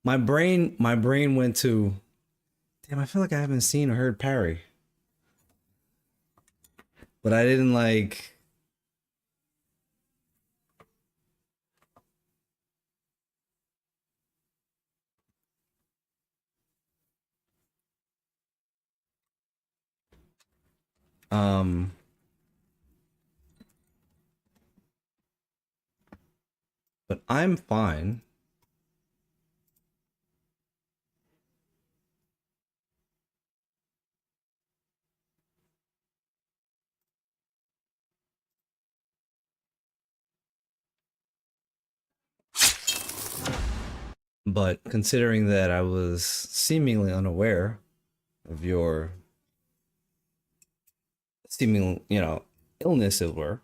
My brain went to, damn, I feel like I haven't seen or heard Parry. But I didn't like, um, but I'm fine. But considering that I was seemingly unaware of your seeming, illness, it were,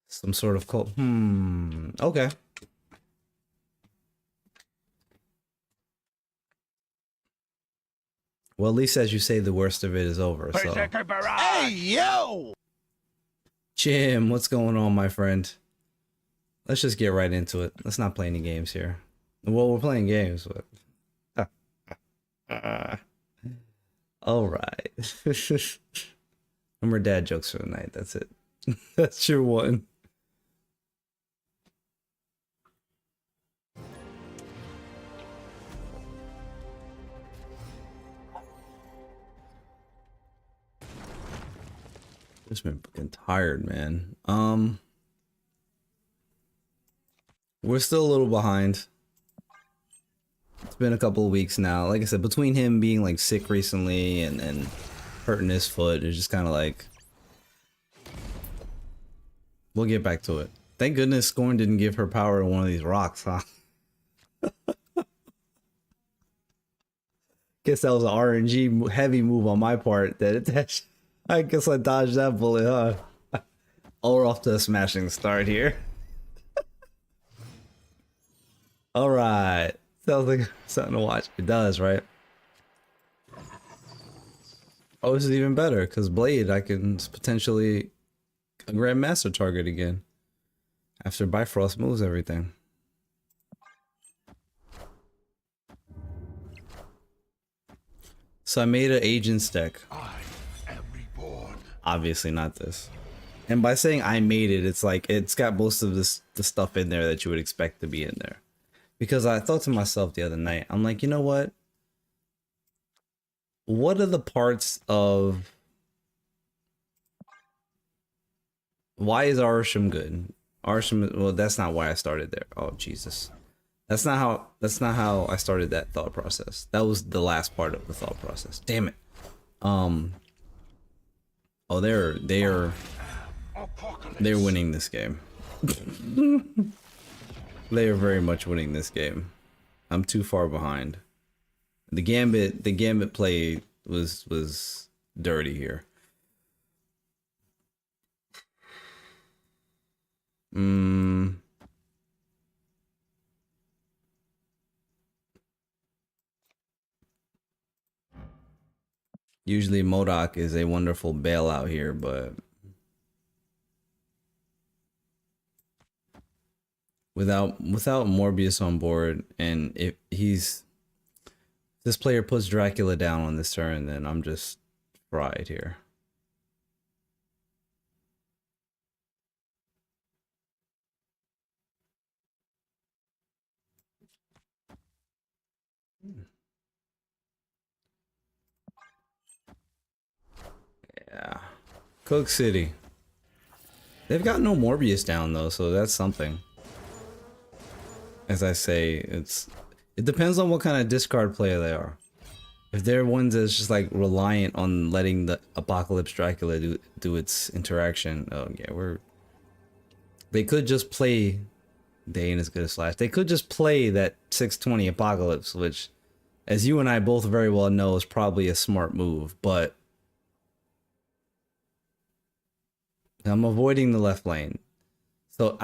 some sort of cold. Okay. Well, at least as you say, the worst of it is over. So, Hey, yo! Jim, what's going on, my friend? Let's just get right into it. Let's not play any games here. Well, we're playing games, but all right. Remember dad jokes for the night. That's it. That's your one. Just been fucking tired, man. We're still a little behind. It's been a couple of weeks now. Like I said, between him being like sick recently and hurting his foot, it's just kind of like, we'll get back to it. Thank goodness Scorn didn't give her power to one of these rocks, huh? Guess that was an RNG heavy move on my part. I guess I dodged that bullet, huh? Oh, we're off to a smashing start here. All right. Sounds like something to watch. It does, right? Oh, this is even better because Blade, I can potentially a Grandmaster target again after Bifrost moves everything. So I made an Agents deck. Obviously not this. And by saying I made it, it's like it's got most of the stuff in there that you would expect to be in there. Because I thought to myself the other night, I'm like, you know what? What are the parts of why is Arsham good? Arsham, well, that's not why I started there. Oh Jesus. That's not how I started that thought process. That was the last part of the thought process. Damn it. Oh, they're winning this game. They are very much winning this game. I'm too far behind. The gambit play was dirty here. Usually MODOK is a wonderful bailout here, but without Morbius on board, and if this player puts Dracula down on this turn, then I'm just fried here. Yeah. Cook City. They've got no Morbius down though, so that's something. As I say, it depends on what kind of discard player they are. If they're ones that's just like reliant on letting the Apocalypse Dracula do its interaction, oh yeah, they could just play. They ain't as good as Slash. They could just play that 620 Apocalypse, which, as you and I both very well know, is probably a smart move, but I'm avoiding the left lane. So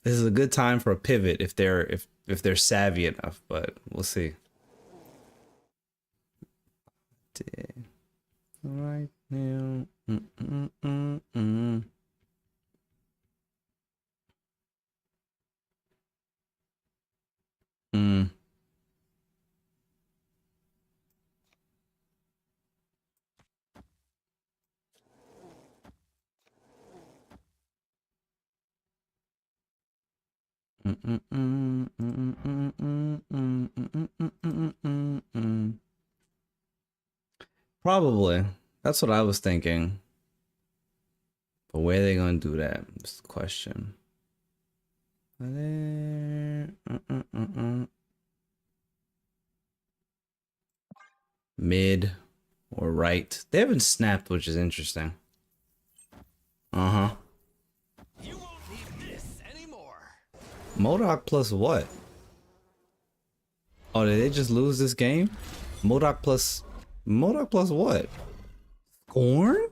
this is a good time for a pivot if they're savvy enough, but we'll see. right now. Mm. Probably. That's what I was thinking. But where are they gonna do that? Is the question. Mid or right? They haven't snapped, which is interesting. Uh-huh. You won't need this anymore. MODOK plus what? Oh, did they just lose this game? MODOK plus what? Corn?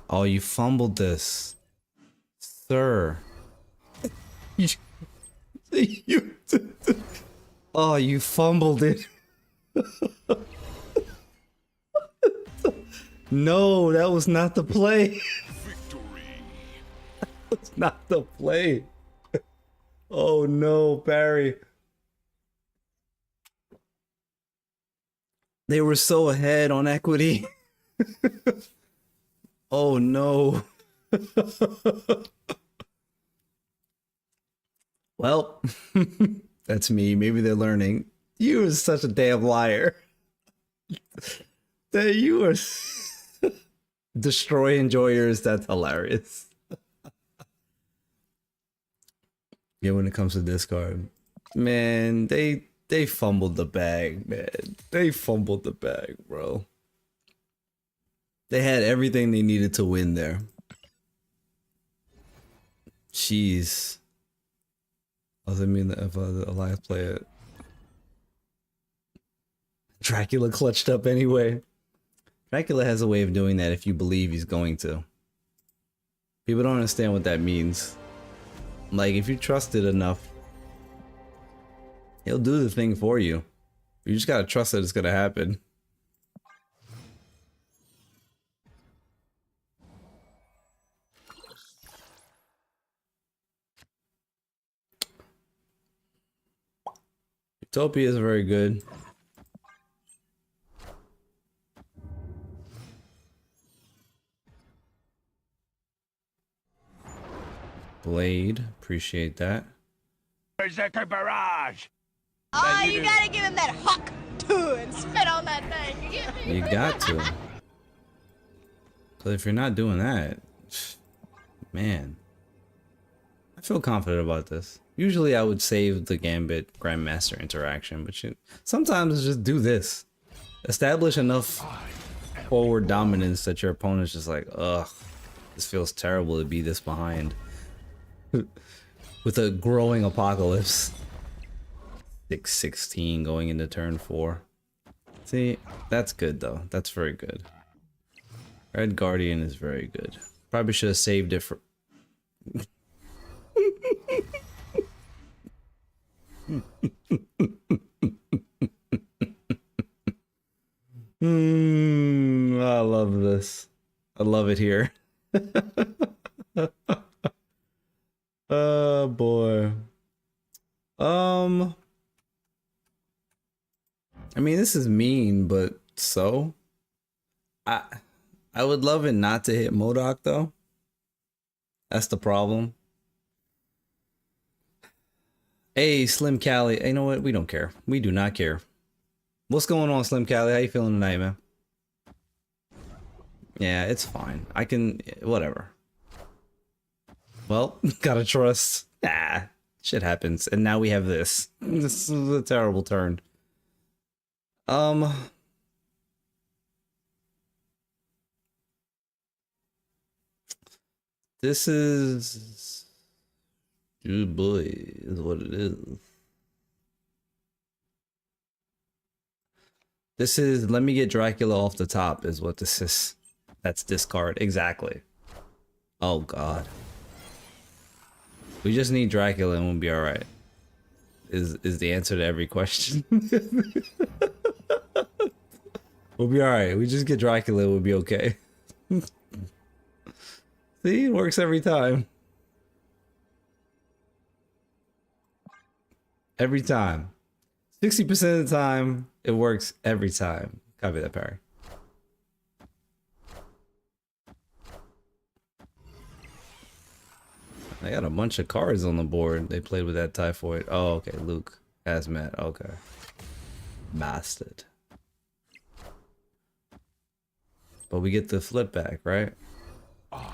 Oh, you fumbled this. Sir. you Oh, you fumbled it. No, that was not the play. Victory. That's not the play. Oh no, Barry. They were so ahead on equity. Oh no. Well, that's me. Maybe they're learning. You are such a damn liar. That you are destroy enjoyers. That's hilarious. Yeah, when it comes to discard, man, they fumbled the bag, man. They fumbled the bag, bro. They had everything they needed to win there. Jeez. I mean, if the Elias player Dracula clutched up anyway. Dracula has a way of doing that if you believe he's going to. People don't understand what that means. Like, if you trust it enough, he'll do the thing for you. You just gotta trust that it's gonna happen. Utopia is very good. Blade, appreciate that. Berserker Barrage. Oh, you gotta give him that huck too and spit on that thing. You got to. So if you're not doing that, man, I feel confident about this. Usually I would save the Gambit Grandmaster interaction, but sometimes just do this. Establish enough forward dominance that your opponent's just like, ugh, this feels terrible to be this behind. With a growing apocalypse. 6-16 going into turn 4. See, that's good though. That's very good. Red Guardian is very good. Probably should have saved it for... I love this. I love it here. Oh boy. I mean, this is mean, but so I would love it not to hit MODOK though. That's the problem. Hey, Slim Cali. You know what? We don't care. We do not care. What's going on, Slim Cali? How you feeling tonight, man? Yeah, it's fine. I can... whatever. Well, gotta trust. Ah, shit happens. And now we have this. This is a terrible turn. This is... oh boy, is what it is. This is, let me get Dracula off the top is what this is. That's discard, exactly. Oh god. We just need Dracula and we'll be alright. Is the answer to every question. We'll be alright. We just get Dracula, we'll be okay. See, it works every time. Every time. 60% of the time, it works every time. Copy that, parry. I got a bunch of cards on the board. They played with that Typhoid. Oh, okay. Luke. Hazmat. Okay. Bastard. But we get the flip back, right? I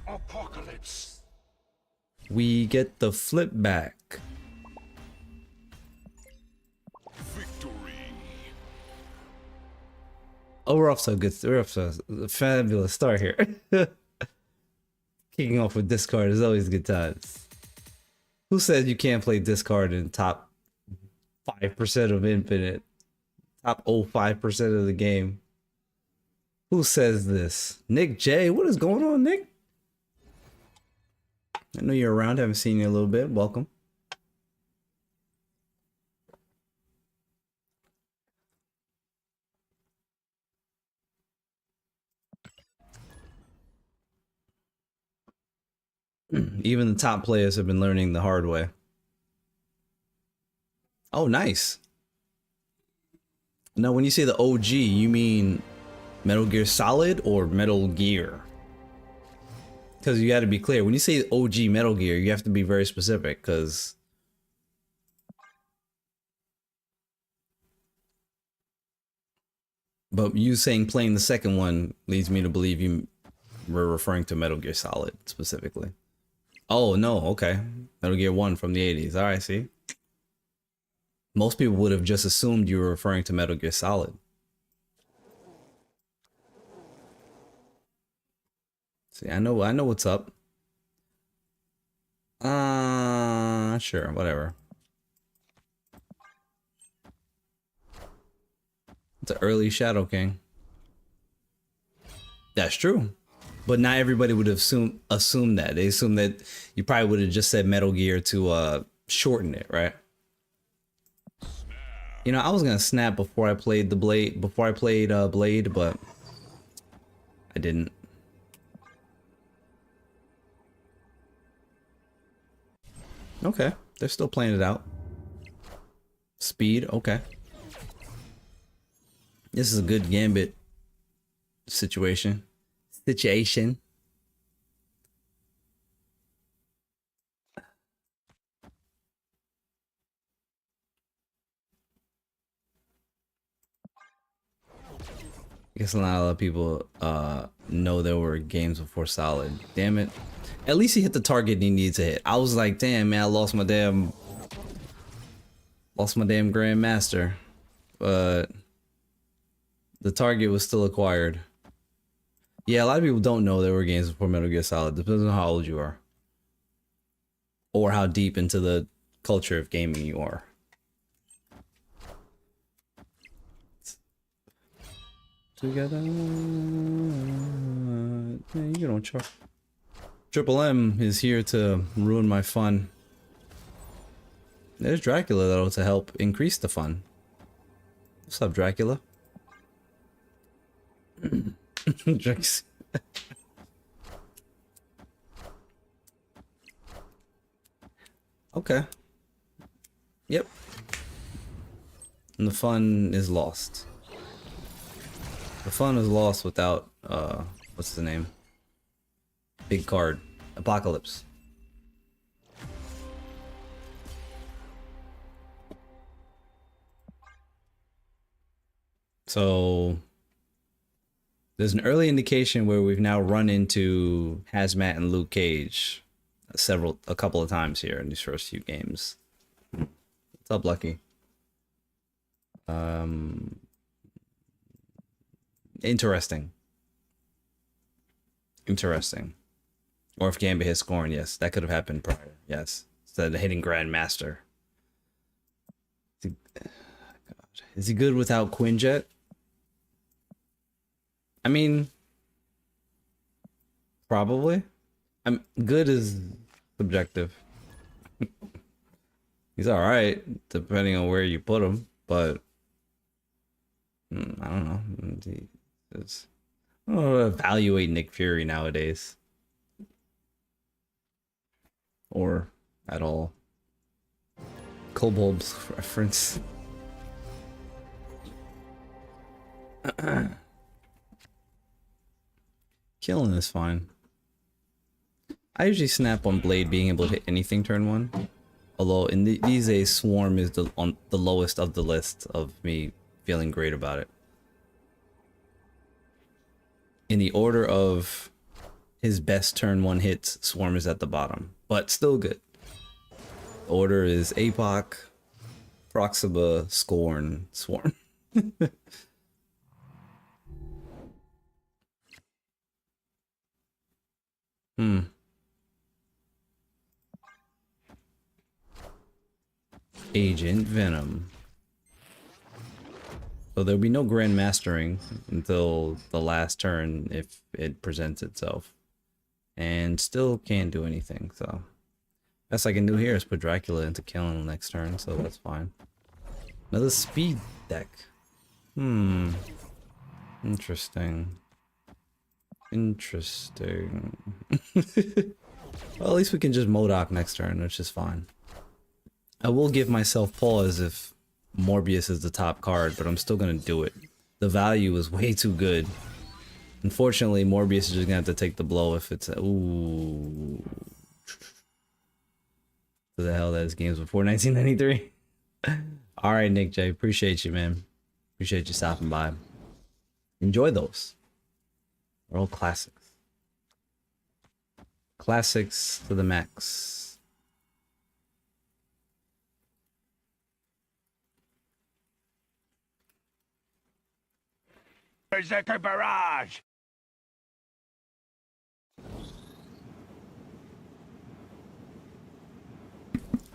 am Apocalypse. We get the flip back. Victory. Oh, we're off to a good. We're off to a fabulous start here. Kicking off with discard is always good times. Who says you can't play discard in top 5% of infinite? Top 05% of the game. Who says this? Nick J. What is going on, Nick? I know you're around. Haven't seen you in a little bit. Welcome. Even the top players have been learning the hard way. Oh, nice. Now, when you say the OG, you mean Metal Gear Solid or Metal Gear? Because you got to be clear. When you say OG Metal Gear, you have to be very specific, because but you saying playing the second one leads me to believe you were referring to Metal Gear Solid specifically. Oh, no, okay. Metal Gear 1 from the 80s. All right, see? Most people would have just assumed you were referring to Metal Gear Solid. See, I know what's up. Sure, whatever. It's an early Shadow King. That's true. But not everybody would have assumed that. They assumed that you probably would have just said Metal Gear to shorten it, right? You know, I was gonna snap before I played the Blade, Blade, but I didn't. Okay, they're still playing it out. Speed, okay. This is a good Gambit situation. I guess not a lot of people know there were games before Solid. Damn it. At least he hit the target he needed to hit. I was like, damn man, I lost my damn Grandmaster. But the target was still acquired. Yeah, a lot of people don't know there were games before Metal Gear Solid. Depends on how old you are. Or how deep into the culture of gaming you are. Together. Man, you don't charge. Triple M is here to ruin my fun. There's Dracula though to help increase the fun. What's up, Dracula? Drax. Okay. Yep. And the fun is lost. The fun is lost without what's the name? Big card. Apocalypse. So there's an early indication where we've now run into Hazmat and Luke Cage a couple of times here in these first few games. What's up, Lucky? Interesting. Or if Gambit hit scoring, yes, that could have happened prior. Yes, instead of hitting Grandmaster. Is he good without Quinjet? I mean, probably. Good is subjective. He's all right, depending on where you put him, but I don't know. I don't know how to evaluate Nick Fury nowadays. Or at all. Kobold's reference. Killing is fine. I usually snap on Blade being able to hit anything turn 1. Although in these days, Swarm is on the lowest of the list of me feeling great about it. In the order of his best turn 1 hits, Swarm is at the bottom, but still good. Order is APOC, Proxima, Scorn, Swarm. Agent Venom. So there'll be no Grand Mastering until the last turn if it presents itself. And still can't do anything, so best I can do here is put Dracula into killing next turn, so that's fine. Another speed deck. Interesting. Interesting. Well, at least we can just Modok next turn, which is fine. I will give myself pause if Morbius is the top card, but I'm still gonna do it. The value is way too good. Unfortunately, Morbius is just gonna have to take the blow if it's ooh. What the hell, that is games before 1993. All right, Nick J, appreciate you, man. Appreciate you stopping by. Enjoy those. They're all classics. Classics to the max. Berserker Barrage!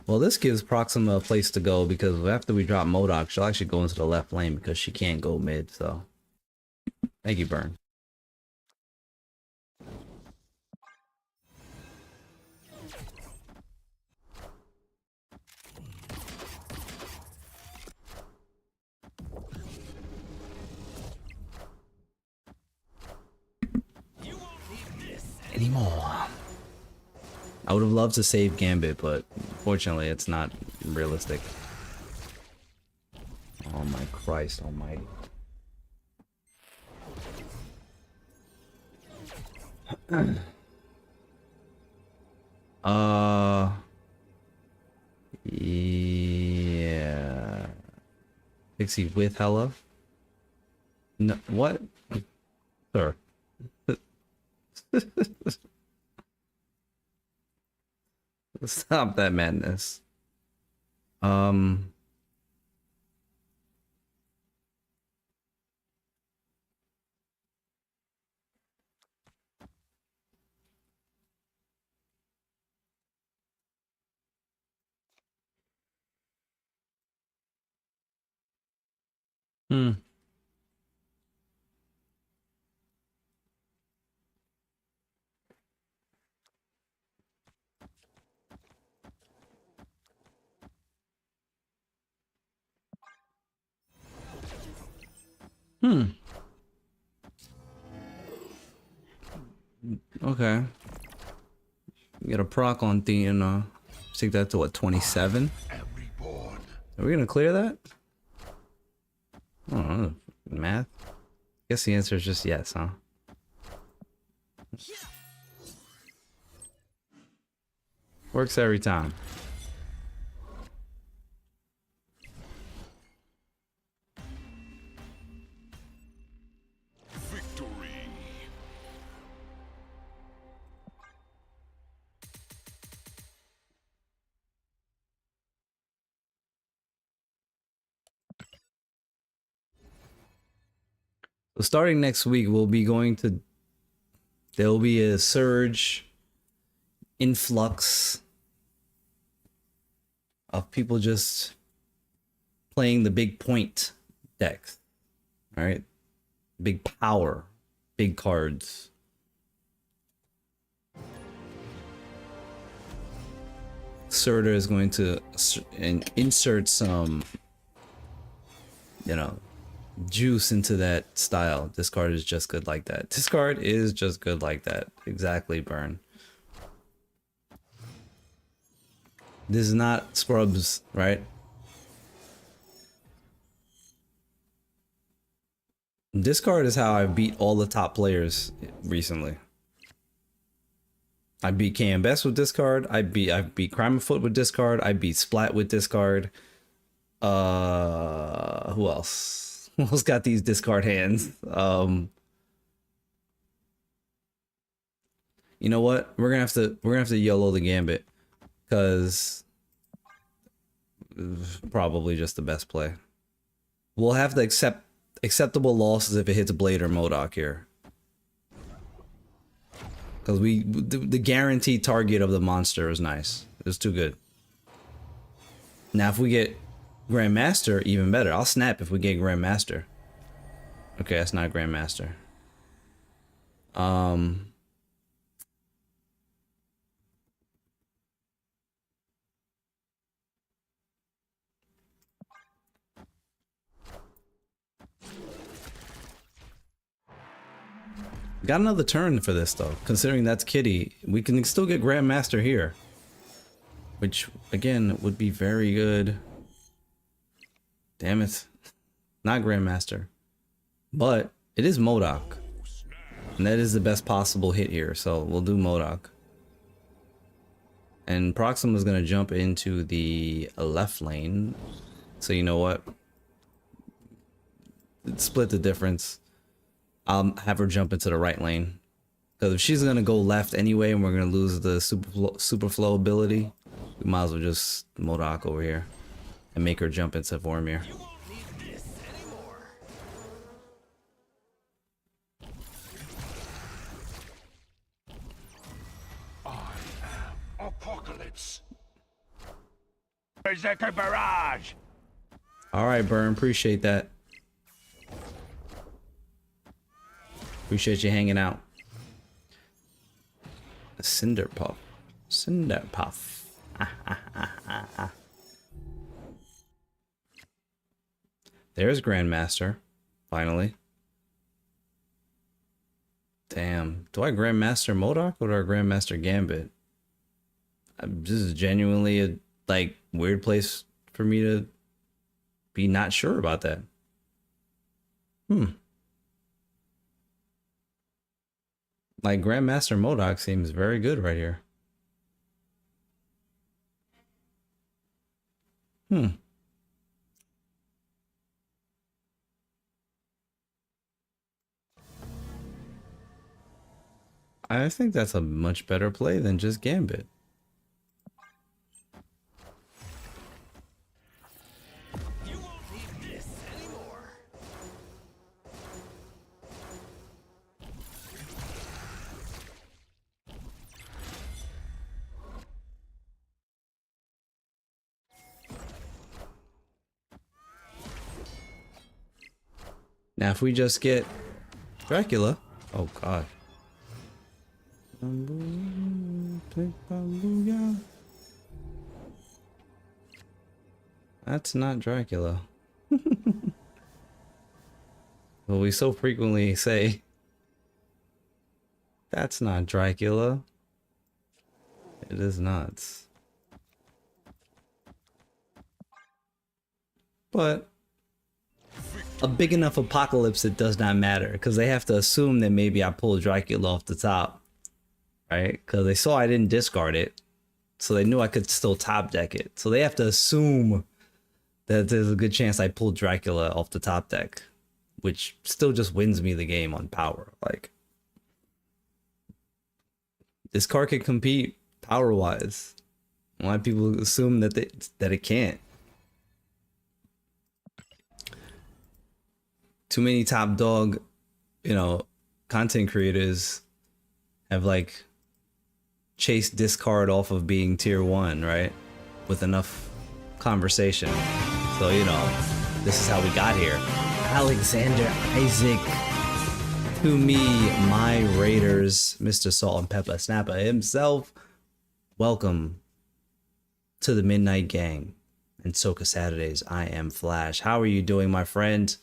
Well, this gives Proxima a place to go because after we drop MODOK, she'll actually go into the left lane because she can't go mid, so. Thank you, Burn. Anymore. I would have loved to save Gambit, but fortunately it's not realistic. Oh my Christ almighty. Yeah. Pixie with Hella? No, what? Sir. Stop that madness. Hmm. Hmm. Okay. Get a proc on the and take that to what, 27? Are we gonna clear that? I don't know. Math? Guess the answer is just yes, huh? Works every time. Victory! So starting next week, we'll be going to... There'll be a surge, influx of people just playing the big point decks. Alright? Big power. Big cards. Surtur is going to insert some, you know, juice into that style. Discard is just good like that. Discard is just good like that. Exactly, Burn. This is not Scrubs, right? Discard is how I beat all the top players recently. I beat KM Best with discard. I beat Crime Foot with discard. I beat Splat with discard. Who else? Who else got these discard hands? You know what? We're gonna have to YOLO the Gambit, because probably just the best play. We'll have to accept acceptable losses if it hits Blade or Modok here. Because the guaranteed target of the monster is nice. It's too good. Now if we get Grandmaster, even better. I'll snap if we get Grandmaster. Okay, that's not Grandmaster. Got another turn for this though. Considering that's Kitty, we can still get Grandmaster here, which again would be very good. Damn it, not Grandmaster, but it is Modok, and that is the best possible hit here. So we'll do Modok, and Proxima is gonna jump into the left lane. So you know what? Split the difference. I'll have her jump into the right lane, because if she's gonna go left anyway and we're gonna lose the super flow ability, we might as well just Modok over here and make her jump into Vormir. Apocalypse. Berserker barrage. All right, Burn, appreciate that. Appreciate you hanging out. A Cinder Puff. Cinder Puff. There's Grandmaster. Finally. Damn. Do I Grandmaster Modok or do I Grandmaster Gambit? This is genuinely a like weird place for me to be not sure about that. Like Grandmaster Modok seems very good right here. I think that's a much better play than just Gambit. You won't need this anymore. Now if we just get Dracula, oh god. That's not Dracula. Well, we so frequently say that's not Dracula. It is not. But a big enough apocalypse, it does not matter, because they have to assume that maybe I pulled Dracula off the top, right? Because they saw I didn't discard it, so they knew I could still top deck it. So they have to assume that there's a good chance I pulled Dracula off the top deck, which still just wins me the game on power. Like, this card can compete power wise. Why people assume that it can't? Too many top dog, content creators have like chased discard off of being tier 1, right? With enough conversation. So, this is how we got here. Alexander Isaac, to me, my Raiders, Mr. Salt and Pepper Snapper himself. Welcome to the Midnight Gang and Soca Saturdays. I am Flash. How are you doing, my friend?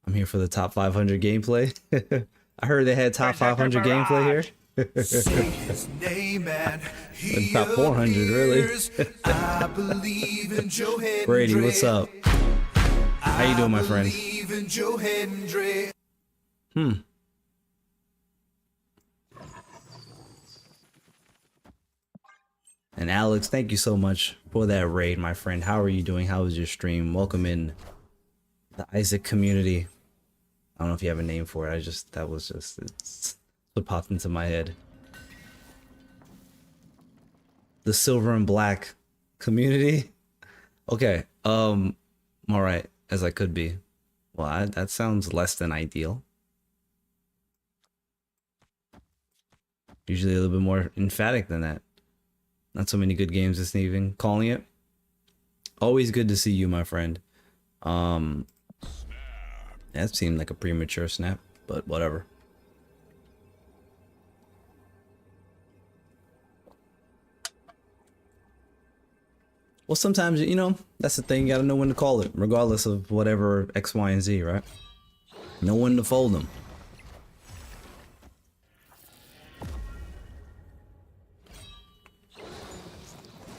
I'm here for the top 500 gameplay. I heard they had top 500 gameplay here. Say his name and he Top 400 really. appears. I believe in Joe Hendry. Brady, what's up? How you doing, my friend? Believe in Joe Hendry. And Alex, thank you so much for that raid, my friend. How are you doing? How was your stream? Welcome in the Isaac community. I don't know if you have a name for it. It's what popped into my head. The silver and black community. Okay. All right, as I could be. Well, that sounds less than ideal. Usually a little bit more emphatic than that. Not so many good games this evening. Calling it. Always good to see you, my friend. That seemed like a premature snap, but whatever. Well, sometimes, you know, that's the thing. You gotta know when to call it, regardless of whatever X, Y, and Z, right? Know when to fold them.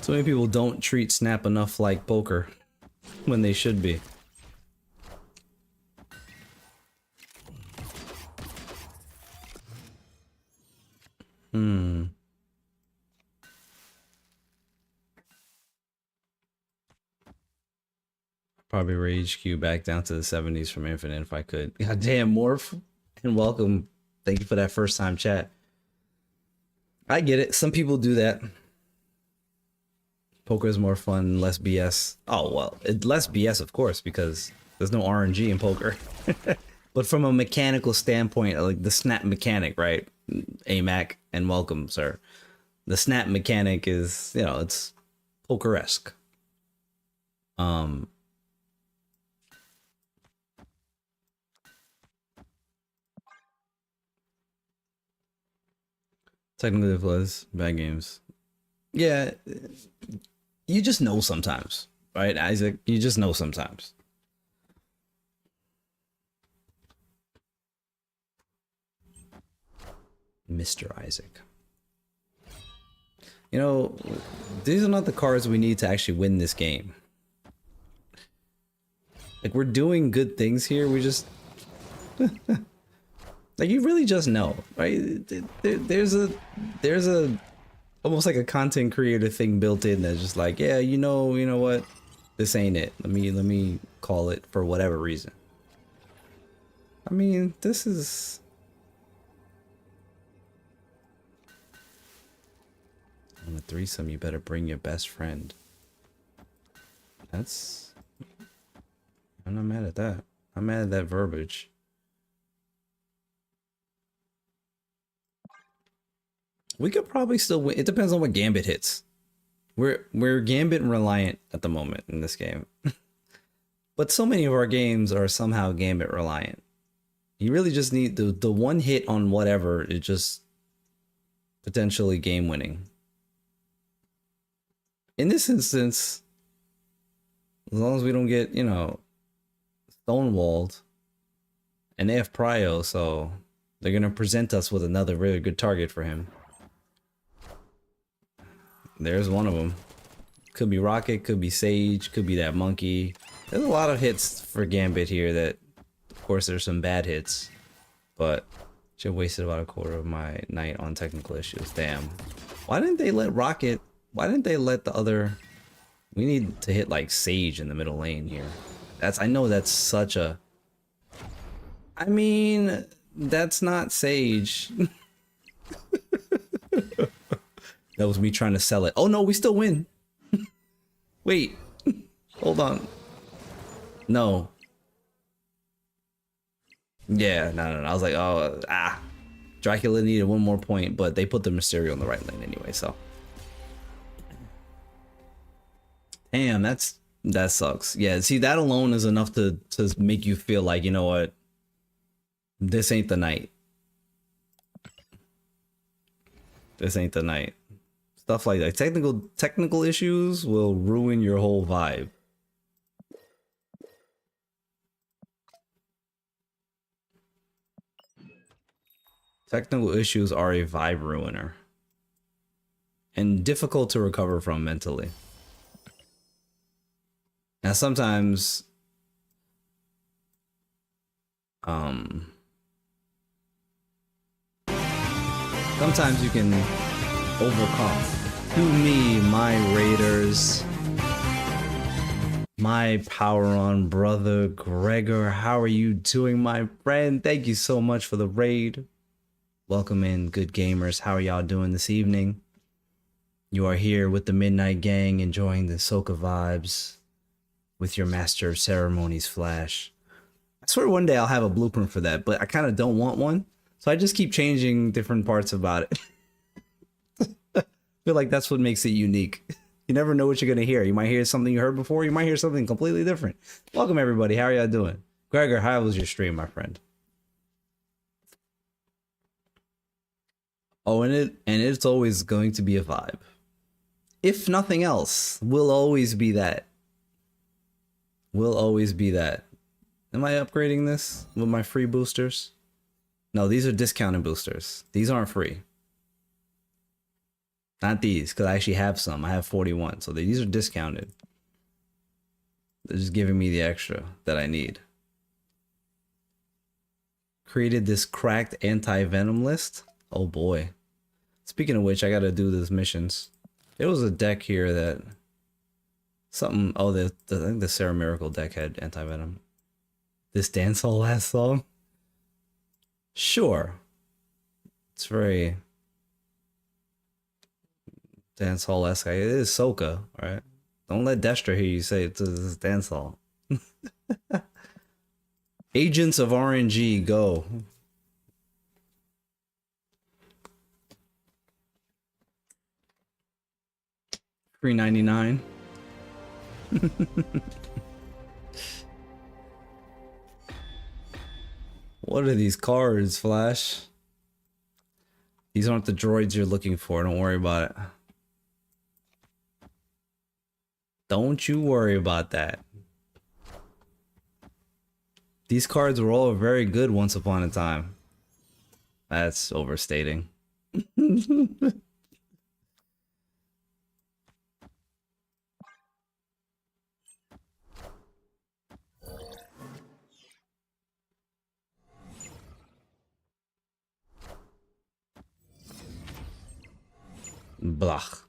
So many people don't treat Snap enough like poker when they should be. Probably rage queue back down to the 70s from Infinite if I could. God damn, Morph. And welcome. Thank you for that first time chat. I get it. Some people do that. Poker is more fun, less BS. Oh, well, less BS, of course, because there's no RNG in poker. But from a mechanical standpoint, like the snap mechanic, right? AMAC, and welcome, sir. The snap mechanic is, you know, it's poker-esque. Technically, it was bad games. Yeah, you just know sometimes, right, Isaac? You just know sometimes. Mr. Isaac. You know, these are not the cards we need to actually win this game. Like, we're doing good things here. We just... like, you really just know, right? There's a almost like a content creator thing built in that's just like, yeah, you know what? This ain't it. Let me call it for whatever reason. I mean, this is... On a threesome, you better bring your best friend. That's... I'm not mad at that. I'm mad at that verbiage. We could probably still win. It depends on what Gambit hits. We're Gambit reliant at the moment in this game. But so many of our games are somehow Gambit reliant. You really just need the one hit on whatever is just potentially game winning. In this instance, as long as we don't get, you know, stonewalled, and they have Prio, so they're gonna present us with another really good target for him. There's one of them. Could be Rocket, could be Sage, could be that monkey. There's a lot of hits for Gambit here that, of course, there's some bad hits, but should have wasted about a quarter of my night on technical issues. Damn. Why didn't they let Rocket? Why didn't they let the other? We need to hit like Sage in the middle lane here. I know that's such a... I mean, that's not Sage. That was me trying to sell it. Oh no, we still win. Wait, hold on. No. Yeah, no. I was like, oh, Dracula needed one more point, but they put the Mysterio in the right lane anyway, so. Damn, that sucks. Yeah, see, that alone is enough to make you feel like, you know what? This ain't the night. This ain't the night. Stuff like that. Technical issues will ruin your whole vibe. Technical issues are a vibe ruiner and difficult to recover from mentally. Now sometimes sometimes you can overcome. To me, my raiders, my power on brother Gregor, how are you doing, my friend? Thank you so much for the raid. Welcome in, good gamers. How are y'all doing this evening? You are here with the Midnight Gang, enjoying the Soca vibes with your Master of Ceremonies Flash. I swear one day I'll have a blueprint for that, but I kind of don't want one. So I just keep changing different parts about it. I feel like that's what makes it unique. You never know what you're going to hear. You might hear something you heard before. You might hear something completely different. Welcome, everybody. How are y'all doing? Gregor, how was your stream, my friend? Oh, and it's always going to be a vibe. If nothing else, we'll always be that. We'll always be that. Am I upgrading this with my free boosters? No, these are discounted boosters. These aren't free. Not these, because I actually have some. I have 41, so these are discounted. They're just giving me the extra that I need. Created this cracked anti-venom list. Oh boy. Speaking of which, I gotta do these missions. There was a deck here that... something... oh, I think the Sarah Miracle deck had anti-venom. This dancehall last song? Sure. It's very... dancehall-esque. It is Soca, right? Don't let Destra hear you say it's dancehall. Agents of RNG, go. $3.99. What are these cards, Flash? These aren't the droids you're looking for. Don't worry about it. Don't you worry about that. These cards were all very good once upon a time. That's overstating. Blach.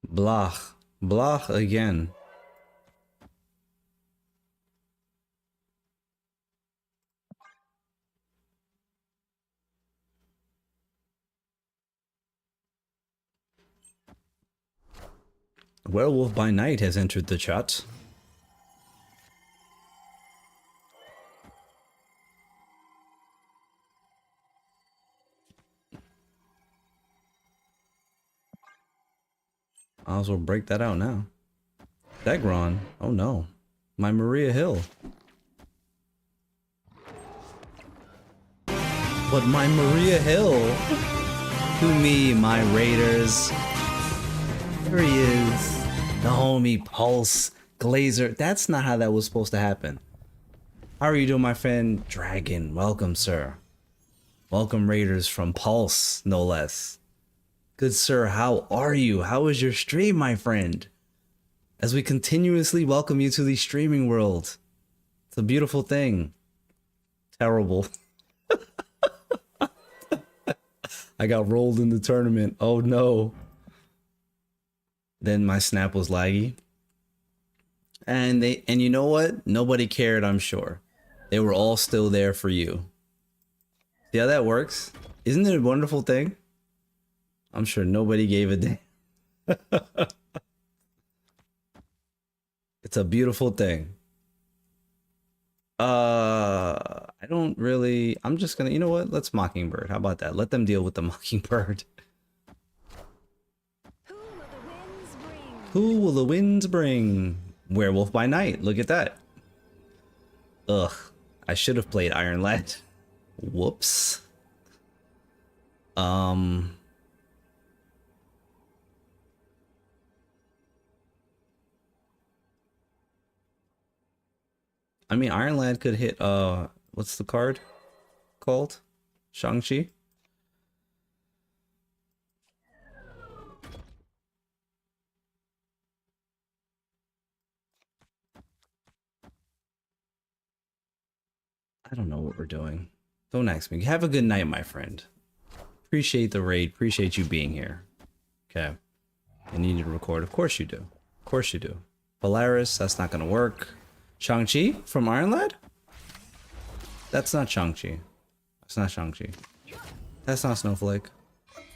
Blach. Blach again. Werewolf by Night has entered the chat. I also break that out now. Degron. Oh no. My Maria Hill. But my Maria Hill. To me, my Raiders. There he is. The homie Pulse Glazer. That's not how that was supposed to happen. How are you doing, my friend? Dragon. Welcome, sir. Welcome, Raiders from Pulse, no less. Good sir, how are you? How is your stream, my friend? As we continuously welcome you to the streaming world. It's a beautiful thing. Terrible. I got rolled in the tournament. Oh no. Then my snap was laggy. And you know what? Nobody cared, I'm sure. They were all still there for you. See how that works? Isn't it a wonderful thing? I'm sure nobody gave a damn. It's a beautiful thing. I don't really... I'm just gonna... You know what? Let's Mockingbird. How about that? Let them deal with the Mockingbird. Who will the winds bring? Werewolf by Night. Look at that. Ugh. I should have played Iron Lad. Whoops. I mean, Iron Lad could hit what's the card called? Shang-Chi? I don't know what we're doing. Don't ask me. Have a good night, my friend. Appreciate the raid. Appreciate you being here. Okay. And you need to record. Of course you do. Of course you do. Polaris, that's not gonna work. Shang-Chi from Iron Lad? That's not Shang-Chi. That's not Shang-Chi. That's not Snowflake.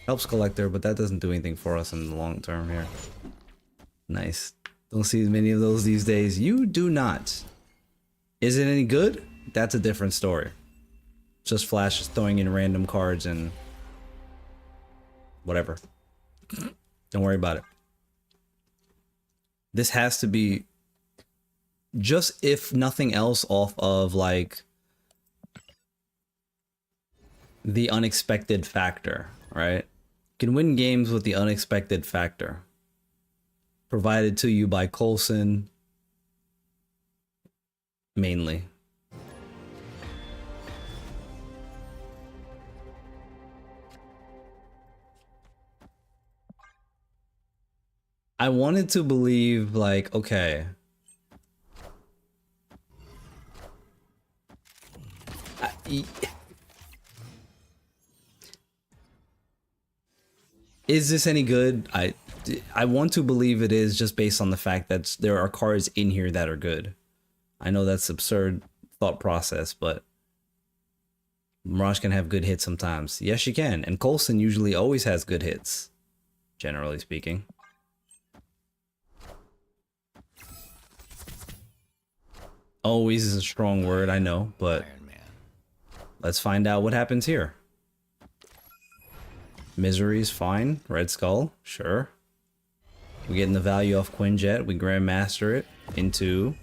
Helps Collector, but that doesn't do anything for us in the long term here. Nice. Don't see as many of those these days. You do not. Is it any good? That's a different story. Just Flash is throwing in random cards and whatever. Don't worry about it. This has to be just, if nothing else, off of like the unexpected factor, right? You can win games with the unexpected factor provided to you by Coulson mainly. I wanted to believe, like, okay, is this any good? I want to believe it is, just based on the fact that there are cards in here that are good. I know that's absurd thought process, but Mirage can have good hits sometimes. Yes, she can. And Coulson usually always has good hits, generally speaking. Always is a strong word, I know, but let's find out what happens here. Misery's fine. Red Skull, sure. We're getting the value off Quinjet. We Grandmaster it into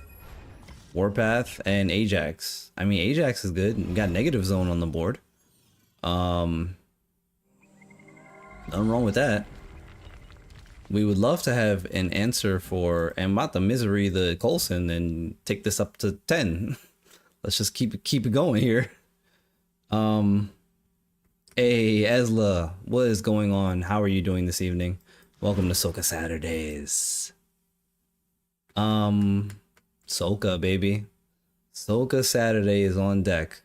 Warpath and Ajax. I mean, Ajax is good. We got Negative Zone on the board. Nothing wrong with that. We would love to have an answer for Amata, Misery, the Coulson, and take this up to 10. Let's just keep it going here. Hey, Ezla, what is going on? How are you doing this evening? Welcome to Soca Saturdays. Soca, baby. Soca Saturday is on deck.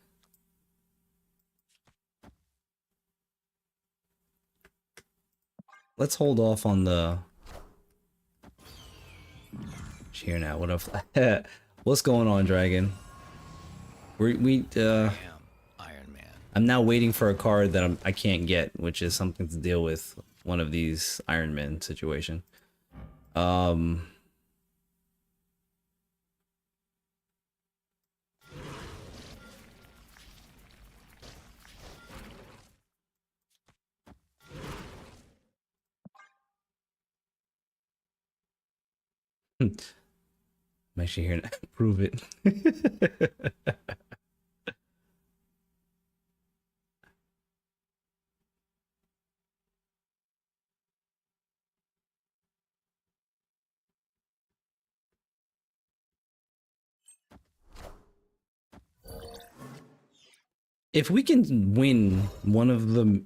Let's hold off on the... Here now, what if... What's going on, Dragon? I'm now waiting for a card that I can't get, which is something to deal with one of these Iron Man situation. I'm actually here to prove it. If we can win one of the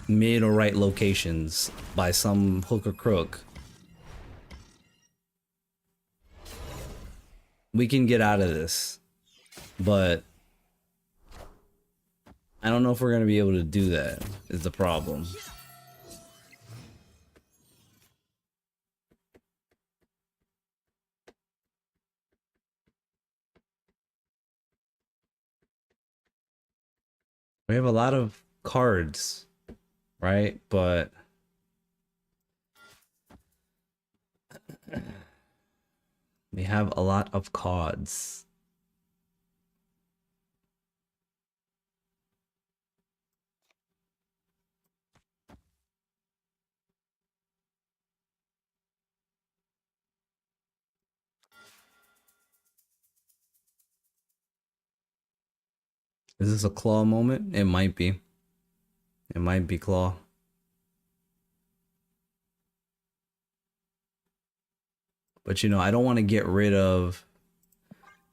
mid or right locations by some hook or crook, we can get out of this. But I don't know if we're going to be able to do that, is the problem. We have a lot of cards, right? But we have a lot of cards. Is this a claw moment? It might be. It might be claw. But you know, I don't want to get rid of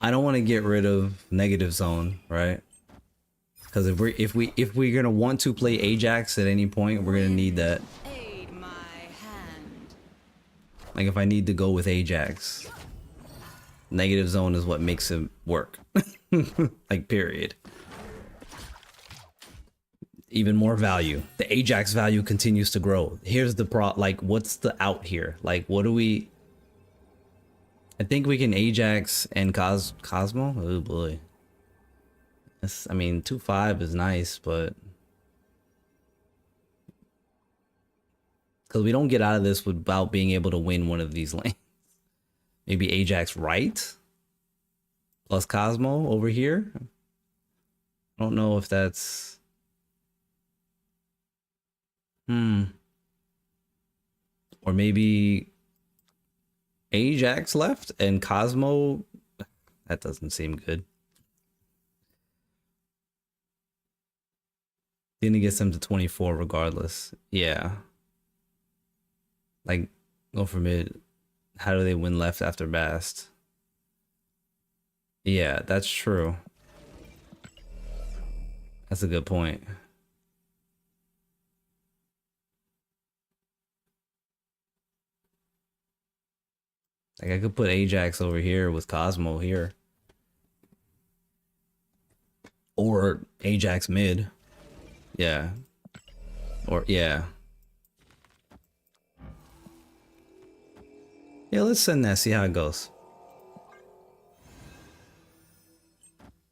I don't want to get rid of negative zone, right? Because if we're gonna want to play Ajax at any point, we're gonna need that. Aid my hand. Like if I need to go with Ajax, negative zone is what makes it work. Like period. Even more value. The Ajax value continues to grow. Here's the like what's the out here? Like what do we? I think we can Ajax and Cosmo. Oh boy. I mean, 2-5 is nice, but because we don't get out of this without being able to win one of these lanes. Maybe Ajax right plus Cosmo over here. I don't know if that's or maybe Ajax left and Cosmo. That doesn't seem good. Then it gets them to 24 regardless. Yeah. Like, go for mid. How do they win left after Bast? Yeah, that's true. That's a good point. Like, I could put Ajax over here with Cosmo here. Or Ajax mid. Yeah. Or, yeah. Yeah, let's send that, see how it goes.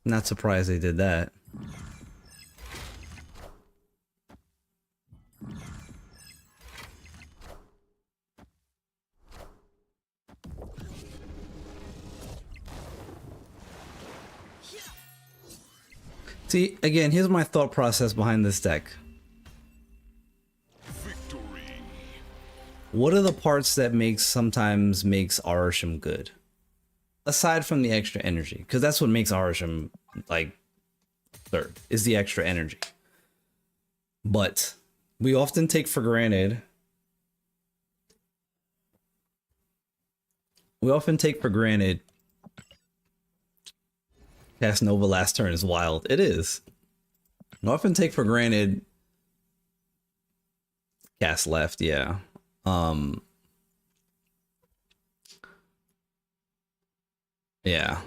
Not surprised they did that. See, again, here's my thought process behind this deck. Victory. What are the parts that sometimes makes Arisham good? Aside from the extra energy, because that's what makes Arisham like third, is the extra energy. But we often take for granted. Cast Nova last turn is wild. It is. We often take for granted cast left, yeah. Yeah.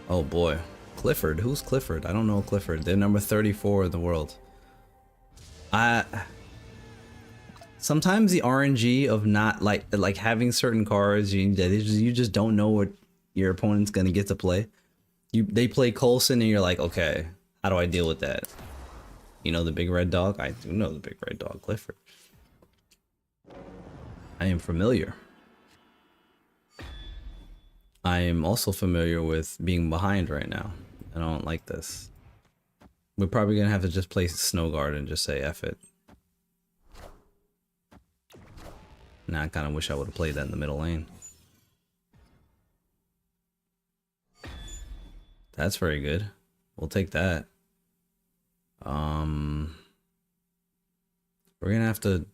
Oh boy. Clifford. Who's Clifford? I don't know Clifford. They're number 34 in the world. Sometimes the RNG of not like having certain cards, you just don't know what your opponent's gonna get to play. They play Coulson and you're like, okay, how do I deal with that? You know the big red dog? I do know the big red dog, Clifford. I am familiar. I am also familiar with being behind right now. I don't like this. We're probably gonna have to just play Snowguard and just say F it. Now I kind of wish I would have played that in the middle lane. That's very good. We'll take that. We're gonna have to.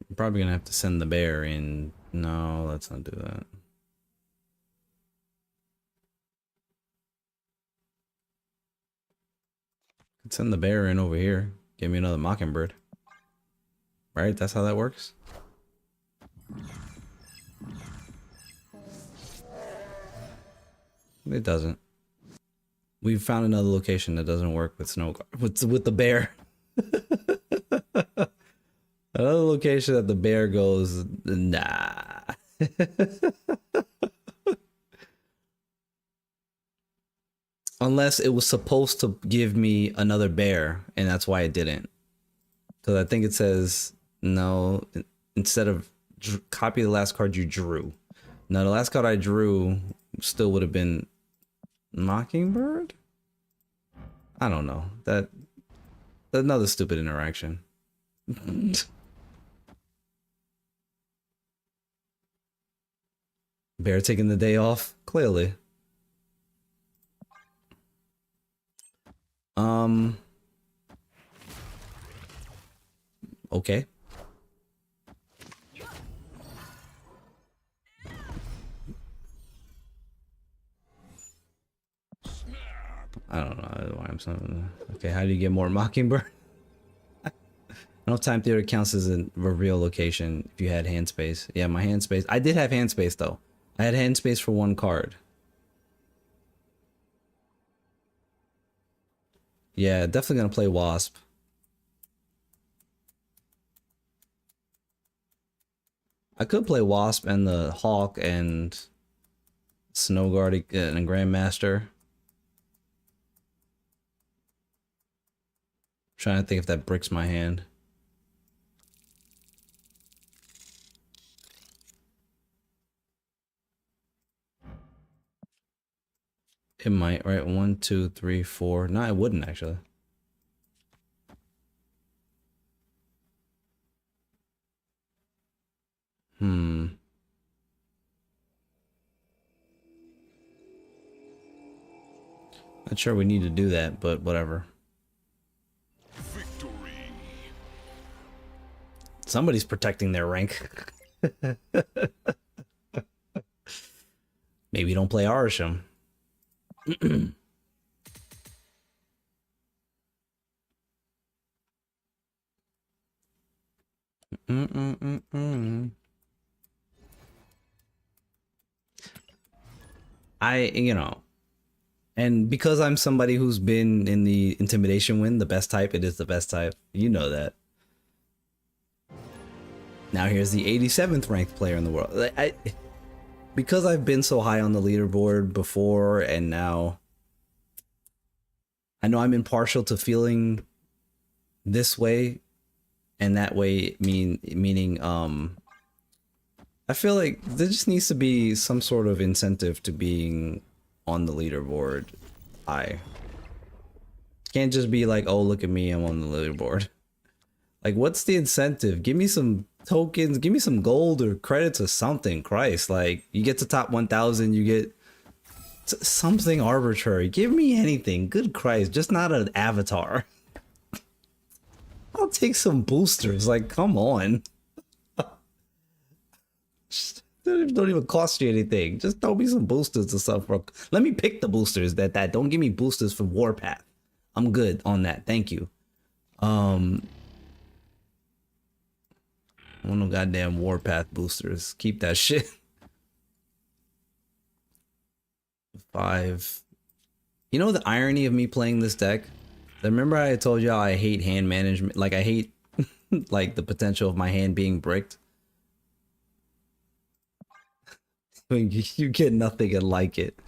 I'm probably gonna have to send the bear in. No, let's not do that. Could send the bear in over here. Give me another Mockingbird. Right? That's how that works. It doesn't. We've found another location that doesn't work with with the bear. Another location that the bear goes, nah. Unless it was supposed to give me another bear, and that's why it didn't. Because I think it says, no, instead of copy the last card you drew. Now, the last card I drew still would have been Mockingbird? I don't know. That's another stupid interaction. Bear taking the day off? Clearly. Okay. I don't know why I'm so. Okay, how do you get more Mockingbird? I don't know if time theater counts as a reveal location if you had hand space. Yeah, my hand space. I did have hand space though. I had hand space for one card. Yeah, definitely gonna play Wasp. I could play Wasp and the Hawk and Snow Guard and Grandmaster. Trying to think if that bricks my hand. It might, right? 1, 2, 3, 4. No, it wouldn't actually. Hmm. Not sure we need to do that, but whatever. Victory. Somebody's protecting their rank. Maybe don't play Arisham. You know, and because I'm somebody who's been in the intimidation win, the best type, it is the best type. You know that. Now here's the 87th ranked player in the world. Because I've been so high on the leaderboard before and now, I know I'm impartial to feeling this way and that way, meaning I feel like there just needs to be some sort of incentive to being on the leaderboard. I can't just be like, oh, look at me, I'm on the leaderboard. Like, what's the incentive? Give me some tokens, give me some gold or credits or something. Christ, like, you get to top 1,000, you get something arbitrary. Give me anything. Good Christ, just not an avatar. I'll take some boosters. Like, come on. Don't even cost you anything. Just throw me some boosters or stuff. Let me pick the boosters that don't give me boosters for Warpath. I'm good on that. Thank you. I want no goddamn Warpath boosters. Keep that shit. 5. You know the irony of me playing this deck? Remember I told y'all I hate hand management. Like I hate like the potential of my hand being bricked. You get nothing and like it.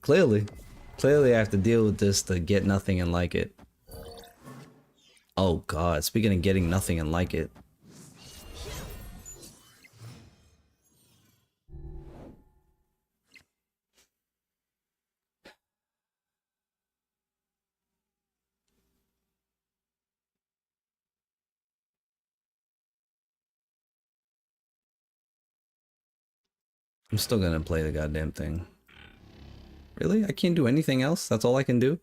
Clearly I have to deal with this to get nothing and like it. Oh god, speaking of getting nothing and like it. I'm still gonna play the goddamn thing. Really? I can't do anything else? That's all I can do?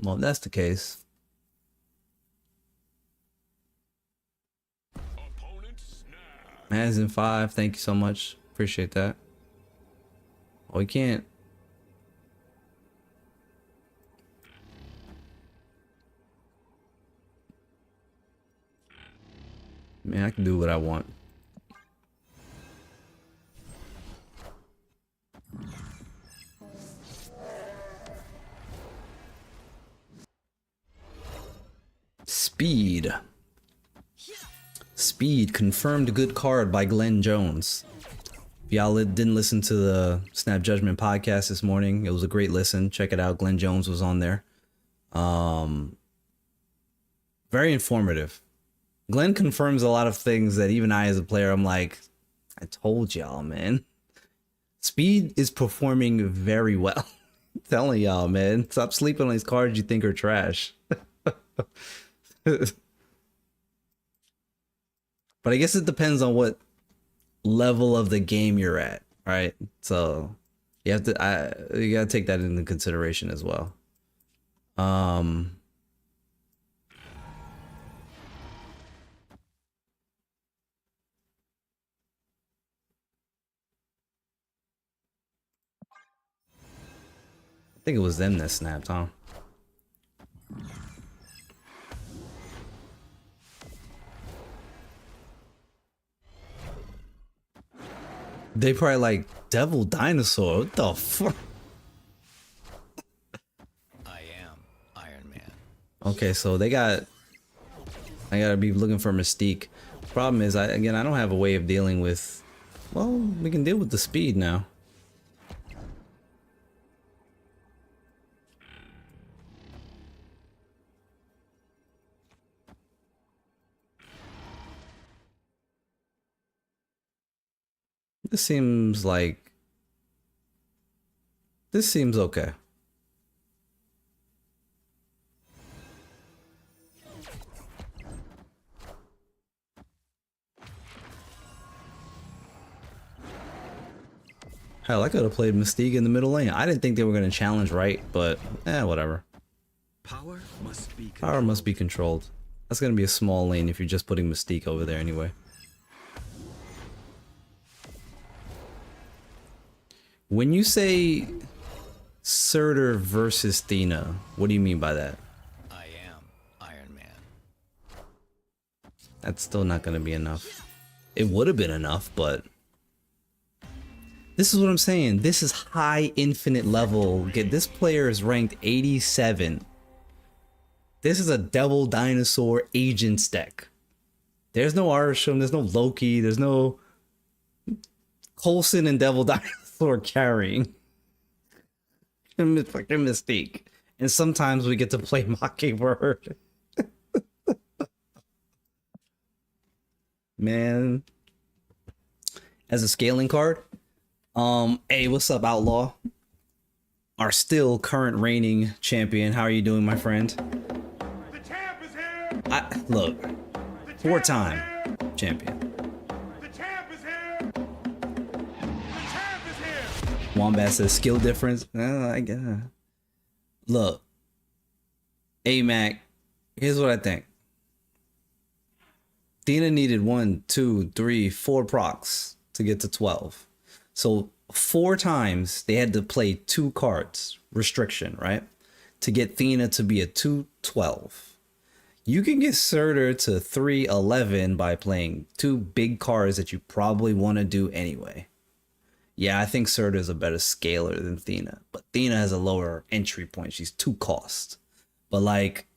Well, if that's the case. Man's in 5. Thank you so much. Appreciate that. Oh, we can't. Man, I can do what I want. Speed. Speed, confirmed good card by Glenn Jones. If y'all didn't listen to the Snap Judgment podcast this morning, it was a great listen. Check it out. Glenn Jones was on there. Very informative. Glenn confirms a lot of things that even I as a player, I'm like, I told y'all, man. Speed is performing very well. I'm telling y'all, man. Stop sleeping on these cards you think are trash. But I guess it depends on what level of the game you're at, right? So you have to, you gotta take that into consideration as well. I think it was them that snapped, huh? They probably like Devil Dinosaur. What the fuck? I am Iron Man. Okay, so they got. I gotta be looking for Mystique. Problem is, I don't have a way of dealing with. Well, we can deal with the speed now. This seems like. This seems okay. Hell, I could have played Mystique in the middle lane. I didn't think they were going to challenge right, but whatever. Power must be controlled. Power must be controlled. That's going to be a small lane if you're just putting Mystique over there anyway. When you say Surtur versus Thena, what do you mean by that? I am Iron Man. That's still not going to be enough. It would have been enough, but... This is what I'm saying. This is high infinite level. This player is ranked 87. This is a Devil Dinosaur Agents deck. There's no Arsham, there's no Loki, there's no Coulson and Devil Dinosaur carrying. Fucking Mystique. And sometimes we get to play Mockingbird. Man. As a scaling card. Hey, what's up, Outlaw? Our still current reigning champion. How are you doing, my friend? The champ is here. Look, four-time champion. The champ is here. The champ is here. Wombat says skill difference. I get it. Look, AMAC, here's what I think. Thena needed 1, 2, 3, 4 procs to get to 12. So 4 times they had to play 2 cards, restriction, right? To get Thena to be a 2/12. You can get Surtur to 3/11 by playing 2 big cards that you probably want to do anyway. Yeah, I think Surtur is a better scaler than Thena, but Thena has a lower entry point. She's 2 cost. But like,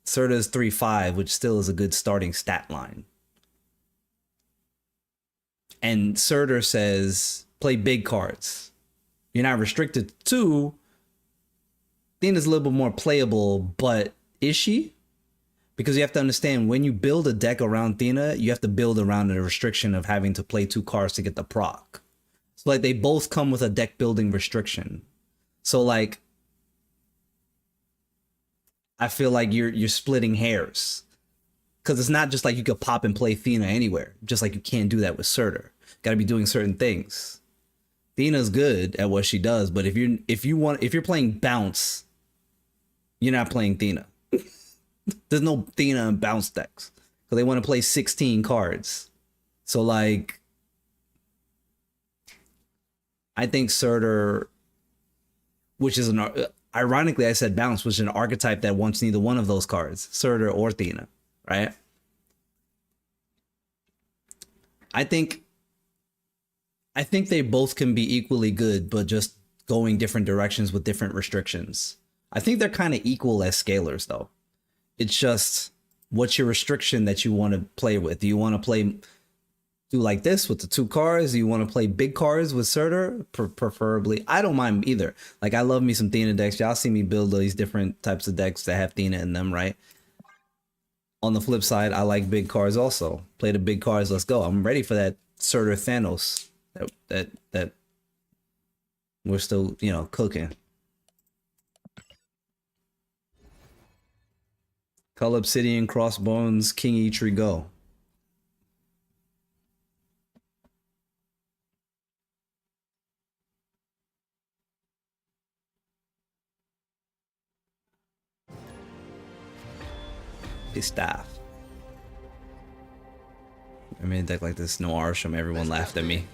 Surtur is 3/5, which still is a good starting stat line. And Surtur says, play big cards. You're not restricted to. Thena's a little bit more playable, but is she? Because you have to understand, when you build a deck around Thena, you have to build around the restriction of having to play 2 cards to get the proc. So like, they both come with a deck building restriction. So like, I feel like you're splitting hairs. Because it's not just like you could pop and play Thena anywhere. Just like you can't do that with Surtur. Got to be doing certain things. Thena's good at what she does, but if you're playing bounce, you're not playing Thena. There's no Thena in bounce decks because they want to play 16 cards. So like, I think Surtur, which is ironically I said bounce, which is an archetype that wants neither one of those cards, Surtur or Thena, right? I think they both can be equally good, but just going different directions with different restrictions. I think they're kind of equal as scalers, though. It's just, what's your restriction that you want to play with? Do you want to do like this with the 2 cards? Do you want to play big cards with Surtur? Preferably. I don't mind either. Like, I love me some Thena decks. Y'all see me build these different types of decks that have Thena in them, right? On the flip side, I like big cards also. Play the big cards, let's go. I'm ready for that Surtur Thanos. That we're still, cooking. Cull Obsidian, Crossbones, King Eitri, go. His staff. I made a deck like this, no Arsham, everyone laughed at me.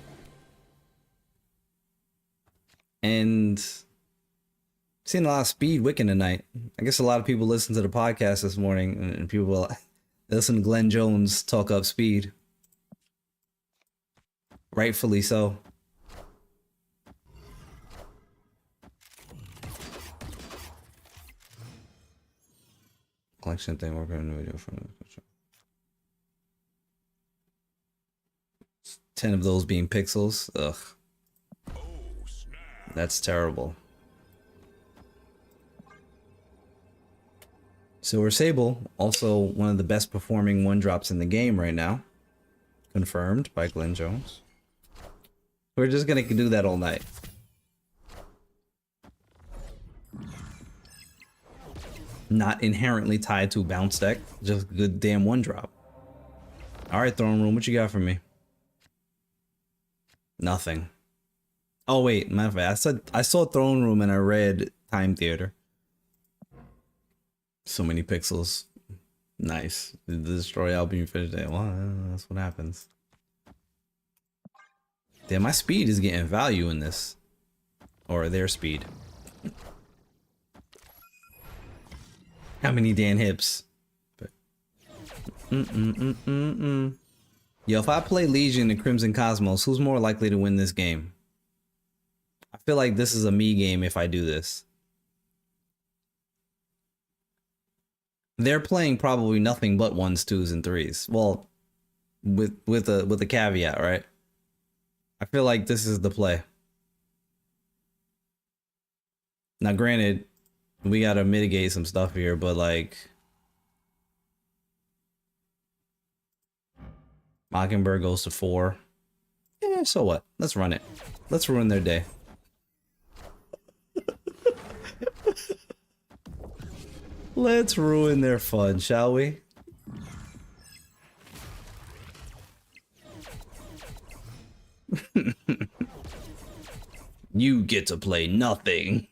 And Seen a lot of speed wicking tonight. I guess a lot of people listen to the podcast this morning, and people listen to Glenn Jones talk up speed. Rightfully so. Collection thing working on the video from the 10 of those being pixels. Ugh. That's terrible. Silver Sable, also one of the best performing one drops in the game right now. Confirmed by Glenn Jones. We're just gonna do that all night. Not inherently tied to bounce deck, just good damn one drop. Alright, Throne Room, what you got for me? Nothing. Oh wait, matter of fact, I saw Throne Room and I read Time Theater. So many pixels. Nice. The destroy album finished it. Well, that's what happens. Damn, my speed is getting value in this. Or their speed. How many Dan hips? But Yo, if I play Legion and Crimson Cosmos, who's more likely to win this game? I feel like this is a me game if I do this. They're playing probably nothing but 1s, 2s, and 3s. Well, with a caveat, right? I feel like this is the play. Now, granted, we gotta mitigate some stuff here, but like Mockingbird goes to 4. Yeah, so what? Let's run it. Let's ruin their day. Let's ruin their fun, shall we? You get to play nothing.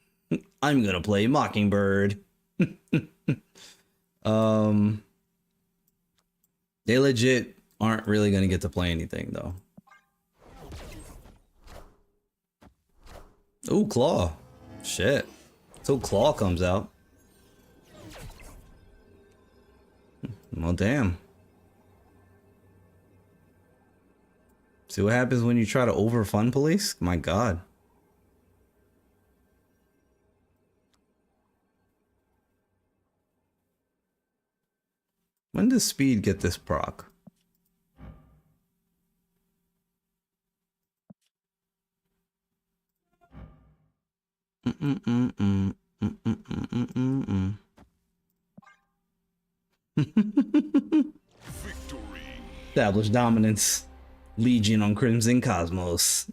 I'm gonna play Mockingbird. They legit aren't really gonna get to play anything though. Ooh, Claw. Shit. So Claw comes out. Well, damn. See what happens when you try to overfund police? My god. When does Speed get this proc? Establish dominance. Legion on Crimson Cosmos.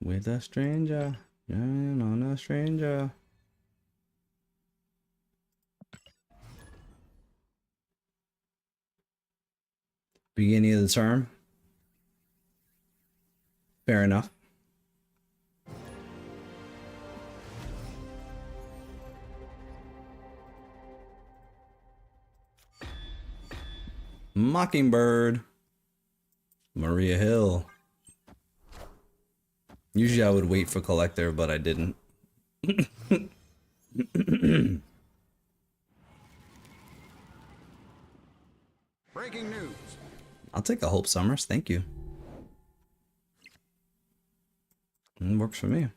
With a stranger, and on a stranger. Beginning of the term. Fair enough. Mockingbird. Maria Hill. Usually I would wait for Collector, but I didn't. Breaking news. I'll take a Hope Summers, thank you. Works for me.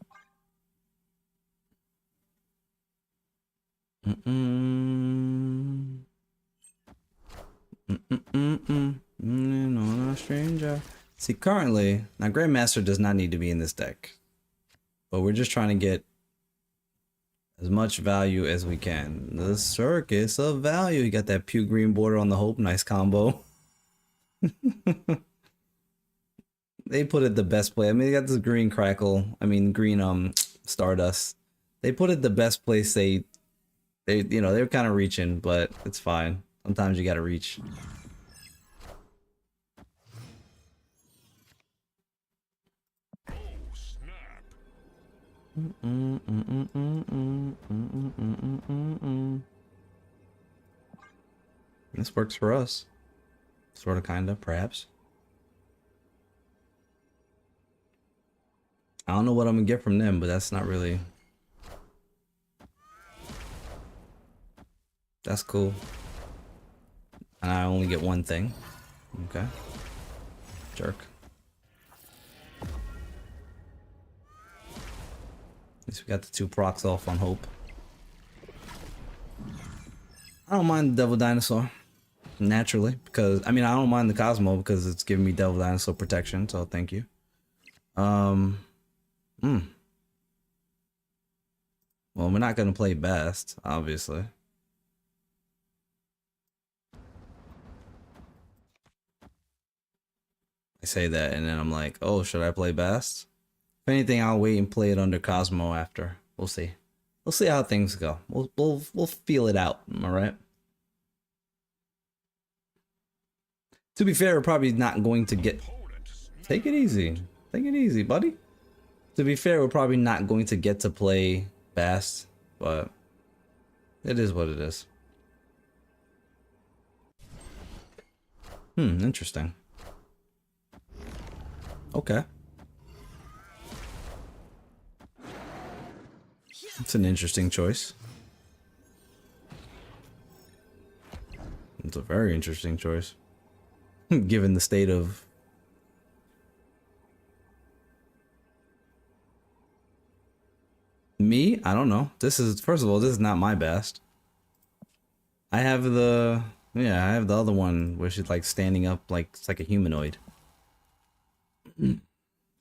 No, stranger. See, currently, now Grandmaster does not need to be in this deck. But we're just trying to get as much value as we can. The circus of value. You got that pew green border on the Hope. Nice combo. They put it the best play. I mean, they got this green crackle. I mean, green Stardust. They put it the best place. They you know, they're kind of reaching, but it's fine. Sometimes you gotta reach. This works for us. Sort of, kind of, perhaps. I don't know what I'm gonna get from them, but that's not really... That's cool. And I only get one thing. Okay. Jerk. At least we got the 2 procs off on Hope. I don't mind the Devil Dinosaur. Naturally. Because, I mean, I don't mind the Cosmo because it's giving me Devil Dinosaur protection, so thank you. Well, we're not gonna play best, obviously. I say that and then I'm like, oh, should I play best? If anything, I'll wait and play it under Cosmo after. We'll see. We'll see how things go. We'll feel it out. Am I right? To be fair, we're probably not going to get... Take it easy. Take it easy, buddy. To be fair, we're probably not going to get to play best, but it is what it is. Interesting. Okay. It's an interesting choice. It's a very interesting choice. Given the state of... Me? I don't know. This is, first of all, this is not my best. I have the... Yeah, I have the other one where she's like standing up like it's like a humanoid. I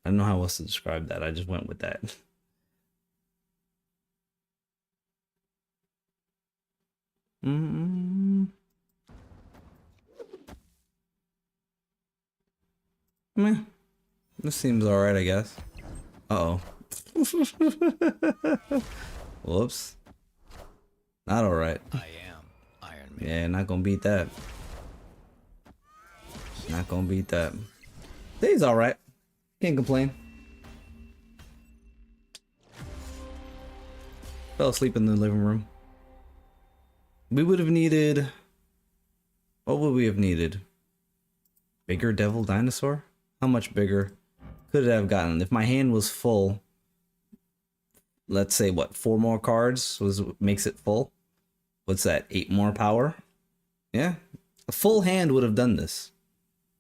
don't know how else to describe that. I just went with that. Meh. This seems alright, I guess. Uh-oh. Whoops. Not alright. I am Iron Man. Yeah, not gonna beat that. Not gonna beat that. Day's alright. Can't complain. Fell asleep in the living room. We would have needed... What would we have needed? Bigger Devil Dinosaur? How much bigger could it have gotten? If my hand was full, let's say what, 4 more cards makes it full? What's that, 8 more power? Yeah, a full hand would have done this.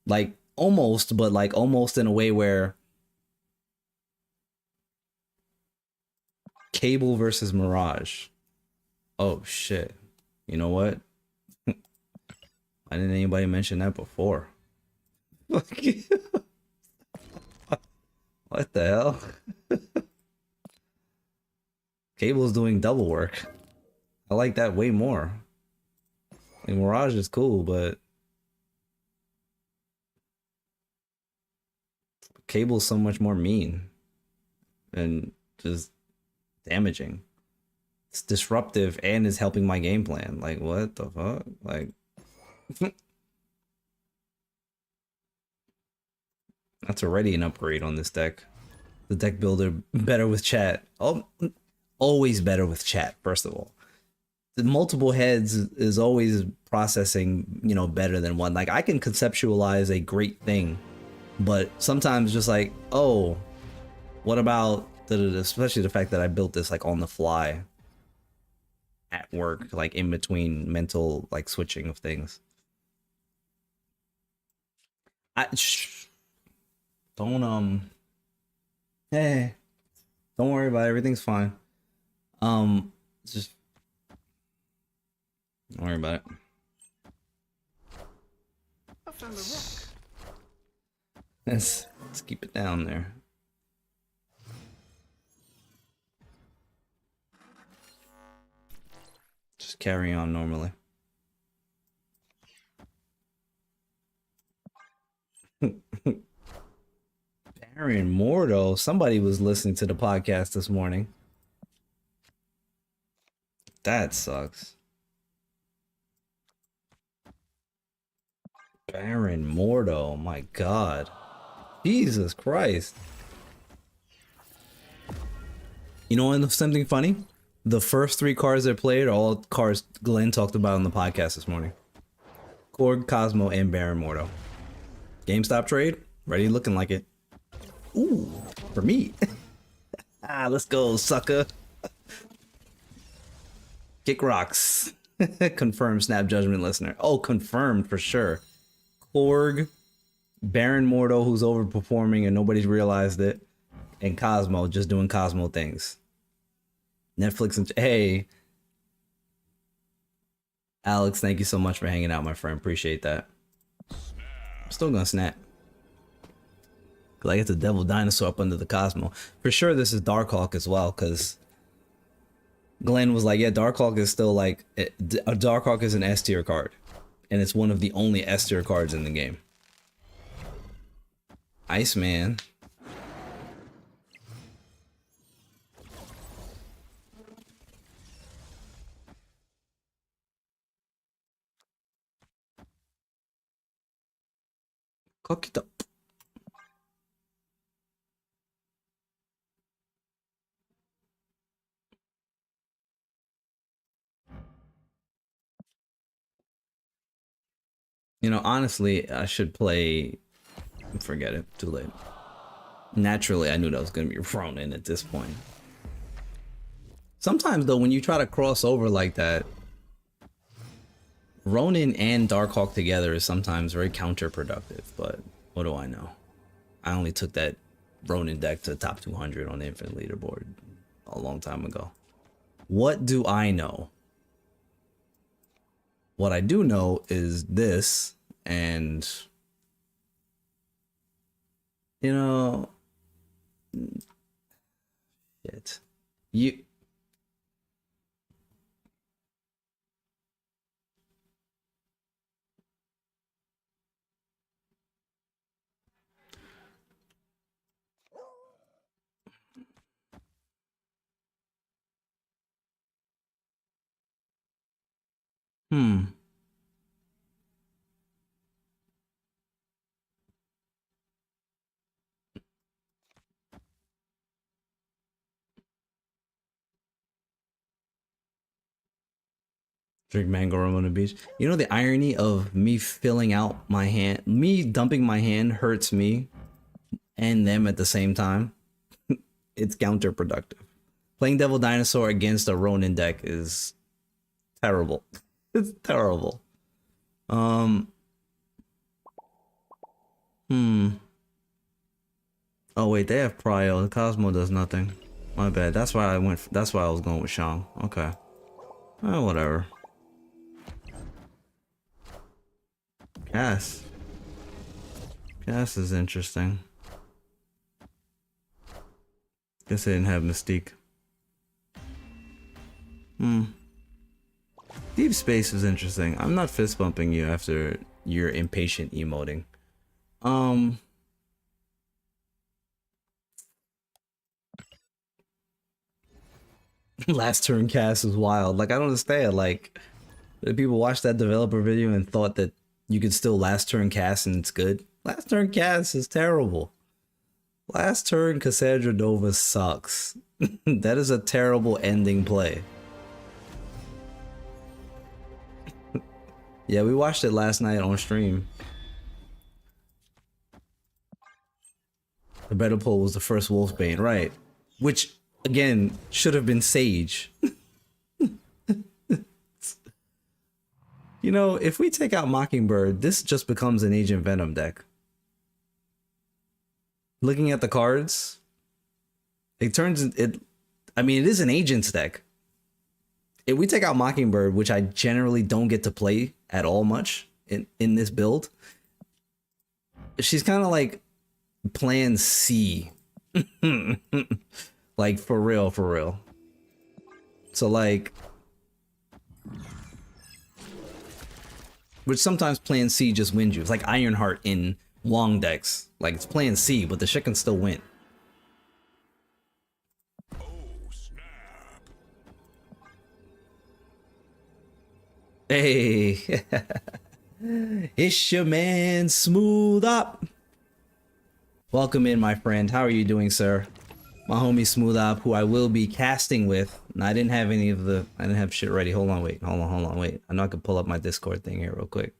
Like almost, but like almost in a way where Cable versus Mirage. Oh shit. You know what? Why didn't anybody mention that before? What the hell? Cable's doing double work. I like that way more. Like, Mirage is cool, but Cable's so much more mean and just damaging. It's disruptive and is helping my game plan. Like, what the fuck? Like, that's already an upgrade on this deck. The deck builder better with chat. Oh, always better with chat, first of all. The multiple heads is always processing, you know, better than one. Like, I can conceptualize a great thing, but sometimes just like, oh, what about especially the fact that I built this like on the fly at work, like in between mental like switching of things. Hey, don't worry about it. Everything's fine. Just don't worry about it. Let's keep it down there. Just carry on normally. Baron Mordo. Somebody was listening to the podcast this morning. That sucks. Baron Mordo, my god. Jesus Christ. You know something funny? The first 3 cards I played are all cards Glenn talked about on the podcast this morning. Korg, Cosmo, and Baron Mordo. GameStop trade? Ready looking like it. Ooh, for me. Let's go, sucker. Kick rocks. Confirmed Snap Judgment listener. Oh, confirmed for sure. Korg, Baron Mordo, who's overperforming and nobody's realized it, and Cosmo just doing Cosmo things. Netflix and hey, Alex, thank you so much for hanging out, my friend. Appreciate that. I'm still gonna snap. Cause I get the Devil Dinosaur up under the Cosmo. For sure, this is Darkhawk as well, because Glenn was like, yeah, Darkhawk is still like, Darkhawk is an S tier card. And it's one of the only S tier cards in the game. Iceman. Cock it up. You know, honestly, I should play. Forget it. Too late. Naturally, I knew that was going to be Ronin at this point. Sometimes, though, when you try to cross over like that, Ronin and Darkhawk together is sometimes very counterproductive. But what do I know? I only took that Ronin deck to the top 200 on the Infinite Leaderboard a long time ago. What do I know? What I do know is this, and you know, shit. You hmm. Drink mango rum on the beach. You know the irony of me filling out my hand, me dumping my hand hurts me and them at the same time. It's counterproductive. Playing Devil Dinosaur against a Ronin deck is terrible. It's terrible. Oh wait, they have Prio. The Cosmo does nothing. My bad. That's why I went. That's why I was going with Shang. Okay. Whatever. Cass. Cass is interesting. Guess they didn't have Mystique. Deep Space is interesting. I'm not fist bumping you after your impatient emoting. Last turn cast is wild. Like, I don't understand. Like, did people watch that developer video and thought that you could still last turn cast and it's good? Last turn cast is terrible. Last turn Cassandra Nova sucks. That is a terrible ending play. Yeah, we watched it last night on stream. The better pull was the first Wolfbane, right? Which, again, should have been Sage. You know, if we take out Mockingbird, this just becomes an Agent Venom deck. Looking at the cards, it turns it. I mean, it is an Agents deck. If we take out Mockingbird, which I generally don't get to play at all much in this build, she's kind of like Plan C. Like, for real, for real. So, like, which sometimes Plan C just wins you. It's like Ironheart in Wong decks. Like, it's Plan C, but the shit can still win. Oh, snap. Hey, it's your man Smooth Up. Welcome in, my friend. How are you doing, sir? My homie Smooth Up, who I will be casting with. And I didn't have shit ready. Hold on, wait. I know I can pull up my Discord thing here real quick.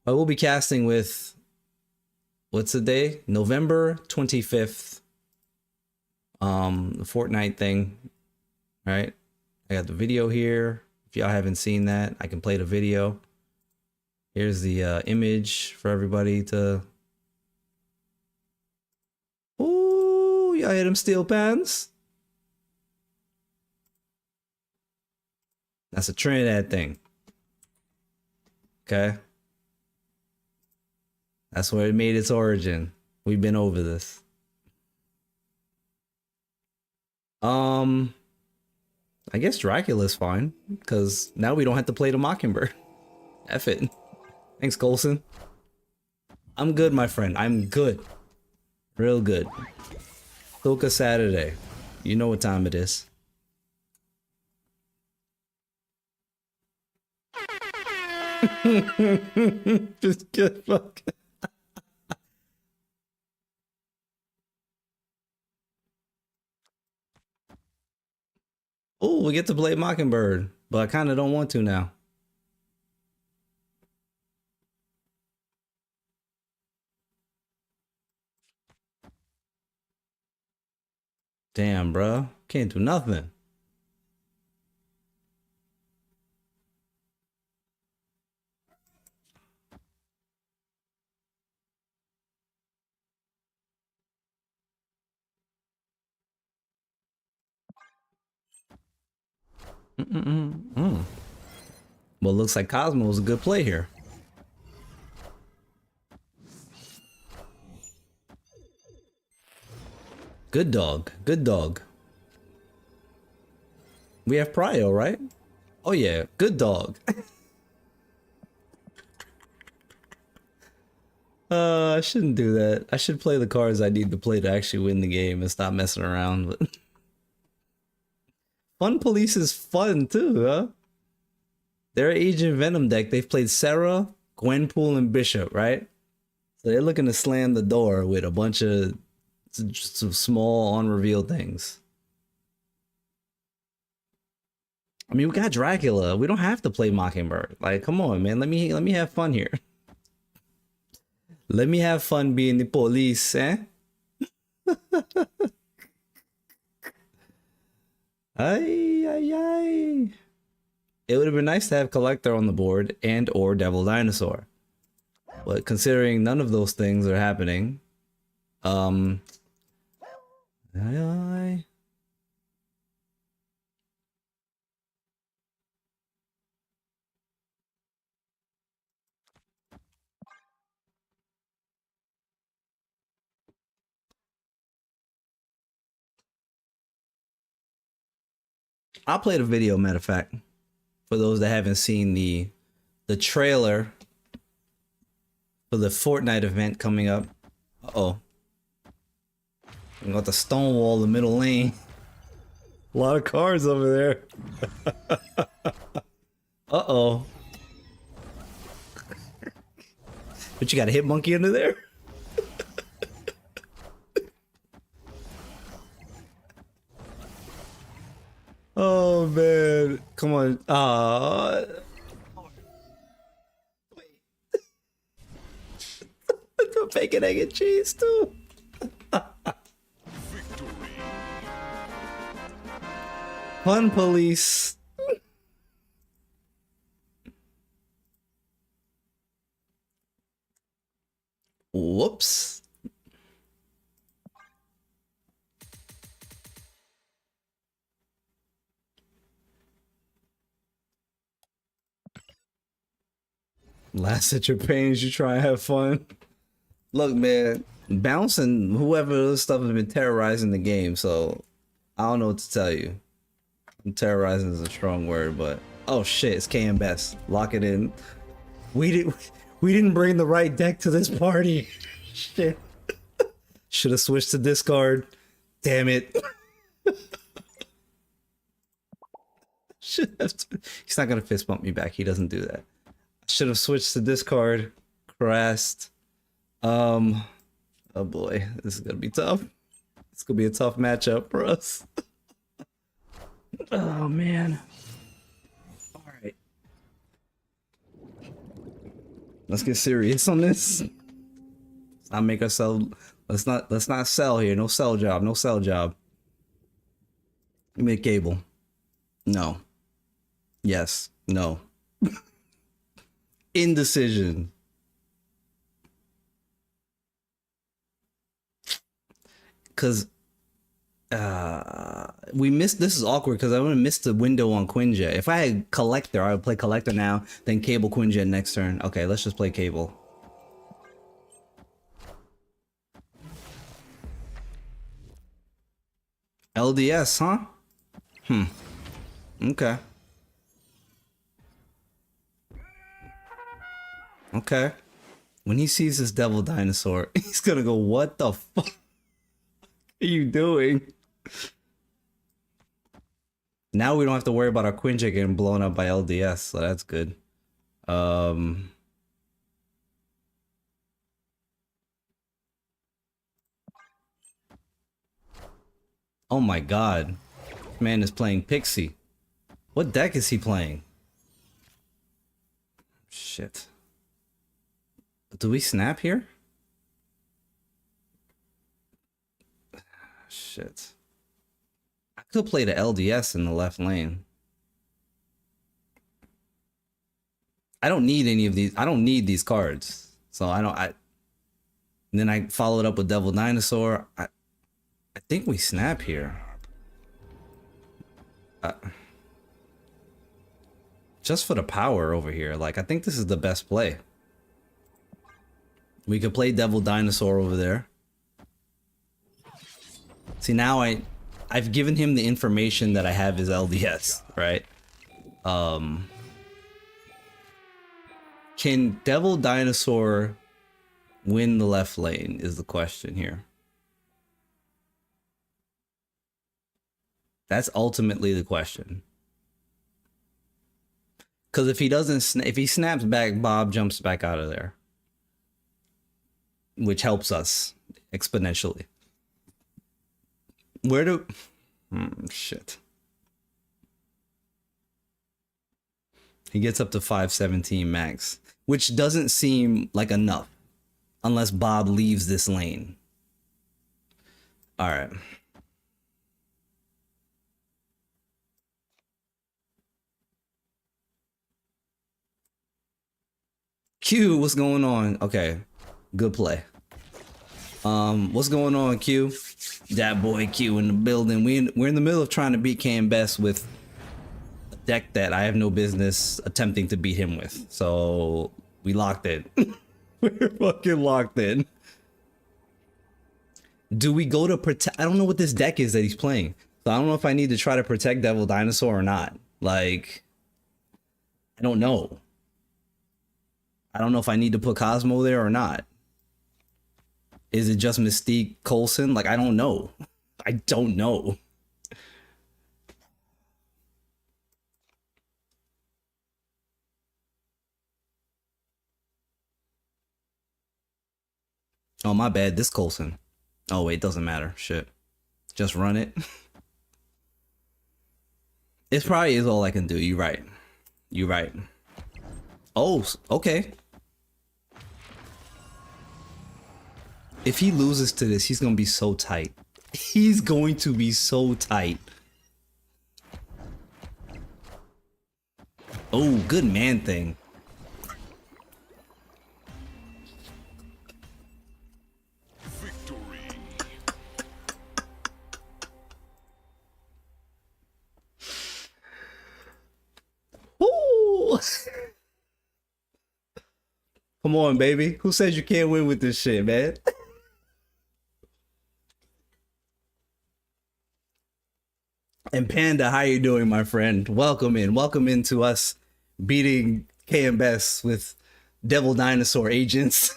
I will be casting with, what's the day? November 25th. The Fortnite thing, right? I got the video here. If y'all haven't seen that, I can play the video. Here's the image for everybody to. Ooh, y'all hear them steel pans? That's a Trinidad thing. Okay. That's where it made its origin. We've been over this. I guess Dracula's fine, because now we don't have to play the Mockingbird. F it. Thanks, Colson. I'm good, my friend. I'm good. Real good. Soca Saturday. You know what time it is. Just get fuck. Oh, we get to play Mockingbird, but I kind of don't want to now. Damn, bro. Can't do nothing. Well, looks like Cosmo was a good play here. Good dog. Good dog. We have Prio, right? Oh yeah, good dog. I shouldn't do that. I should play the cards I need to play to actually win the game and stop messing around. But Fun Police is fun too, huh? Their Agent Venom deck, they've played Sarah, Gwenpool, and Bishop, right? So they're looking to slam the door with a bunch of some small unrevealed things. I mean, we got Dracula. We don't have to play Mockingbird. Like, come on, man. Let me have fun here. Let me have fun being the police, eh? Ay, ay, ay. It would have been nice to have Collector on the board and or Devil Dinosaur. But considering none of those things are happening, ay, ay. I'll play the video, matter of fact, for those that haven't seen the trailer for the Fortnite event coming up. Uh-oh. We got the Stonewall, the middle lane. A lot of cars over there. Uh-oh. But you got a hit monkey under there? Oh man, come on. Wait. Bacon, egg, and cheese too. Fun Police. Whoops. Last at your pains, you try and have fun. Look, man, Bounce and whoever this stuff has been terrorizing the game, so I don't know what to tell you. Terrorizing is a strong word, but oh shit, it's KM Best. Lock it in. We didn't bring the right deck to this party. Shit. Should have switched to discard. Damn it. Should have. He's not gonna fist bump me back. He doesn't do that. Should have switched to discard. Crest. Oh boy, this is gonna be tough. It's gonna be a tough matchup for us. Oh man. All right. Let's get serious on this. Let's not make ourselves. Let's not sell here. No sell job. No sell job. Give me a cable. No. Yes. No. Indecision. Cause we missed. This is awkward because I would have missed the window on Quinjet. If I had collector, I would play collector now, then cable Quinjet next turn. Okay, let's just play cable. LDS, huh? Okay. Okay. When he sees this devil dinosaur, he's gonna go, what the fuck are you doing? Now we don't have to worry about our Quinjet getting blown up by LDS, so that's good. Oh my god. This man is playing Pixie. What deck is he playing? Shit. Do we snap here? Shit. I could play the LDS in the left lane. I don't need any of these. I don't need these cards. So and then I followed up with Devil Dinosaur. I think we snap here. Just for the power over here. Like, I think this is the best play. We could play Devil Dinosaur over there. See, now I've given him the information that I have is LDS, right? Can Devil Dinosaur win the left lane is the question here. That's ultimately the question. Because if he doesn't, if he snaps back, Bob jumps back out of there, which helps us exponentially. Where do? Shit. He gets up to 517 max, which doesn't seem like enough, unless Bob leaves this lane. All right. Q, what's going on? Okay, good play. What's going on, Q? That boy Q in the building. We're in the middle of trying to beat Cam Best with a deck that I have no business attempting to beat him with. So we locked in. We're fucking locked in. Do we go to protect? I don't know what this deck is that he's playing. So I don't know if I need to try to protect Devil Dinosaur or not. Like, I don't know. I don't know if I need to put Cosmo there or not. Is it just Mystique Coulson? Like, I don't know. I don't know. Oh, my bad. This Coulson. Oh, wait, doesn't matter. Shit. Just run it. It probably is all I can do. You're right. You're right. Oh, okay. If he loses to this, he's going to be so tight. He's going to be so tight. Oh, good man thing. Victory. Woo! Come on, baby. Who says you can't win with this shit, man? And Panda, how you doing, my friend? Welcome in. Welcome into us beating KMS with Devil Dinosaur agents.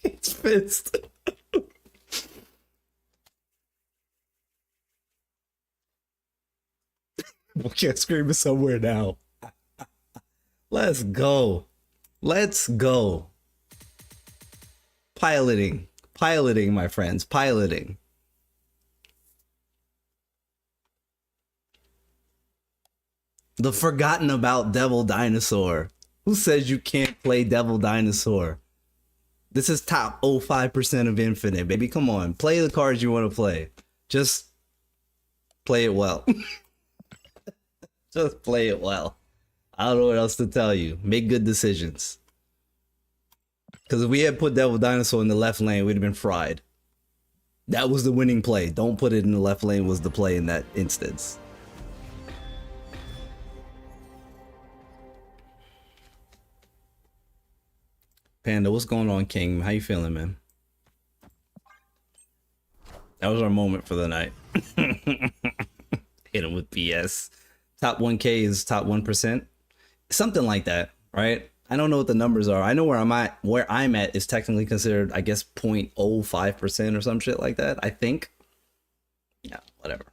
It's pissed. We can't scream it somewhere now. Let's go. Let's go. Piloting. Piloting, my friends. Piloting. The forgotten about Devil Dinosaur. Who says you can't play Devil Dinosaur? This is top 05% of Infinite, baby. Come on. Play the cards you want to play. Just play it well. Just play it well. I don't know what else to tell you. Make good decisions. Because if we had put Devil Dinosaur in the left lane, we'd have been fried. That was the winning play. Don't put it in the left lane was the play in that instance. Panda, what's going on, King? How you feeling, man? That was our moment for the night. Hit him with BS. Top 1K is top 1%. Something like that, right? I don't know what the numbers are. I know where I'm at. Where I'm at is technically considered, I guess, 0.05% or some shit like that. I think. Yeah, whatever.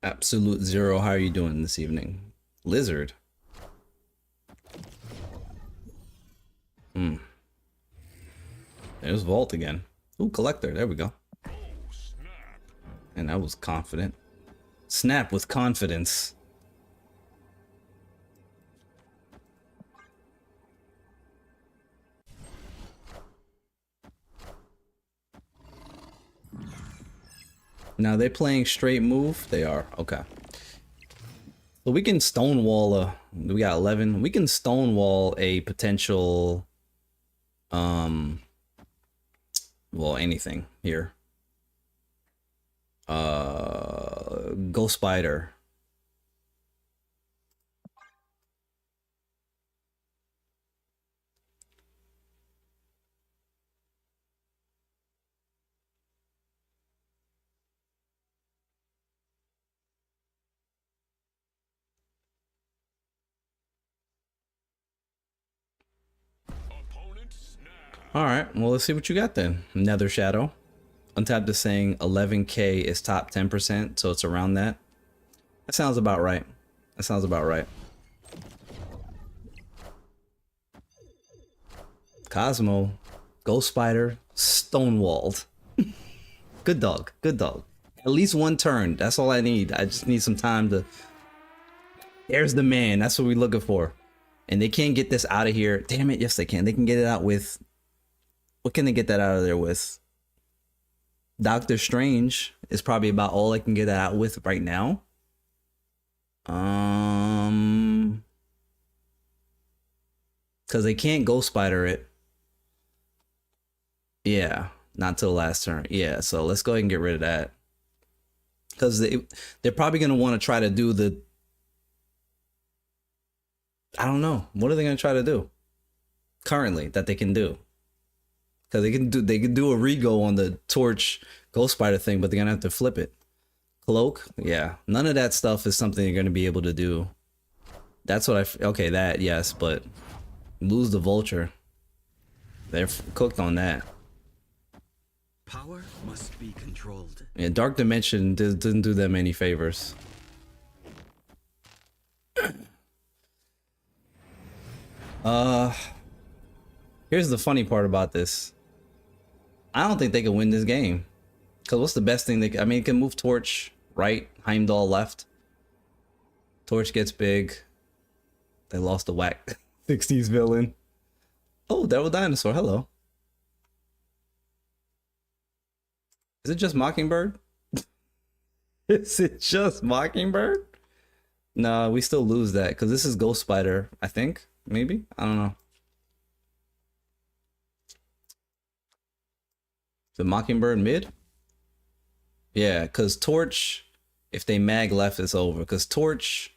Absolute Zero, how are you doing this evening? Lizard. There's Vault again. Ooh, Collector, there we go. And that was confident. Snap with confidence. Now they're playing straight move. They are okay. So we can stonewall a. We got 11. We can stonewall a potential. Well, anything here. Ghost Spider. All right, well, let's see what you got then. Nether Shadow. Untapped is saying 11K is top 10%, so it's around that. That sounds about right. That sounds about right. Cosmo, Ghost Spider, Stonewalled. Good dog, good dog. At least one turn, that's all I need. I just need some time to... There's the man, that's what we're looking for. And they can't get this out of here. Damn it, yes they can. They can get it out with... What can they get that out of there with? Doctor Strange is probably about all I can get that out with right now. Because they can't Ghost Spider it. Yeah, not till the last turn. Yeah, so let's go ahead and get rid of that. Because they're probably going to want to try to do the... I don't know. What are they going to try to do? Currently, that they can do. Because they can do a rego on the Torch Ghost Spider thing, but they're going to have to flip it. Cloak? Yeah. None of that stuff is something you're going to be able to do. That's what okay, that, yes, but lose the Vulture. They're cooked on that. Power must be controlled. Yeah, Dark Dimension didn't do them any favors. Here's the funny part about this. I don't think they can win this game. Because what's the best thing I mean, it can move Torch right, Heimdall left. Torch gets big. They lost the whack 60s villain. Oh, Devil Dinosaur, hello. Is it just Mockingbird? Is it just Mockingbird? No, we still lose that because this is Ghost Spider, I think. Maybe? I don't know. The Mockingbird mid? Yeah, because Torch, if they mag left, it's over. Because Torch,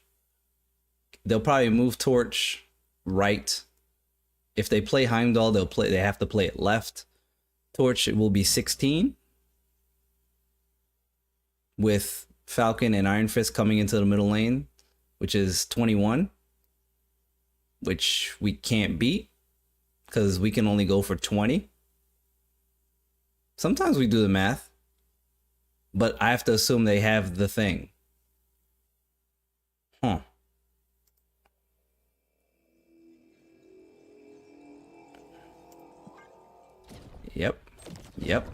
they'll probably move Torch right. If they play Heimdall, they have to play it left. Torch, it will be 16. With Falcon and Iron Fist coming into the middle lane, which is 21. Which we can't beat. Because we can only go for 20. Sometimes we do the math, but I have to assume they have the thing. Huh. Yep. Yep.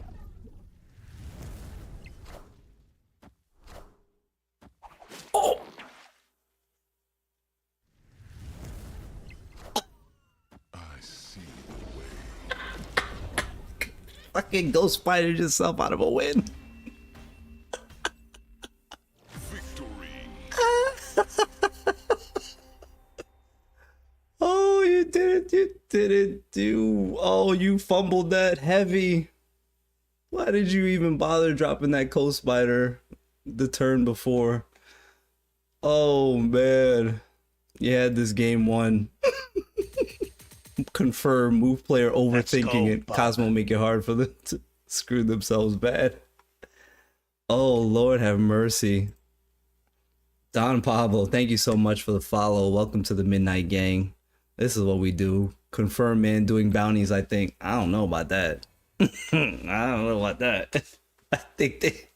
Oh! I see. Fucking Ghost Spider yourself out of a win. Victory. Oh, you did it. You didn't do. Oh, you fumbled that heavy. Why did you even bother dropping that Ghost Spider the turn before? Oh, man. You had this game won. Confirm move player overthinking it. Cosmo make it hard for them to screw themselves bad. Oh, Lord have mercy. Don Pablo, thank you so much for the follow. Welcome to the Midnight Gang. This is what we do. Confirm man doing bounties, I think. I don't know about that. I don't know about that. I think they...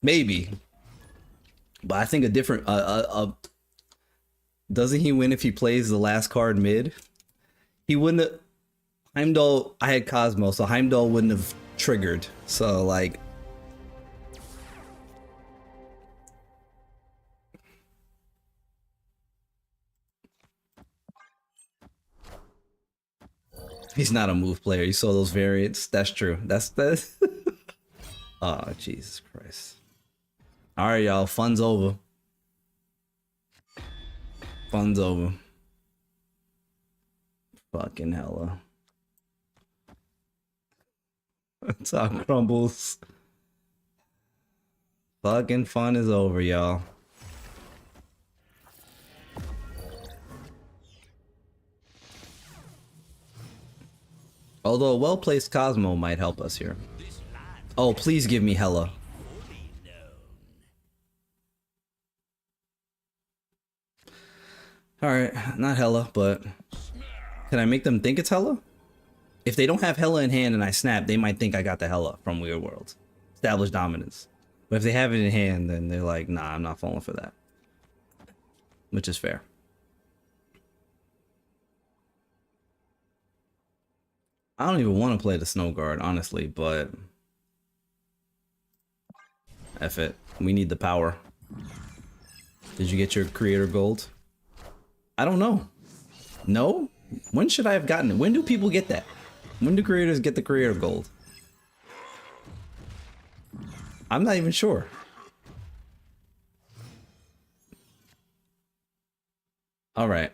Maybe. But I think a different... doesn't he win if he plays the last card mid? He wouldn't have... Heimdall... I had Cosmo, so Heimdall wouldn't have triggered. So, like... He's not a move player. You saw those variants. That's true. That's... Oh, Jesus Christ. Alright, y'all. Fun's over. Fun's over. Fucking hella. That's how it crumbles. Fucking fun is over, y'all. Although a well-placed Cosmo might help us here. Oh, please give me hella. Alright, not hella, but... Can I make them think it's hella? If they don't have hella in hand and I snap, they might think I got the hella from Weird World. Established dominance. But if they have it in hand, then they're like, nah, I'm not falling for that. Which is fair. I don't even want to play the Snow Guard, honestly, but... F it. We need the power. Did you get your creator gold? I don't know. No? When should I have gotten it? When do people get that? When do creators get the creator gold? I'm not even sure. Alright.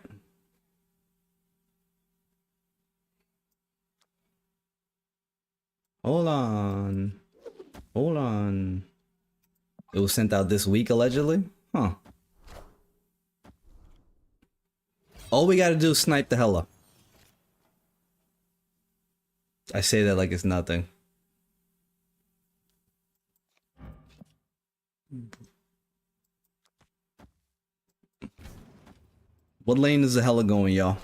Hold on. Hold on. It was sent out this week, allegedly? Huh. All we gotta do is snipe the hella. I say that like it's nothing. What lane is the hella going, y'all?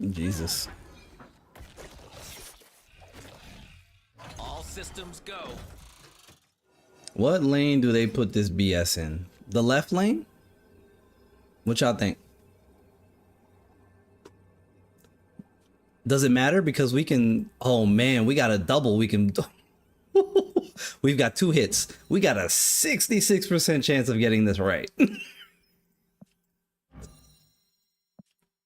Jesus. All systems go. What lane do they put this BS in? The left lane? What y'all think? Does it matter? Because we can... Oh man, we got a double. We can... We've got 2 hits. We got a 66% chance of getting this right.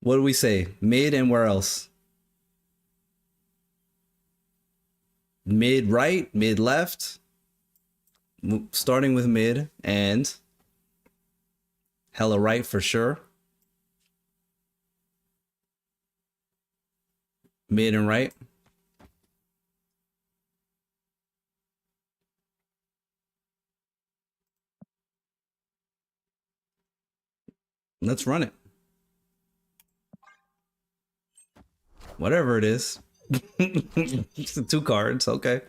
What do we say? Mid and where else? Mid right, mid left. Starting with mid and hella right for sure. Mid and right. Let's run it. Whatever it is. It's the 2 cards, okay.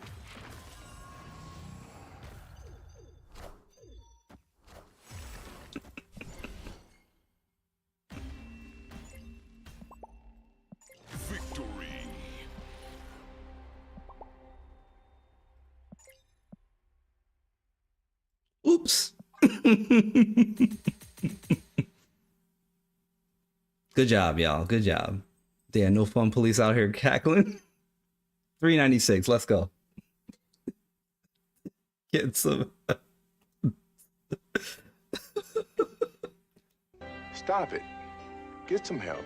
Victory. Oops. Good job, y'all. Good job. Damn, no fun police out here cackling. 396. Let's go. Get some. Stop it. Get some help.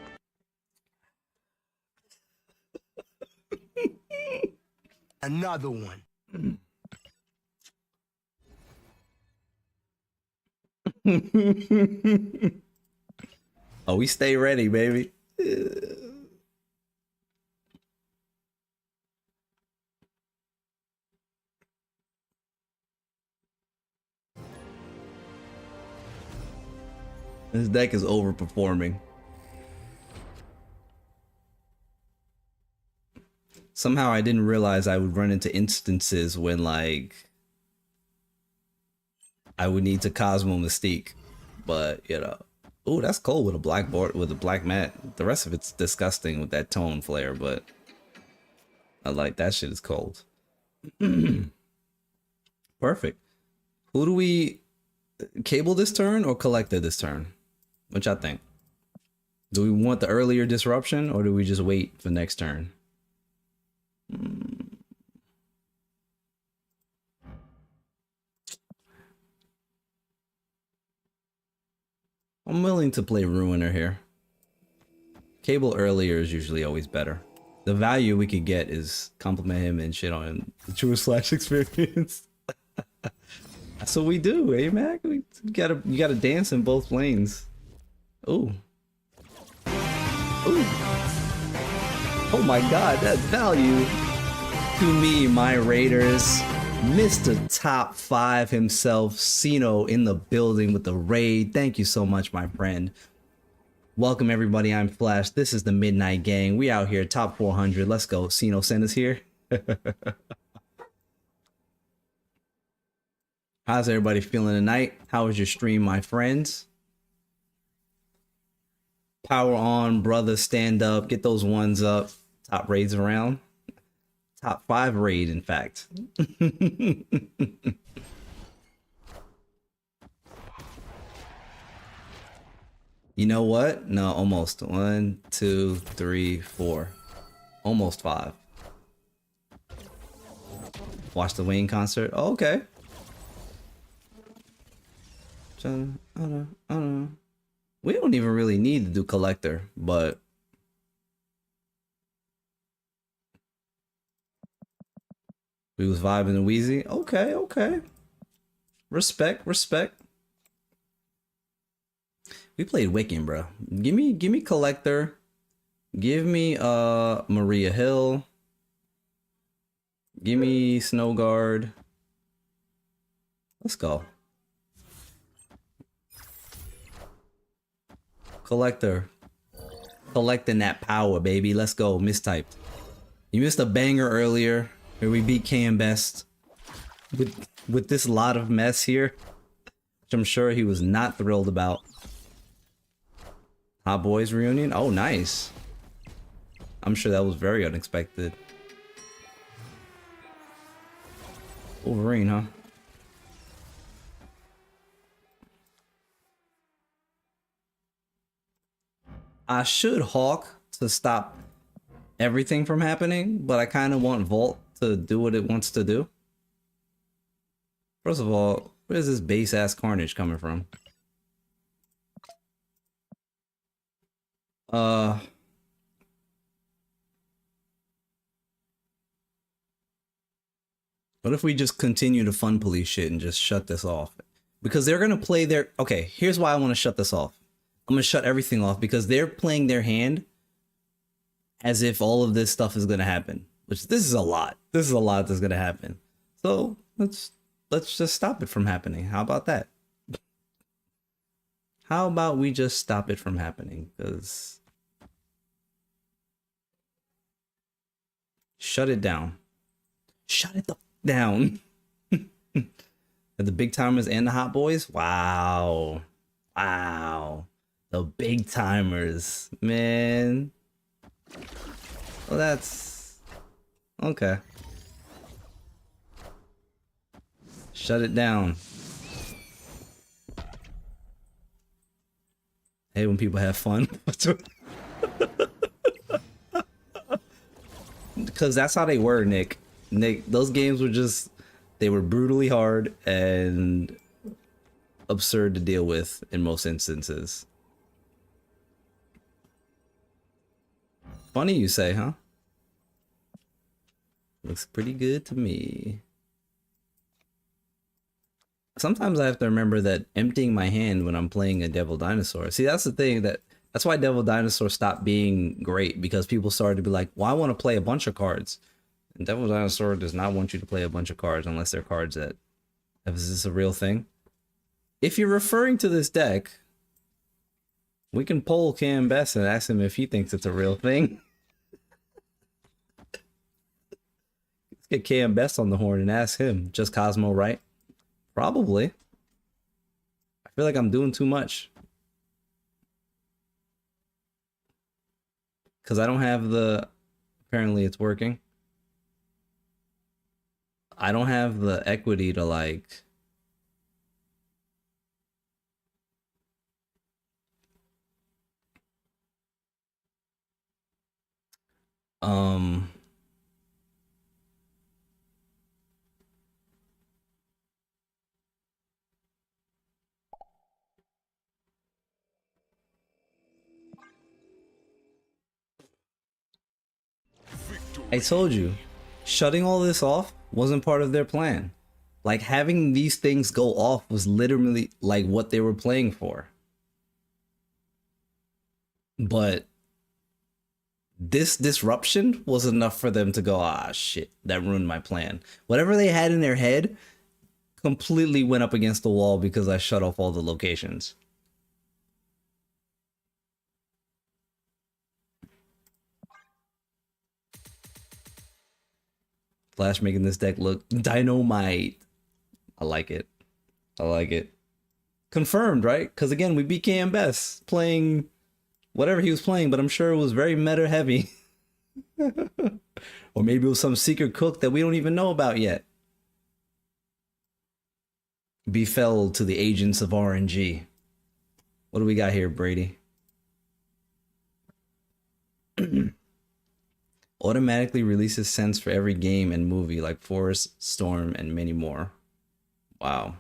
Another one. Oh, we stay ready, baby. This deck is overperforming. Somehow I didn't realize I would run into instances when, like, I would need to Cosmo Mystique. But, you know. Ooh, that's cool with a black board, with a black mat. The rest of it's disgusting with that tone flare, but I like that shit is cold. Perfect. Who do we cable this turn or collector this turn? Which I think. Do we want the earlier disruption or do we just wait for next turn? I'm willing to play Ruiner here. Cable earlier is usually always better. The value we could get is compliment him and shit on him. The true slash experience. That's what we do, eh, Mac? You gotta dance in both lanes. Ooh. Ooh. Oh my god, that's value. To me, my Raiders. Mr. Top 5 himself, Sino in the building with the raid. Thank you so much, my friend. Welcome everybody, I'm Flash. This is the Midnight Gang. We out here, top 400. Let's go. Sino sent us here. How's everybody feeling tonight? How was your stream, my friends? Power on, brother, stand up, get those ones up. Top raids around. Top 5 raid, in fact. You know what? No, almost. 1, 2, 3, 4. Almost 5. Watch the Wayne concert. Oh, okay. I don't know. We don't even really need to do collector, but we was vibing and Wheezy. Okay, okay. Respect, respect. We played Wiccan, bro. Give me collector. Give me Maria Hill. Give me Snow Guard. Let's go. Collector. Collecting that power, baby. Let's go. Mistyped. You missed a banger earlier where we beat KM Best with this lot of mess here, which I'm sure he was not thrilled about. Hot Boys reunion? Oh, nice. I'm sure that was very unexpected. Wolverine, huh? I should Hawk to stop everything from happening, but I kind of want Volt to do what it wants to do. First of all, where's this base ass Carnage coming from? What if we just continue to fun police shit and just shut this off? Because they're gonna play their... Okay, here's why I want to shut this off. I'm gonna shut everything off because they're playing their hand as if all of this stuff is gonna happen. Which this is a lot. This is a lot that's gonna happen. So let's just stop it from happening. How about that? How about we just stop it from happening? Because shut it down. Shut it the down. The big timers and the hot boys. Wow. Wow. The big timers, man. Well, that's okay. Shut it down. I hate when people have fun. Because that's how they were, Nick. Nick, those games were just, they were brutally hard and absurd to deal with in most instances. Funny you say, huh? Looks pretty good to me. Sometimes I have to remember that emptying my hand when I'm playing a Devil Dinosaur. See, that's the thing, that's why Devil Dinosaur stopped being great, because people started to be like, well, I want to play a bunch of cards. And Devil Dinosaur does not want you to play a bunch of cards unless they're cards that, is this a real thing? If you're referring to this deck, we can poll Cam Best and ask him if he thinks it's a real thing. Let's get Cam Best on the horn and ask him. Just Cosmo, right? Probably. I feel like I'm doing too much. Because I don't have the... Apparently it's working. I don't have the equity to like... I told you, shutting all this off wasn't part of their plan. Like, having these things go off was literally like what they were playing for. But this disruption was enough for them to go, ah, shit, that ruined my plan. Whatever they had in their head completely went up against the wall because I shut off all the locations. Flash making this deck look dynamite. I like it. I like it. Confirmed, right? Because again, we beat KM Best playing whatever he was playing, but I'm sure it was very meta heavy. Or maybe it was some secret cook that we don't even know about yet. Befell to the agents of RNG. What do we got here, Brady? Automatically releases scents for every game and movie like Forest, Storm, and many more. Wow.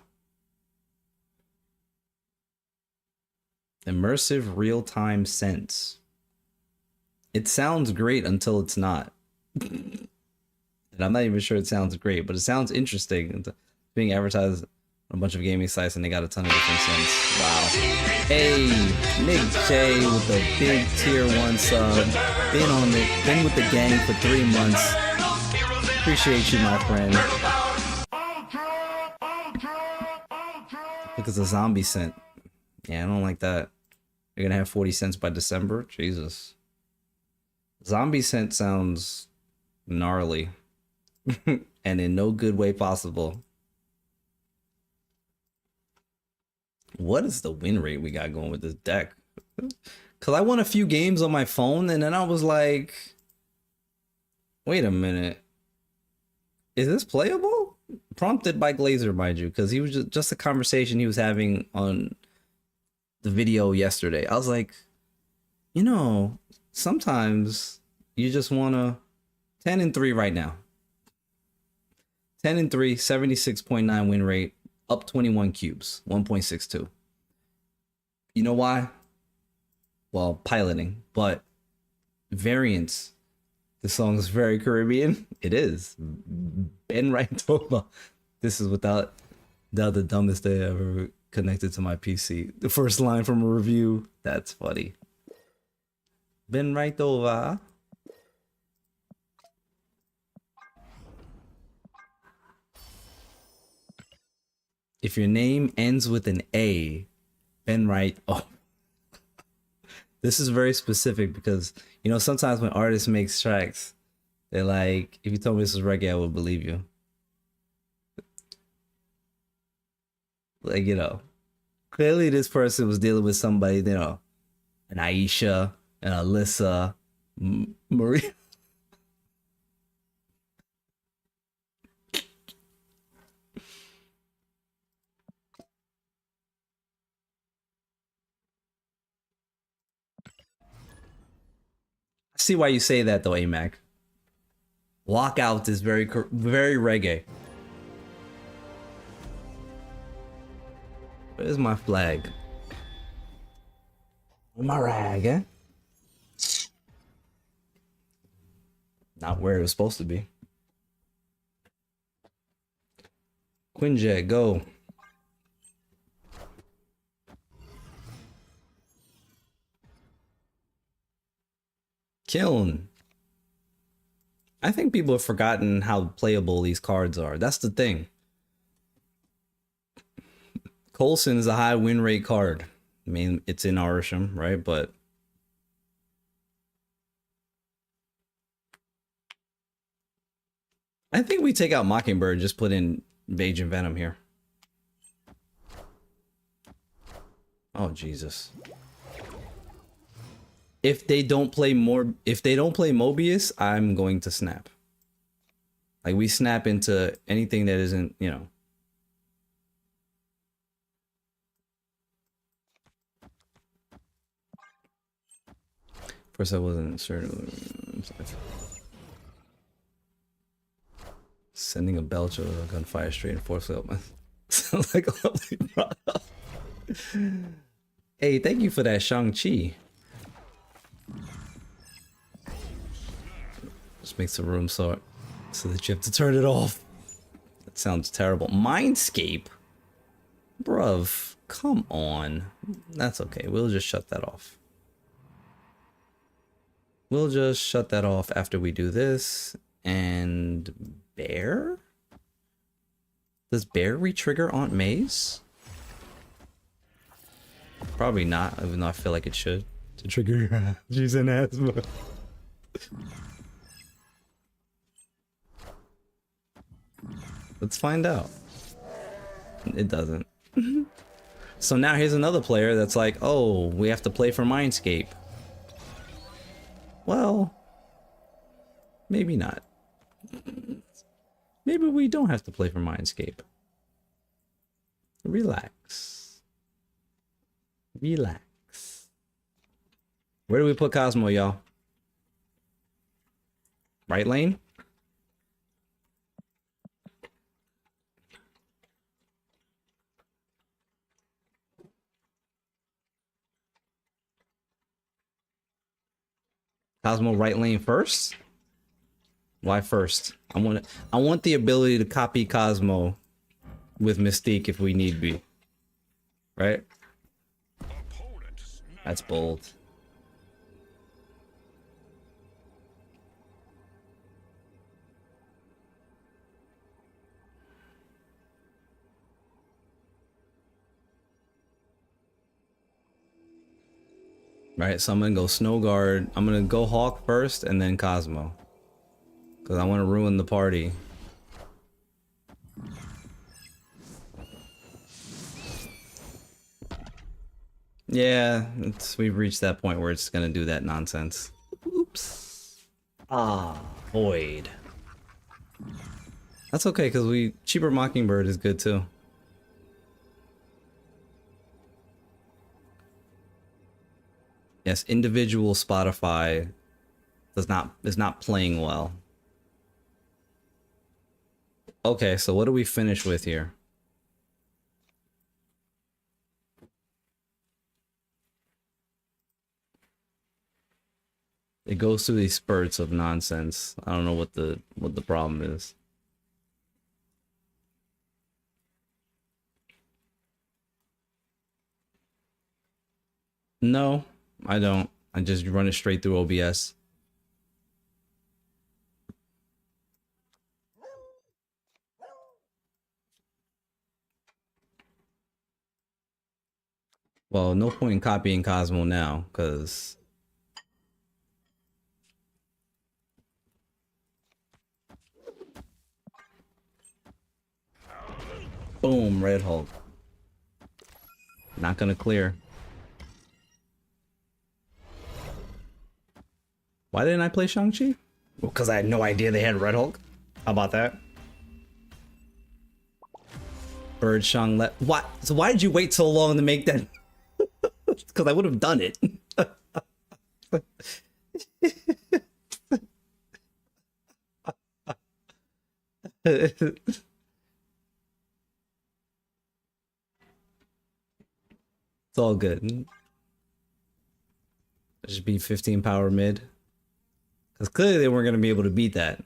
Immersive real-time scents. It sounds great until it's not. And I'm not even sure it sounds great, but it sounds interesting. It's being advertised on a bunch of gaming sites and they got a ton of different scents. Wow. Hey, Nick J with the big tier 1 sub. Been with the gang for 3 months. Appreciate you, my friend. Look, it's a zombie scent. Yeah, I don't like that. You're gonna have 40 cents by December? Jesus. Zombie scent sounds gnarly. And in no good way possible. What is the win rate we got going with this deck? Because I won a few games on my phone and then I was like, wait a minute. Is this playable? Prompted by Glazer, mind you, because he was just a conversation he was having on the video yesterday. I was like, you know, sometimes you just want to 10-3 right now. 10-3, 76.9 win rate, up 21 cubes, 1.62. You know why? Well, piloting, but variance. The song is very Caribbean. It is. Ben Raitova. This is without doubt the dumbest day ever connected to my PC. The first line from a review. That's funny. Ben Raitova. If your name ends with an A, Ben Wright. Oh, this is very specific because, you know, sometimes when artists make tracks, they're like, if you told me this was reggae, I would believe you. Like, you know, clearly this person was dealing with somebody, you know, an Aisha, an Alyssa, Maria. see why you say that though, AMAC. Lockout is very reggae. Where's my flag? My rag, eh? Not where it was supposed to be. Quinjet, go. Kiln. I think people have forgotten how playable these cards are. That's the thing. Coulson is a high win rate card. I mean, it's in Arisham, right? But I think we take out Mockingbird, just put in Vage and Venom here. Oh, Jesus. If they don't play Mobius, I'm going to snap. Like, we snap into anything that isn't, you know. First, I wasn't certain. Sending a belch of a gunfire straight and forth up. Sounds like a lovely product. Hey, thank you for that, Shang-Chi. Just makes the room so that you have to turn it off. That sounds terrible. Mindscape? Bruv, come on. That's okay. We'll just shut that off. We'll just shut that off after we do this. And Bear? Does Bear re-trigger Aunt May's? Probably not, even though I feel like it should. To trigger she's an asthma. Let's find out. It doesn't. So now here's another player that's like, oh, we have to play for Mindscape. Well, maybe not. Maybe we don't have to play for Mindscape. Relax. Relax. Where do we put Cosmo, y'all? Right lane? Cosmo right lane first? Why first? I want the ability to copy Cosmo with Mystique if we need be. Right? That's bold. Right, so I'm gonna go Snow Guard. I'm gonna go Hawk first and then Cosmo. Because I want to ruin the party. Yeah, we've reached that point where it's gonna do that nonsense. Oops. Ah, Void. That's okay, because cheaper Mockingbird is good too. Yes, individual Spotify is not playing well. Okay, so what do we finish with here? It goes through these spurts of nonsense. I don't know what the problem is. No, I don't. I just run it straight through OBS. Well, no point in copying Cosmo now, because boom, Red Hulk. Not gonna clear. Why didn't I play Shang-Chi? Well, because I had no idea they had Red Hulk. How about that? Bird Shang let what? So why did you wait so long to make that? Because I would have done it. It's all good. Just be 15 power mid. Because clearly they weren't going to be able to beat that.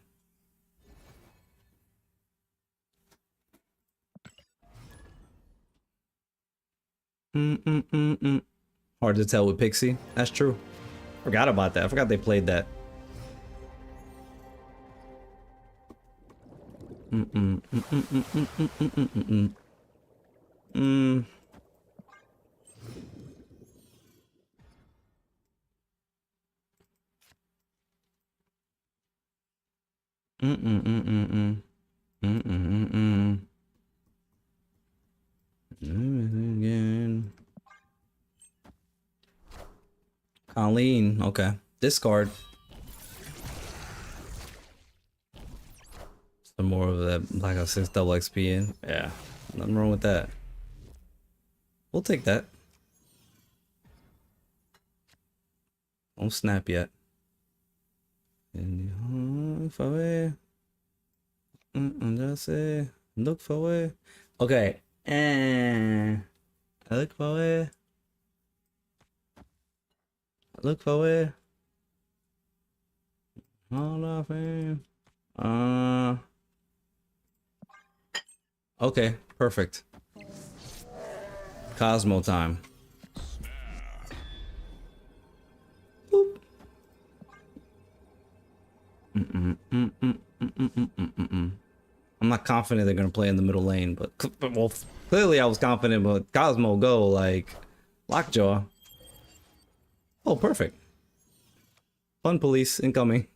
Hard to tell with Pixie. That's true. Forgot about that. I forgot they played that. Again. Colleen, okay. Discard. Some more of that Black Ops 6 double XP in. Yeah, nothing wrong with that. We'll take that. Don't snap yet. Look for it. Just say, look for it. Okay. Look for it. Look for it. Hall of Fame. Okay, perfect. Cosmo time. Boop. I'm not confident they're gonna play in the middle lane, but well, clearly I was confident. But Cosmo go like Lockjaw. Oh, perfect. Fun police incoming.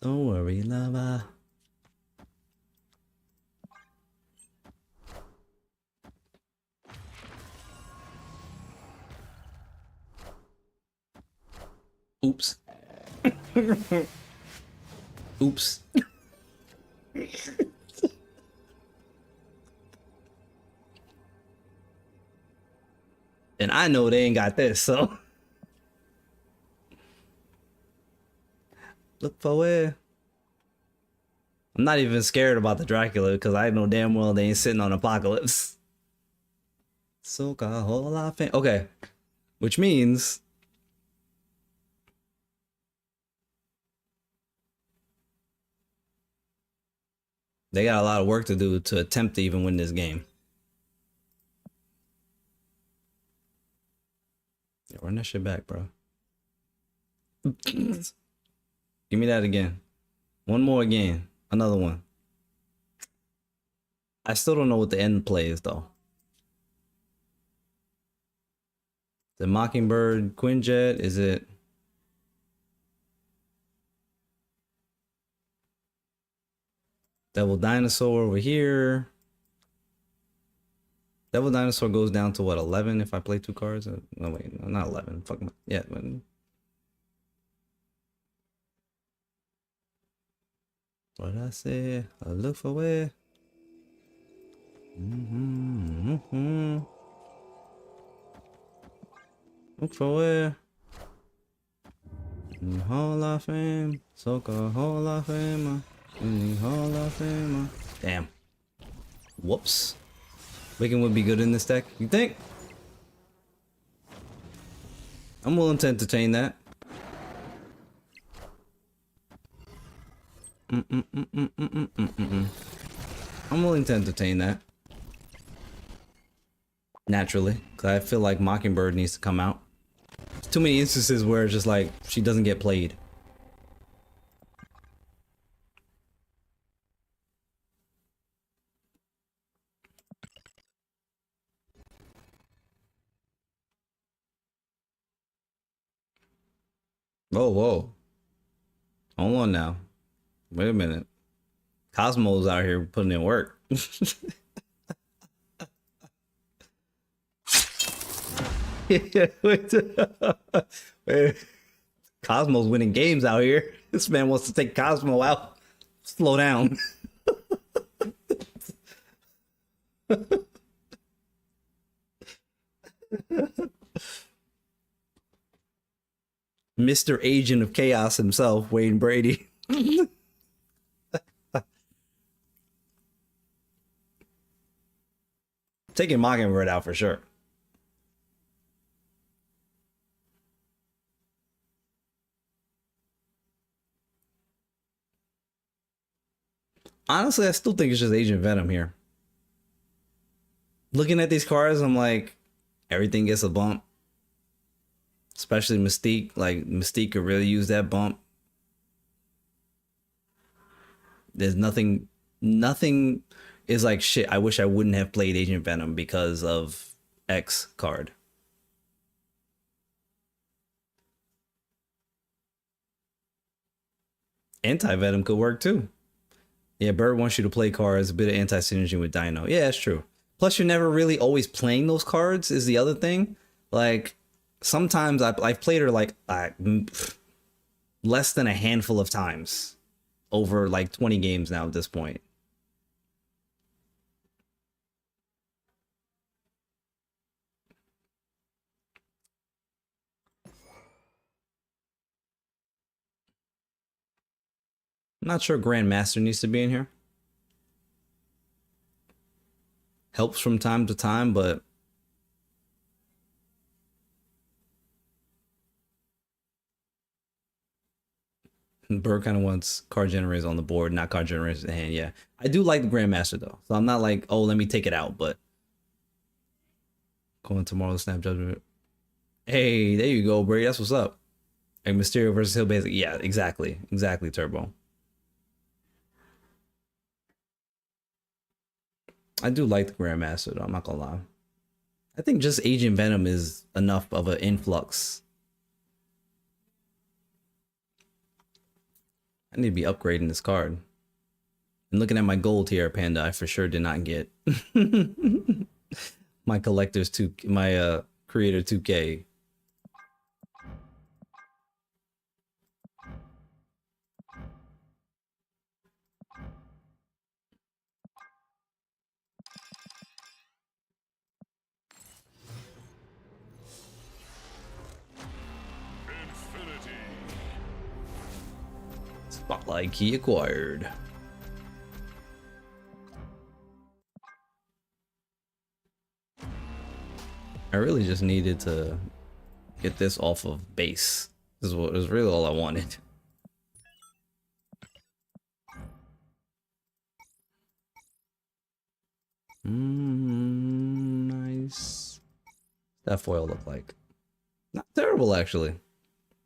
Don't worry, lover. Oops. Oops. And I know they ain't got this, so. Look for where. I'm not even scared about the Dracula because I know damn well they ain't sitting on Apocalypse. Soca, whole lot of fame. Okay. Which means they got a lot of work to do to attempt to even win this game. Yeah, run that shit back, bro. Give me that again. One more again. Another one. I still don't know what the end play is, though. The Mockingbird Quinjet, is it? Devil Dinosaur over here. Devil Dinosaur goes down to what, 11 if I play 2 cards? No, wait, no, not 11. Fuck my, yeah. But... what did I say? I look for where? Look for where? In the Hall of Fame. Soca Hall of Fame. In the Hall of Fame. Damn. Whoops. Wigan would be good in this deck, you think? I'm willing to entertain that. I'm willing to entertain that. Naturally, because I feel like Mockingbird needs to come out. There's too many instances where it's just like she doesn't get played. Whoa, whoa. Hold on now. Wait a minute. Cosmo's out here putting in work. wait. Wait. Cosmo's winning games out here. This man wants to take Cosmo out. Slow down. Mr. Agent of Chaos himself, Wayne Brady. Taking Mockingbird out for sure. Honestly, I still think it's just Agent Venom here. Looking at these cards, I'm like, everything gets a bump. Especially Mystique. Like, Mystique could really use that bump. There's nothing is like, shit, I wish I wouldn't have played Agent Venom because of X card. Anti-Venom could work too. Yeah, Bird wants you to play cards, a bit of anti-synergy with Dino. Yeah, that's true. Plus, you're never really always playing those cards is the other thing. Like, sometimes I've played her like less than a handful of times over like 20 games now at this point. I'm not sure Grandmaster needs to be in here. Helps from time to time, but Burr kind of wants card generators on the board, not card generators in the hand. Yeah, I do like the Grandmaster though, so I'm not like, oh, let me take it out. But going tomorrow, Snap Judgment. Hey, there you go, Brady. That's what's up. Like Mysterio versus Hill Basic. Yeah, exactly, Turbo. I do like the Grandmaster though. I'm not gonna lie. I think just Agent Venom is enough of an influx. I need to be upgrading this card. And looking at my gold here, Panda, I for sure did not get my collector's my creator 2K. Spotlight key acquired. I really just needed to get this off of base. This is really all I wanted. Nice. That foil look like? Not terrible, actually.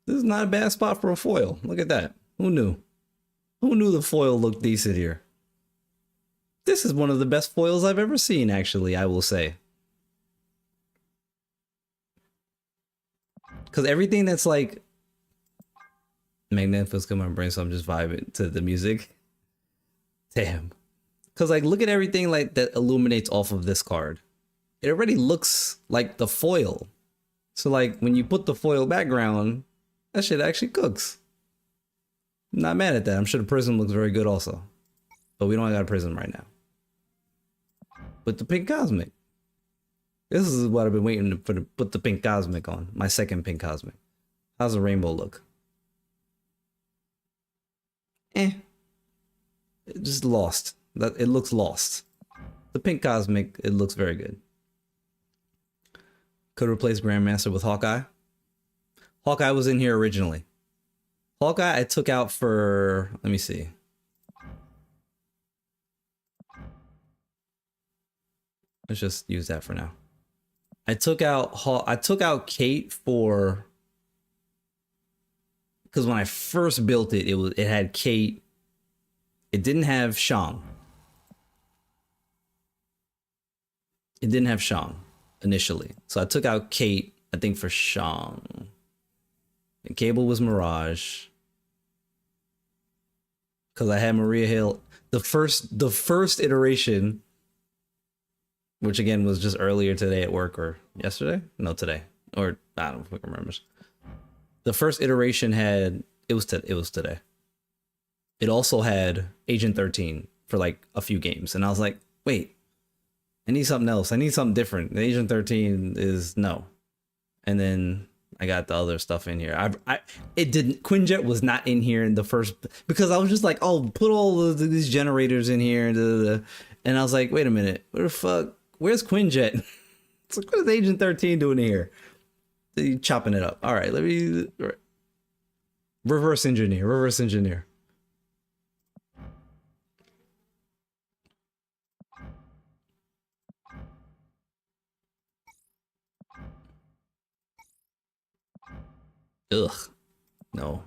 This is not a bad spot for a foil. Look at that. Who knew? Who knew the foil looked decent here? This is one of the best foils I've ever seen, actually, I will say. Because everything that's like... Magnetic's coming my brain, so I'm just vibing to the music. Damn. Because like, look at everything like that illuminates off of this card. It already looks like the foil. So like, when you put the foil background, that shit actually cooks. I'm not mad at that. I'm sure the prism looks very good also. But we don't got a prism right now. But the pink cosmic. This is what I've been waiting for to put the pink cosmic on. My second pink cosmic. How's the rainbow look? It just lost. It looks lost. The pink cosmic, it looks very good. Could replace Grandmaster with Hawkeye. Hawkeye was in here originally. Hawkeye I took out for, let me see. Let's just use that for now. I took out Kate for, because when I first built it, it had Kate. It didn't have Shang. It didn't have Shang initially. So I took out Kate, I think, for Shang. And Cable was Mirage. Because I had Maria Hill. The first iteration, which again was just earlier today at work, or yesterday? No, today. Or I don't know if I can remember. The first iteration had, it was today. It also had Agent 13 for like a few games. And I was like, wait, I need something else. I need something different. The Agent 13 is no. And then I got the other stuff in here. It didn't. Quinjet was not in here in the first because I was just like, oh, put all of these generators in here, and I was like, wait a minute, where the fuck? Where's Quinjet? It's like, what is Agent 13 doing here? He's chopping it up. All right, let me reverse engineer. Reverse engineer. Ugh, no.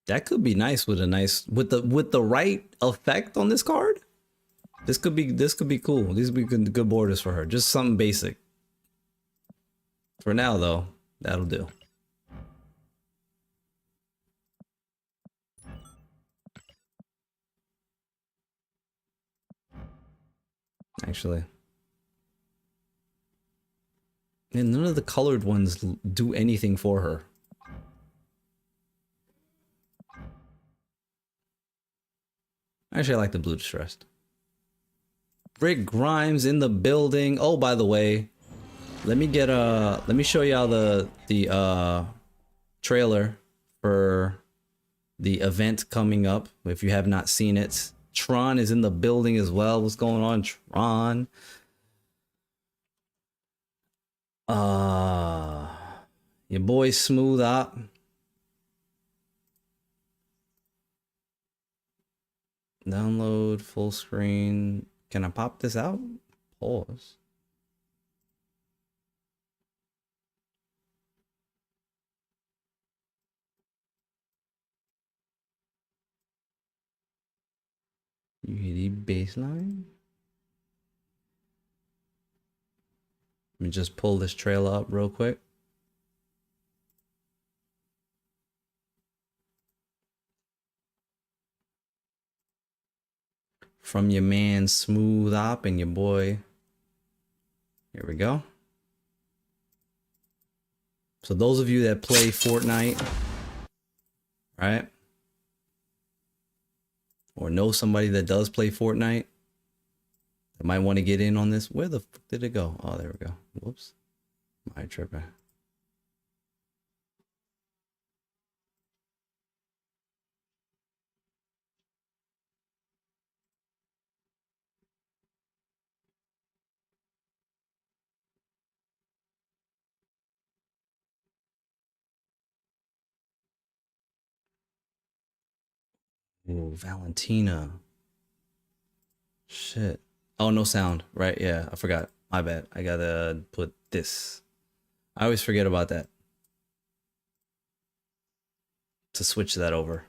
That could be nice with a nice with the right effect on this card. This could be cool. These would be good borders for her. Just something basic. For now though, that'll do. Actually. And none of the colored ones do anything for her. Actually, I like the blue distressed. Rick Grimes in the building. Oh, by the way, let me show y'all the trailer for the event coming up. If you have not seen it, Tron is in the building as well. What's going on, Tron? Your boy Smooth Op. Download full screen. Can I pop this out? Pause. You hear the baseline? Let me just pull this trailer up real quick. From your man Smooth Op and your boy. Here we go. So those of you that play Fortnite, right? Or know somebody that does play Fortnite that might want to get in on this. Where the fuck did it go? Oh, there we go. Whoops. My tripping. Ooh, Valentina. Shit. Oh, no sound. Right, yeah, I forgot. My bad. I gotta put this. I always forget about that. To switch that over.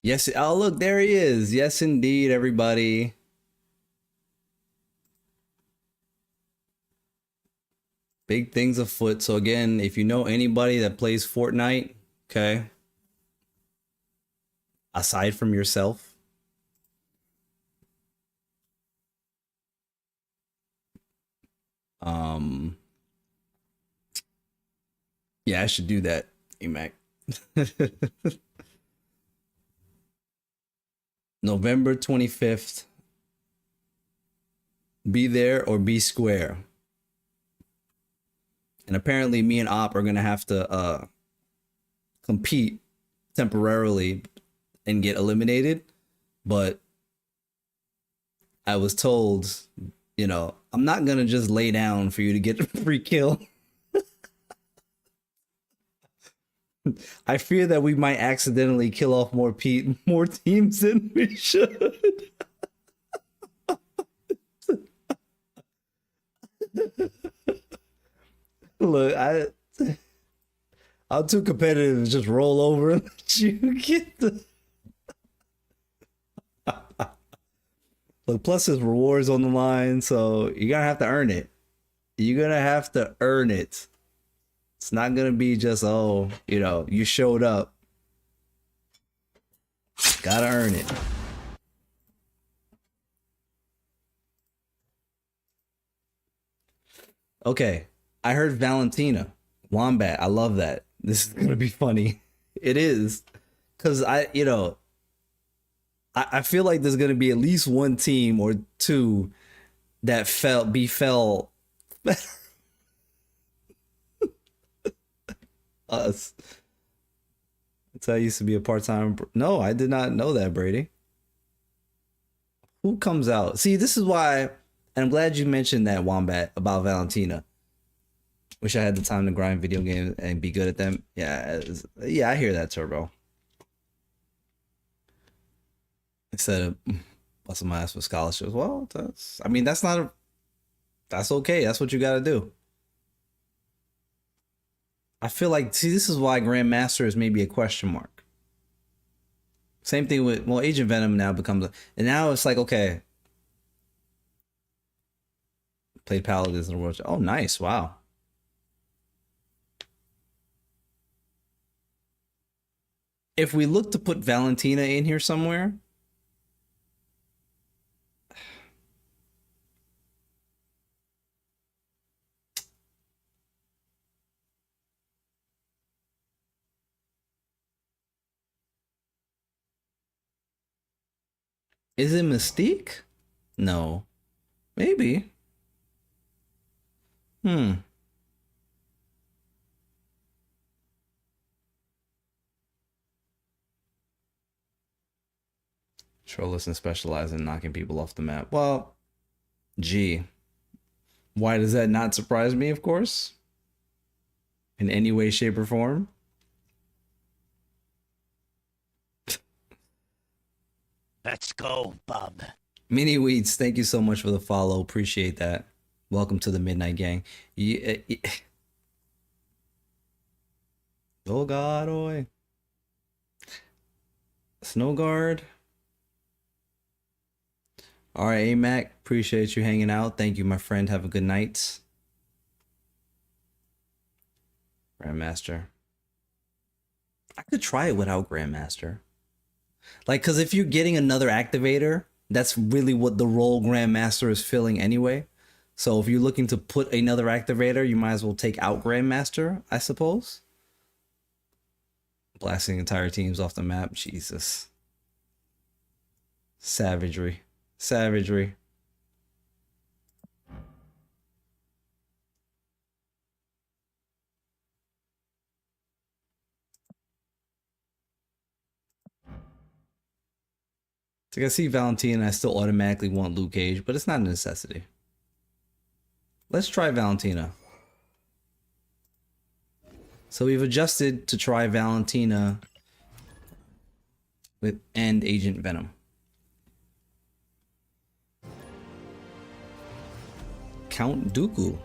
Yes, oh look, there he is. Yes, indeed, everybody. Big things afoot. So again, if you know anybody that plays Fortnite, okay, aside from yourself, yeah, I should do that, Mac. November 25th, Be there or be square. And apparently me and Op are gonna have to compete temporarily and get eliminated. But I was told, you know, I'm not gonna just lay down for you to get a free kill. I fear that we might accidentally kill off more teams than we should. Look, I'm too competitive to just roll over and let you get the. Look, plus there's rewards on the line, so you're gonna have to earn it. You're gonna have to earn it. It's not gonna be just, oh, you know, you showed up. Gotta earn it. Okay, I heard Valentina. Wombat, I love that. This is gonna be funny. It is. Cause I feel like there's gonna be at least one team or two that befell us. That's how I used to be a part-time. No, I did not know that, Brady. Who comes out? See, this is why, and I'm glad you mentioned that, Wombat, about Valentina. Wish I had the time to grind video games and be good at them. Yeah, I hear that, Turbo. Instead of busting my ass for scholarships. Well, that's okay. That's what you got to do. I feel like, see, this is why Grandmaster is maybe a question mark. Same thing with, well, Agent Venom now becomes, and now it's like, okay. Played Paladins in the World. Oh, nice. Wow. If we look to put Valentina in here somewhere, is it Mystique? No. Maybe. Trollus and specialize in knocking people off the map. Well, gee. Why does that not surprise me, of course? In any way, shape, or form? Let's go, bub. Mini Weeds, thank you so much for the follow. Appreciate that. Welcome to the Midnight Gang. Oh God, oi. Snowguard. All right, AMAC, appreciate you hanging out. Thank you, my friend. Have a good night. Grandmaster. I could try it without Grandmaster. Like, because if you're getting another activator, that's really what the role Grandmaster is filling anyway. So if you're looking to put another activator, you might as well take out Grandmaster, I suppose. Blasting entire teams off the map. Jesus. Savagery. Savagery. So I see Valentina, I still automatically want Luke Cage, but it's not a necessity. Let's try Valentina. So we've adjusted to try Valentina with and Agent Venom. Count Dooku.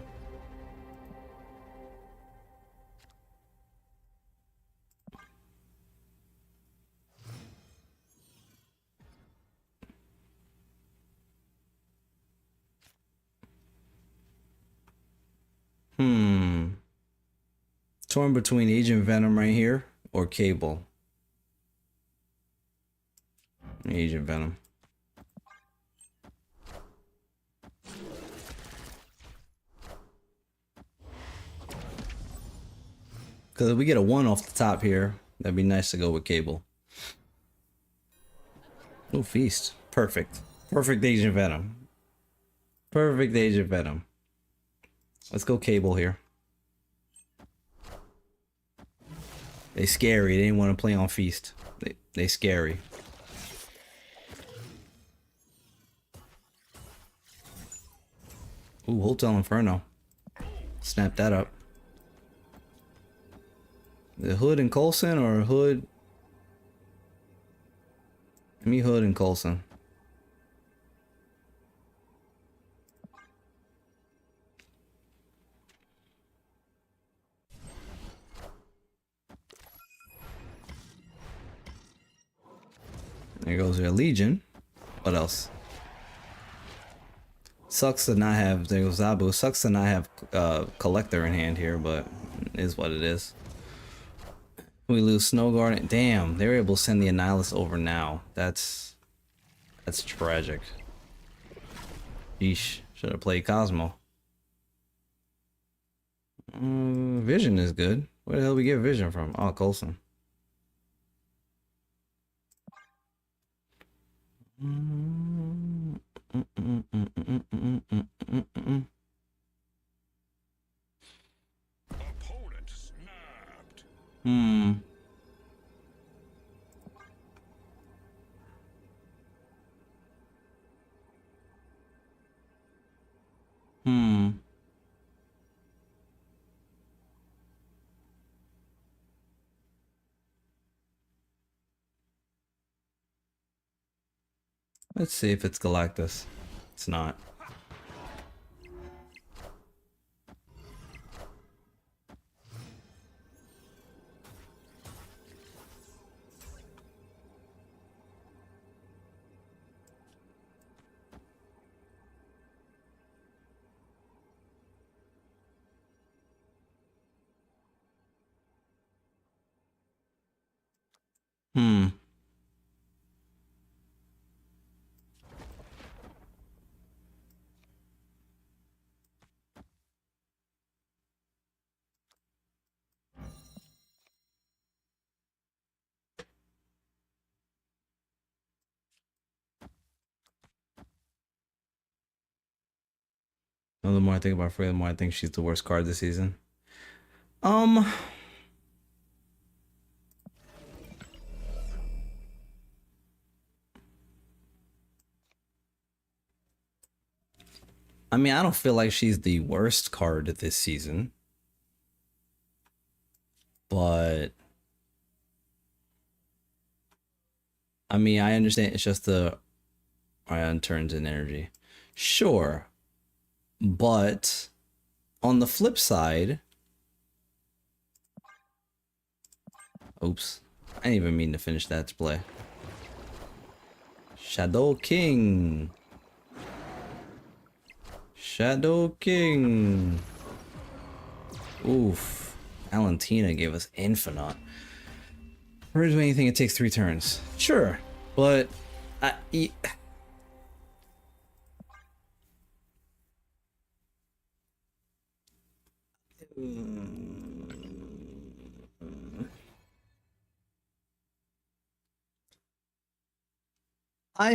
Torn between Agent Venom right here or Cable. Agent Venom. Because if we get a 1 off the top here, that'd be nice to go with Cable. Oh, Feast. Perfect. Perfect Agent Venom. Perfect age of Venom. Let's go Cable here. They scary. They didn't want to play on Feast. They scary. Ooh, Hotel Inferno. Snap that up. The Hood and Coulson or Hood? Give me Hood and Coulson. There goes your Legion. What else? Sucks to not have, there goes Zabu. Sucks to not have Collector in hand here, but it is what it is. We lose Snow Garden. Damn, they were able to send the Annihilus over now. That's tragic. Yeesh, should have played Cosmo. Vision is good. Where the hell we get Vision from? Oh, Coulson. Opponent snapped. Hmm. Let's see if it's Galactus. It's not. Hmm. The more I think about Frey, the more I think she's the worst card this season. I mean, I don't feel like she's the worst card this season. But I mean, I understand it's just the ion turns in energy. Sure. But on the flip side, oops, I didn't even mean to finish that display. Shadow King. Shadow King. Oof. Valentina gave us Infinite. Originally, anything it takes 3 turns. Sure, but I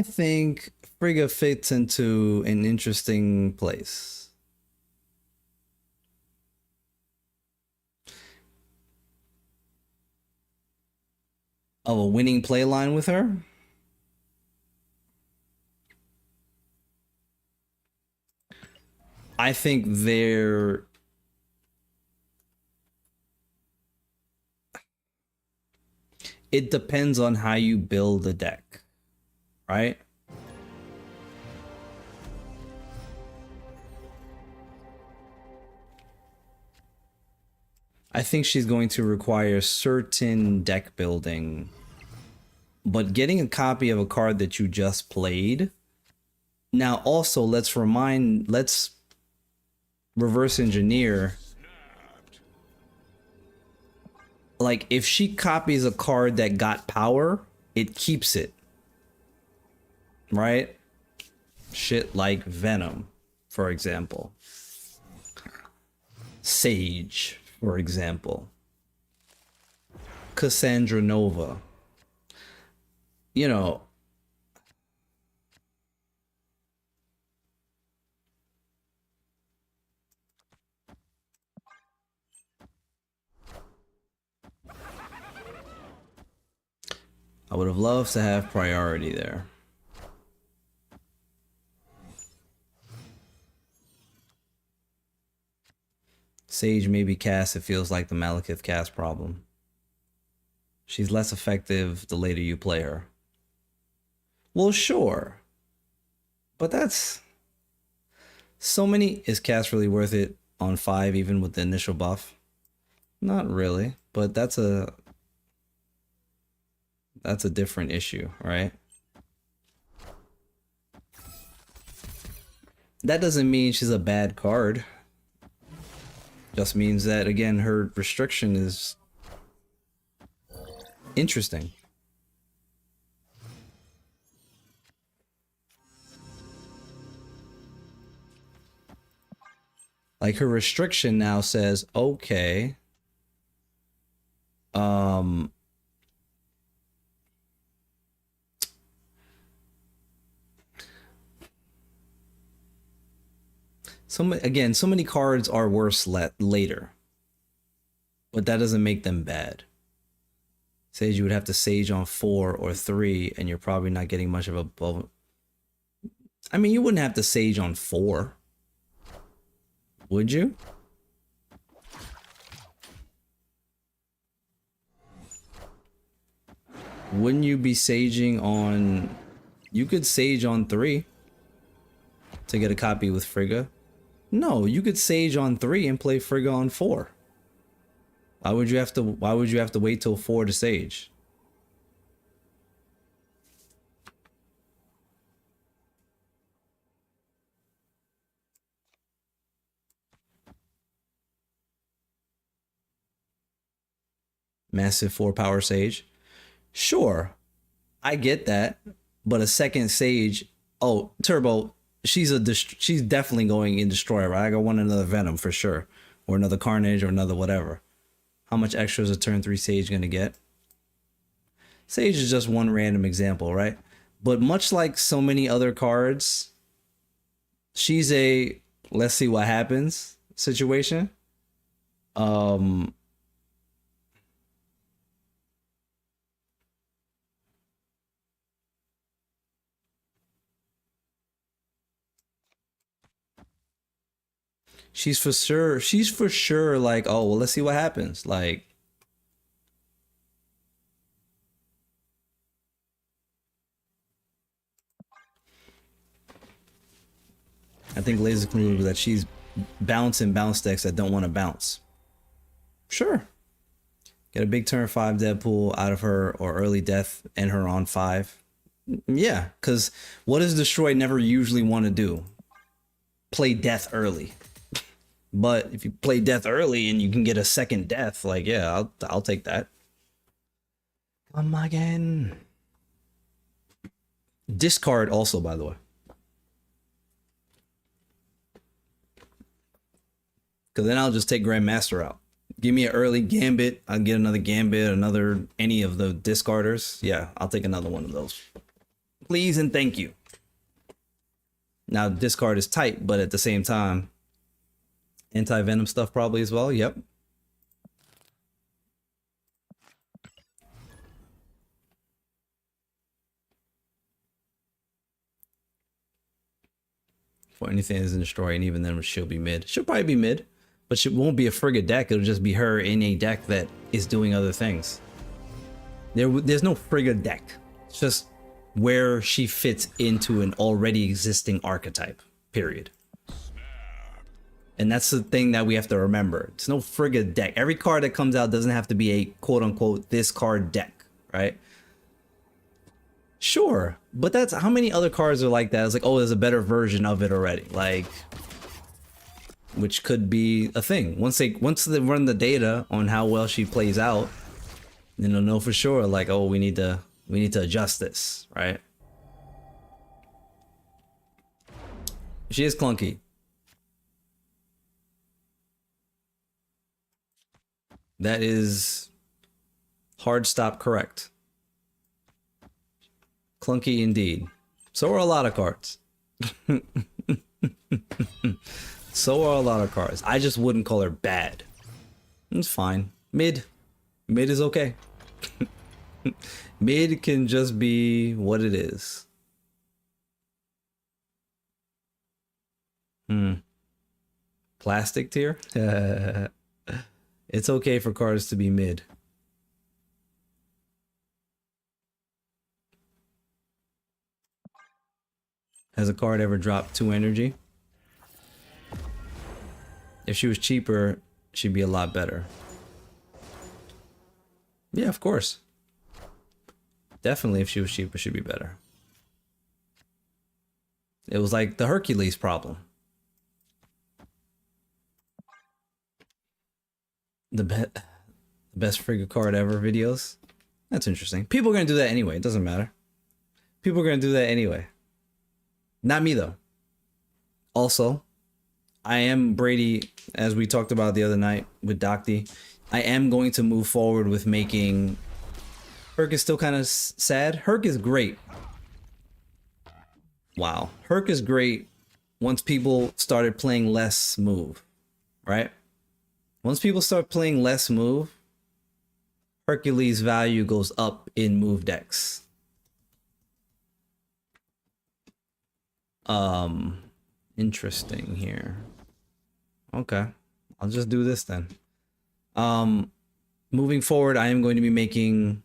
think Frigga fits into an interesting place. Of a winning play line with her? I think they're... It depends on how you build a deck, right? I think she's going to require certain deck building, but getting a copy of a card that you just played. Now, also, let's reverse engineer. Like, if she copies a card that got power, it keeps it. Right? Shit like Venom, for example. Sage, for example. Cassandra Nova. You know, I would have loved to have priority there. Sage may be cast, it feels like the Malekith cast problem. She's less effective the later you play her. Well, sure. But that's... So many... Is cast really worth it on 5 even with the initial buff? Not really, but that's a different issue, right? That doesn't mean she's a bad card. Just means that, again, her restriction is interesting. Like, her restriction now says, okay, so many cards are worse later, but that doesn't make them bad. Sage, you would have to Sage on 4 or 3, and you're probably not getting much of a bonus. I mean, you wouldn't have to Sage on 4. Would you? Wouldn't you be saging on... You could Sage on 3 to get a copy with Frigga. No, you could Sage on 3 and play Frigga on 4. Why would you have to wait till 4 to Sage? Massive 4 power Sage. Sure, I get that, but a second Sage. Oh, Turbo, she's definitely going in Destroyer, right? I want another Venom for sure, or another Carnage, or another whatever. How much extra is a turn 3 Sage gonna get? Sage is just one random example, right? But much like so many other cards, she's a let's see what happens situation. She's for sure like, oh, well, let's see what happens. Like, I think Laser's conclusion that she's bouncing bounce decks that don't want to bounce. Sure. Get a big turn 5 Deadpool out of her, or early death, and her on 5. Yeah, because what does Destroy never usually want to do? Play death early. But if you play death early and you can get a second death, like, yeah, I'll take that. Come again. Discard also, by the way. Because then I'll just take Grandmaster out. Give me an early Gambit. I'll get another Gambit, any of the discarders. Yeah, I'll take another one of those. Please and thank you. Now, discard is tight, but at the same time, anti-venom stuff probably as well. Yep. For anything that isn't destroy, and even then she'll be mid. She'll probably be mid, but she won't be a Frigga deck. It'll just be her in a deck that is doing other things. There's no Frigga deck. It's just where she fits into an already existing archetype. Period. And that's the thing that we have to remember. It's no Frigga deck. Every card that comes out doesn't have to be a quote-unquote this card deck, right? Sure, but that's how many other cards are like that? It's like, oh, there's a better version of it already, like, which could be a thing. Once they run the data on how well she plays out, then they'll know for sure, like, oh, we need to adjust this, right? She is clunky. That is hard stop correct. Clunky indeed. So are a lot of cards. So are a lot of cards. I just wouldn't call her bad. It's fine. Mid. Mid is okay. Mid can just be what it is. Plastic tier? It's okay for cards to be mid. Has a card ever dropped 2 energy? If she was cheaper, she'd be a lot better. Yeah, of course. Definitely if she was cheaper, she'd be better. It was like the Hercules problem. The best figure card ever videos. That's interesting. People are gonna do that anyway. It doesn't matter. People are gonna do that anyway. Not me though. Also, I am Brady, as we talked about the other night with Docty. I am going to move forward with making. Herc is still kind of sad. Herc is great. Wow, Herc is great once people started playing less move, right? Once people start playing less move, Hercules' value goes up in move decks. Interesting here. Okay, I'll just do this then. Moving forward, I am going to be making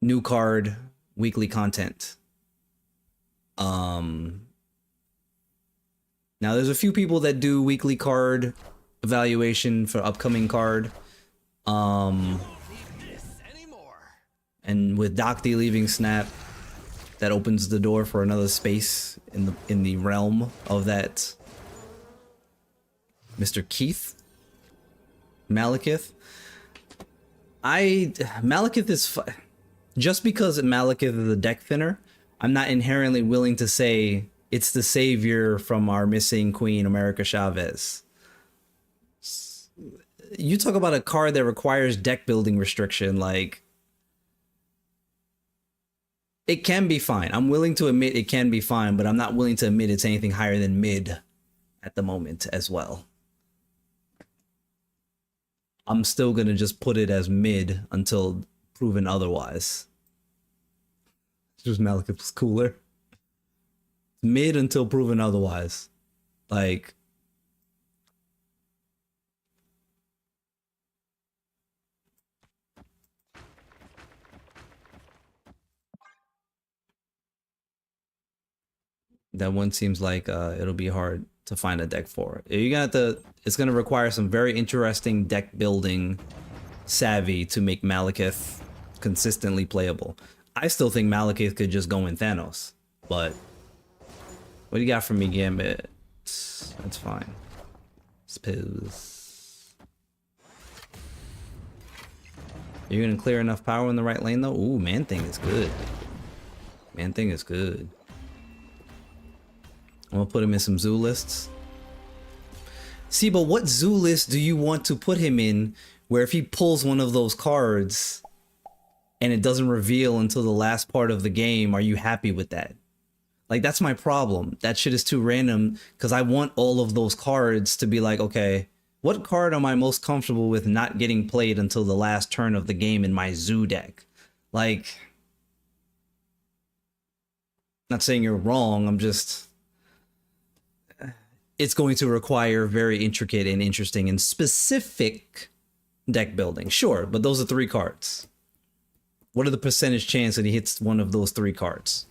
new card weekly content. Now there's a few people that do weekly card evaluation for upcoming card. And with Docty leaving Snap, that opens the door for another space in the realm of that Mr. Keith Malekith. Malekith is just because Malekith is a deck thinner, I'm not inherently willing to say it's the savior from our missing Queen America Chavez. You talk about a card that requires deck building restriction, like it can be fine. I'm willing to admit it can be fine, but I'm not willing to admit it's anything higher than mid at the moment as well. I'm still gonna just put it as mid until proven otherwise. Just Malekith was cooler. Mid until proven otherwise. Like, that one seems like it'll be hard to find a deck for. You're gonna have to, it's gonna require some very interesting deck building savvy to make Malekith consistently playable. I still think Malekith could just go in Thanos, but what do you got for me, Gambit? That's fine. Suppose. You're gonna clear enough power in the right lane though? Ooh, Man Thing is good. Man Thing is good. I'm gonna put him in some zoo lists. See, but what zoo list do you want to put him in where if he pulls one of those cards and it doesn't reveal until the last part of the game, are you happy with that? Like, that's my problem. That shit is too random because I want all of those cards to be like, okay, what card am I most comfortable with not getting played until the last turn of the game in my zoo deck? Like, not saying you're wrong, I'm just... It's going to require very intricate and interesting and specific deck building. Sure, but those are 3 cards. What are the percentage chance that he hits one of those 3 cards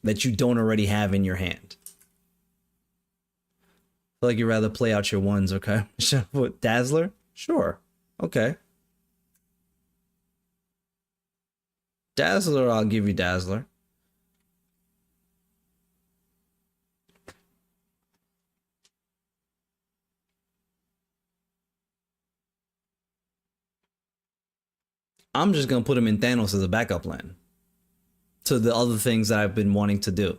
that you don't already have in your hand? I feel like you'd rather play out your ones, okay? What, Dazzler? Sure. Okay. Dazzler, I'll give you Dazzler. I'm just going to put him in Thanos as a backup plan to the other things that I've been wanting to do.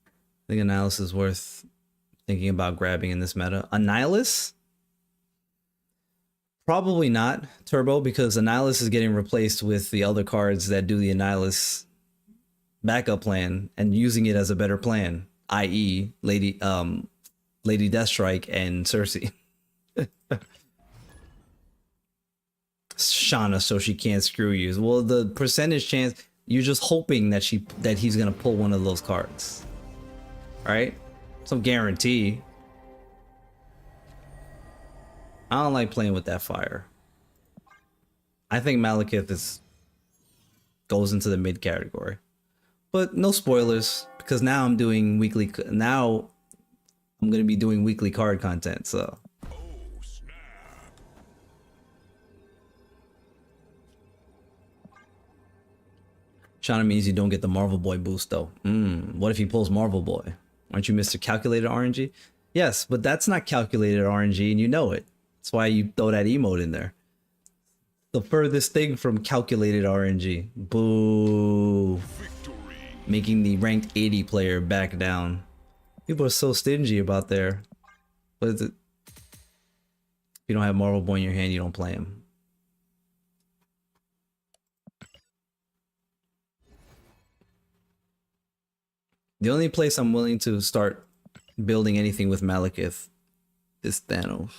I think Annihilus is worth thinking about grabbing in this meta. Annihilus? Probably not, Turbo, because Annihilus is getting replaced with the other cards that do the Annihilus backup plan and using it as a better plan, i.e. Lady Deathstrike and Cersei. Shauna so she can't screw you. Well, the percentage chance, you're just hoping that he's gonna pull one of those cards, right? Some guarantee. I don't like playing with that fire. I think Malekith goes into the mid category, but no spoilers because now I'm doing weekly. Now I'm gonna be doing weekly card content, so. Shauna means you don't get the Marvel Boy boost though. What if he pulls Marvel Boy? Aren't you Mr. Calculated RNG? Yes, but that's not calculated RNG and you know it. That's why you throw that emote in there. The furthest thing from calculated RNG. Boo. Victory. Making the ranked 80 player back down. People are so stingy about their... What is it? If you don't have Marvel Boy in your hand, you don't play him. The only place I'm willing to start building anything with Malekith is Thanos.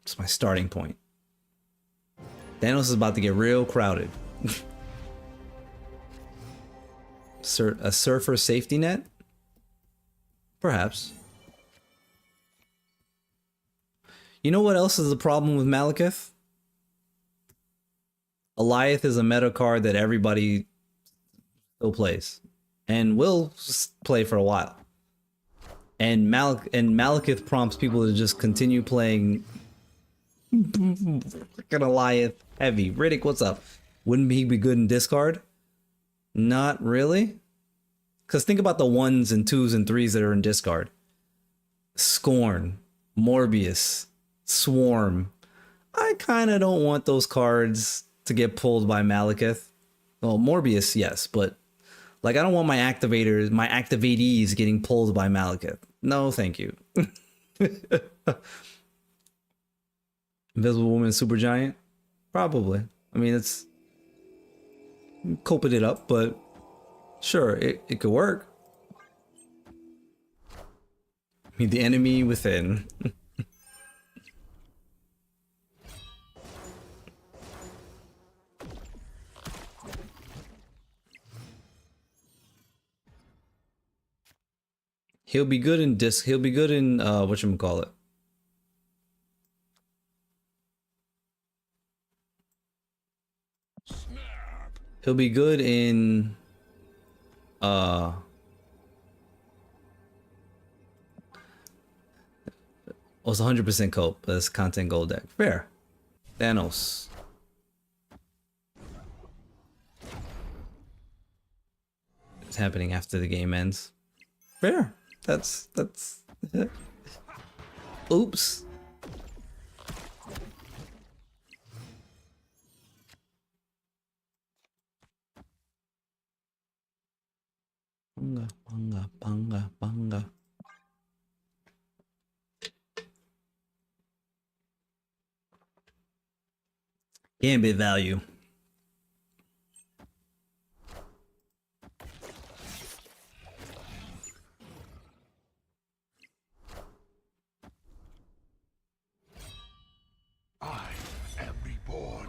It's my starting point. Thanos is about to get real crowded. A surfer safety net? Perhaps. You know what else is the problem with Malekith? Alioth is a meta card that everybody still plays. And will play for a while. And Malekith prompts people to just continue playing freaking Alioth heavy. Riddick, what's up? Wouldn't he be good in discard? Not really. Because think about the 1s and 2s and 3s that are in discard. Scorn, Morbius, Swarm. I kind of don't want those cards to get pulled by Malekith. Well, Morbius, yes, but like I don't want my activatees getting pulled by Malekith. No, thank you. Invisible Woman Supergiant? Probably. I mean, it's coping it up, but sure, it could work. I mean, the enemy within. He'll be good in he'll be good in whatchamacallit. He'll be good in oh, it's 100% cope. That's content gold deck. Fair. Thanos. It's happening after the game ends. Fair. That's oops. Banga. Gambit value. I am reborn.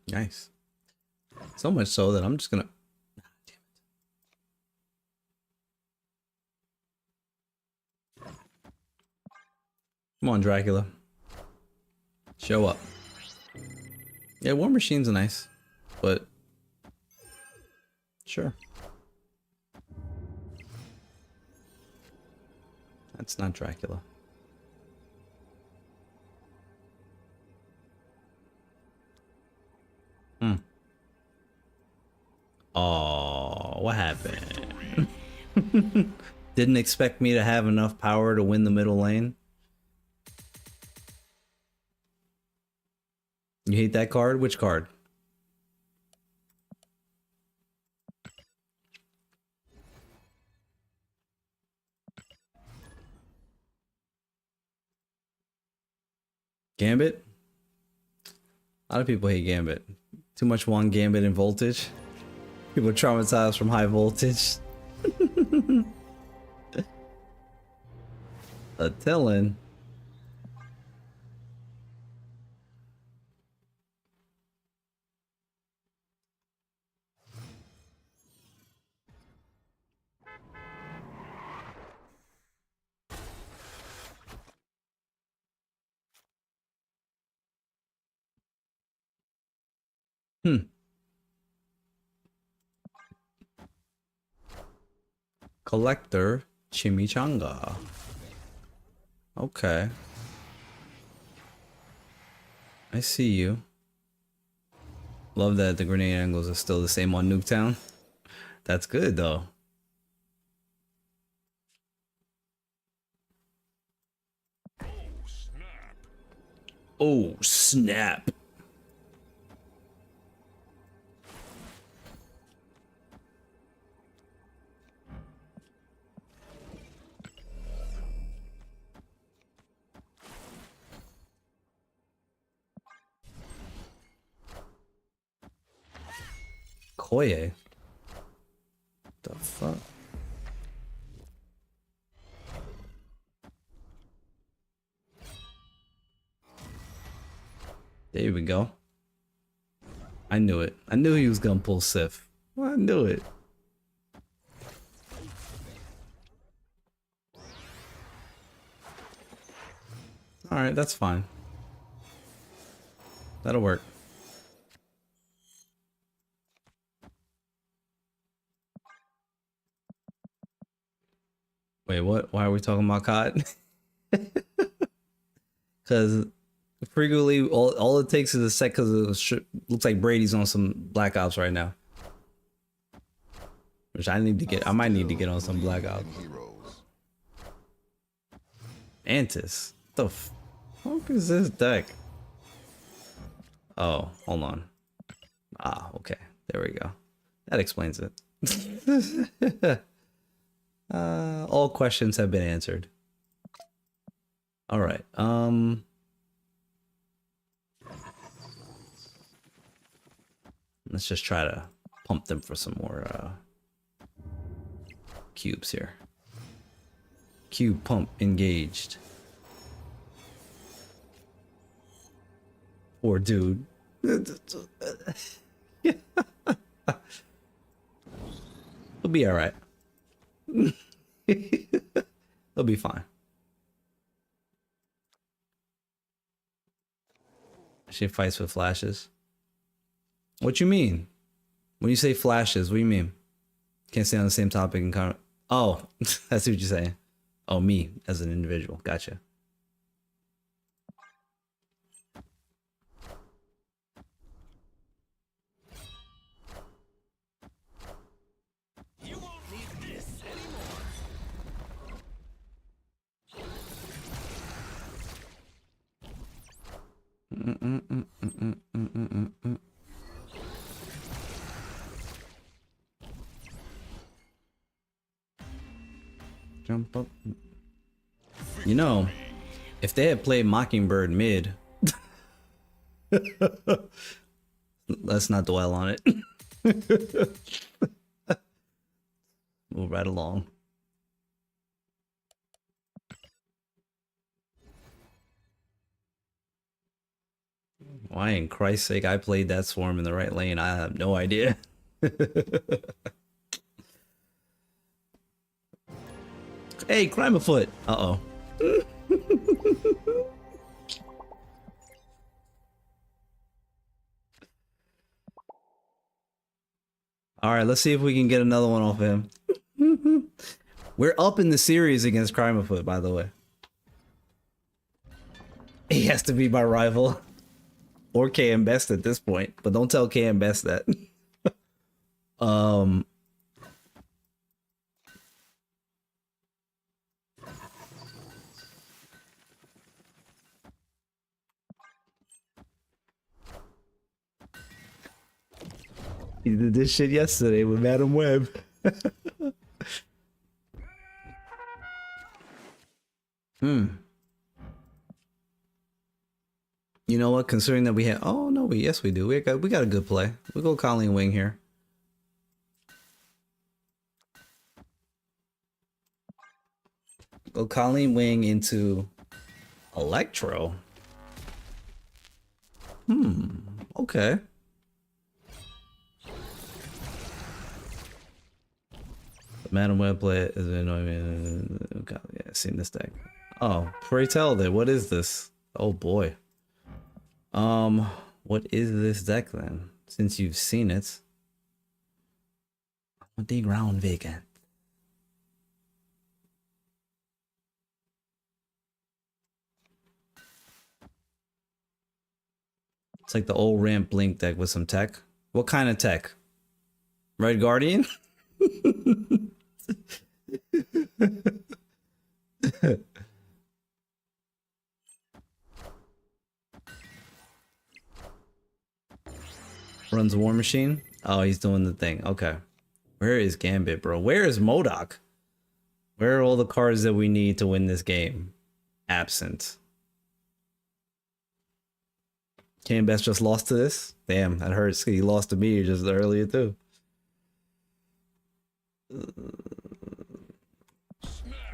Nice. So much so that I'm just gonna. Damn it. Come on, Dracula. Show up. Yeah, War Machine's nice, but sure. That's not Dracula. Oh, what happened? Didn't expect me to have enough power to win the middle lane. You hate that card? Which card? Gambit? A lot of people hate Gambit. Too much one Gambit in voltage. People are traumatized from high voltage. A Tillin. Hmm. Collector Chimichanga. Okay. I see you. Love that the grenade angles are still the same on Nuketown. That's good though. Oh, snap. Koye. The fuck? There we go. I knew it. I knew he was gonna pull Sif. I knew it. Alright, that's fine. That'll work. Wait, what? Why are we talking about COD? Because frequently, all it takes is a sec. Because it looks like Brady's on some Black Ops right now, which I need to get. I might need to get on some Black Ops. Antis, the fuck is this deck? Oh, hold on. Ah, okay. There we go. That explains it. All questions have been answered. All right. Let's just try to pump them for some more cubes here. Cube pump engaged. Poor dude. He'll be all right. He'll be fine. She fights with flashes. What you mean? When you say flashes, what do you mean? Can't stay on the same topic and kind of. Oh, that's what you're saying. Oh, me as an individual. Gotcha. You won't need this anymore. Jump up. You know, if they had played Mockingbird mid, let's not dwell on it. Move right along. Why in Christ's sake I played that swarm in the right lane? I have no idea. Hey, crime afoot. Uh-oh. All right, let's see if we can get another one off him. We're up in the series against Crime afoot, by the way. He has to be my rival. Or KM Best at this point, but don't tell KM Best that. He did this shit yesterday with Madam Web. You know what? Considering that we had, oh no, yes we do. We got a good play. We go Colleen Wing here. Go Colleen Wing into Electro. Okay. Madam Web play is annoying. God, yeah, I've seen this deck. Oh, pray tell then, what is this? Oh boy. What is this deck then? Since you've seen it. The ground vacant. It's like the old ramp blink deck with some tech. What kind of tech? Red Guardian? Runs War Machine? Oh, he's doing the thing. Okay. Where is Gambit, bro? Where is MODOK? Where are all the cards that we need to win this game? Absent. Kane Best just lost to this? Damn, that hurts. He lost to me just earlier too.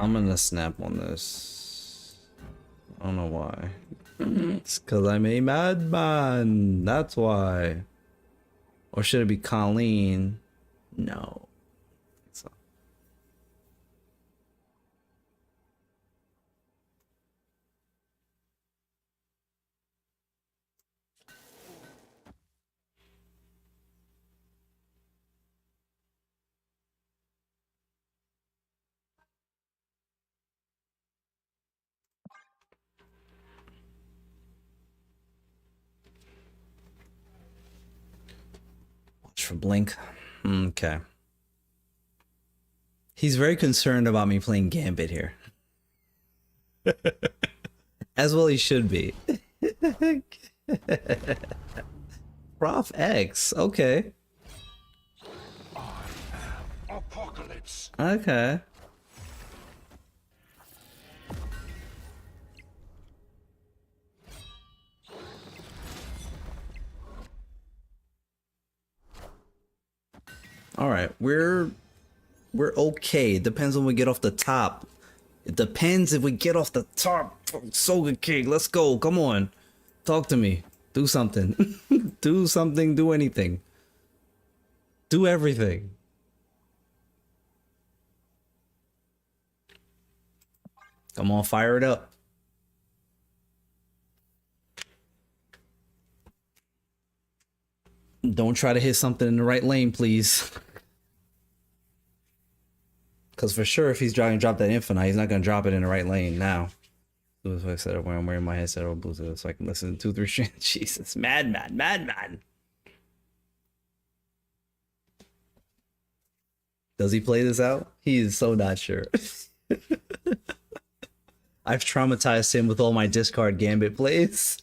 I'm gonna snap on this. I don't know why. It's because I'm a madman. That's why. Or should it be Colleen? No. So. Watch for Blink. Okay. He's very concerned about me playing Gambit here. As well he should be. Prof X, okay. Apocalypse. Okay. All right, we're okay. It depends when we get off the top. It depends if we get off the top. Soca King, let's go. Come on. Talk to me. Do something. Do something, do anything. Do everything. Come on, fire it up. Don't try to hit something in the right lane, please. Because for sure, if he's trying to drop that infinite, he's not going to drop it in the right lane now. So I said when I'm wearing my headset or Bluetooth so I can listen to 2-3 streams. Jesus, madman. Does he play this out? He is so not sure. I've traumatized him with all my discard Gambit plays.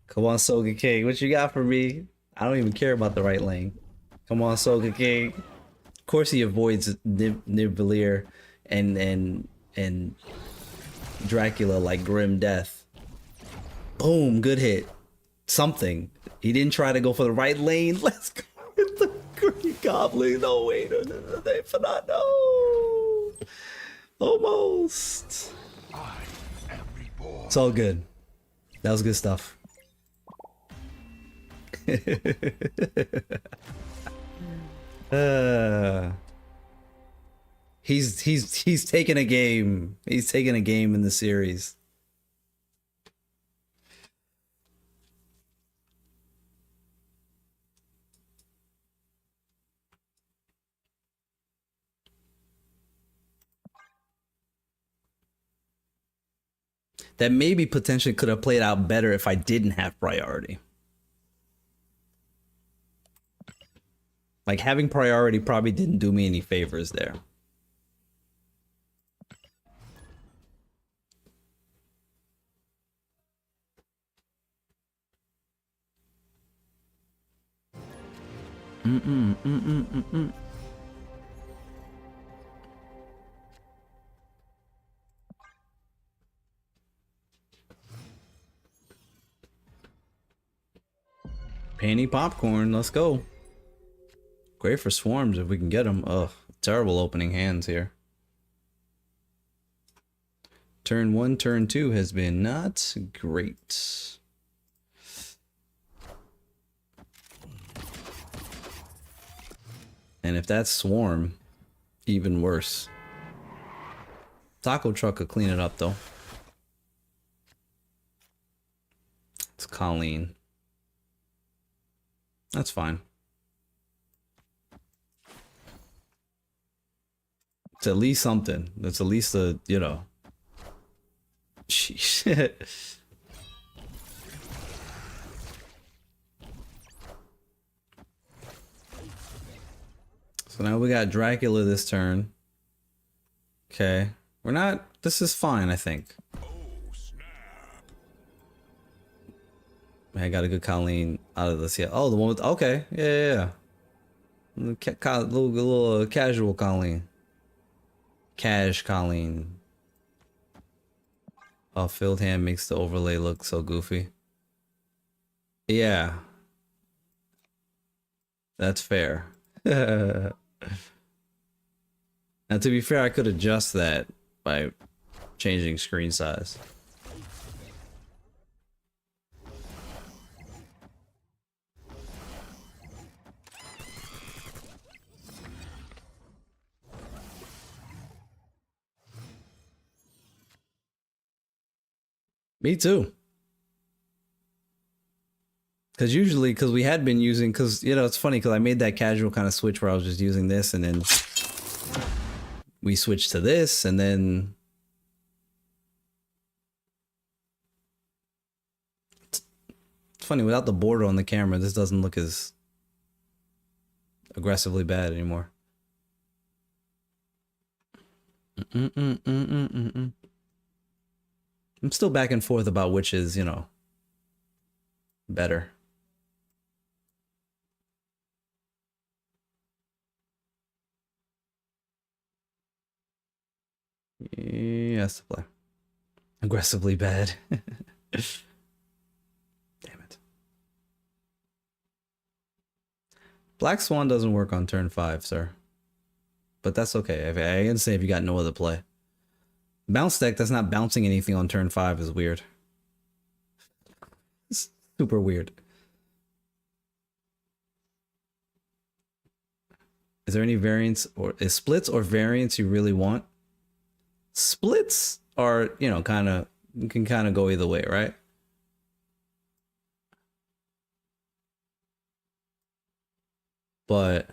Come on, Soca King. What you got for me? I don't even care about the right lane. Come on, Soca King. Of course he avoids Nivelier and Dracula like grim death. Boom, good hit. Something. He didn't try to go for the right lane. Let's go with the Green Goblin. No, wait. No. Almost. I am reborn. It's all good. That was good stuff. He's taking a game. He's taking a game in the series. That maybe potentially could have played out better if I didn't have priority. Like having priority probably didn't do me any favors there. Penny popcorn, let's go. Great for swarms if we can get them. Ugh, terrible opening hands here. Turn 1, turn 2 has been not great. And if that's Swarm, even worse. Taco Truck could clean it up though. It's Colleen. That's fine. It's at least something. That's at least a, you know. Shit. So now we got Dracula this turn. Okay. We're not, this is fine, I think. I got a good Colleen out of this. Yeah. Oh, the one with, okay. Yeah. Little casual Colleen. Cash Colleen. Oh, filled hand makes the overlay look so goofy. Yeah. That's fair. Now, to be fair, I could adjust that by changing screen size. Me too. Because usually, because we had been using, because, you know, it's funny because I made that casual kind of switch where I was just using this and then we switched to this and then it's funny, without the border on the camera, this doesn't look as aggressively bad anymore. I'm still back and forth about which is, you know, better. Yes, to play. Aggressively bad. Damn it. Black Swan doesn't work on turn 5, sir. But that's okay. I can say if you got no other play. Bounce deck that's not bouncing anything on turn 5 is weird. It's super weird. Is there any variants or is splits or variants you really want? Splits are, you know, kind of, you can kind of go either way, right? But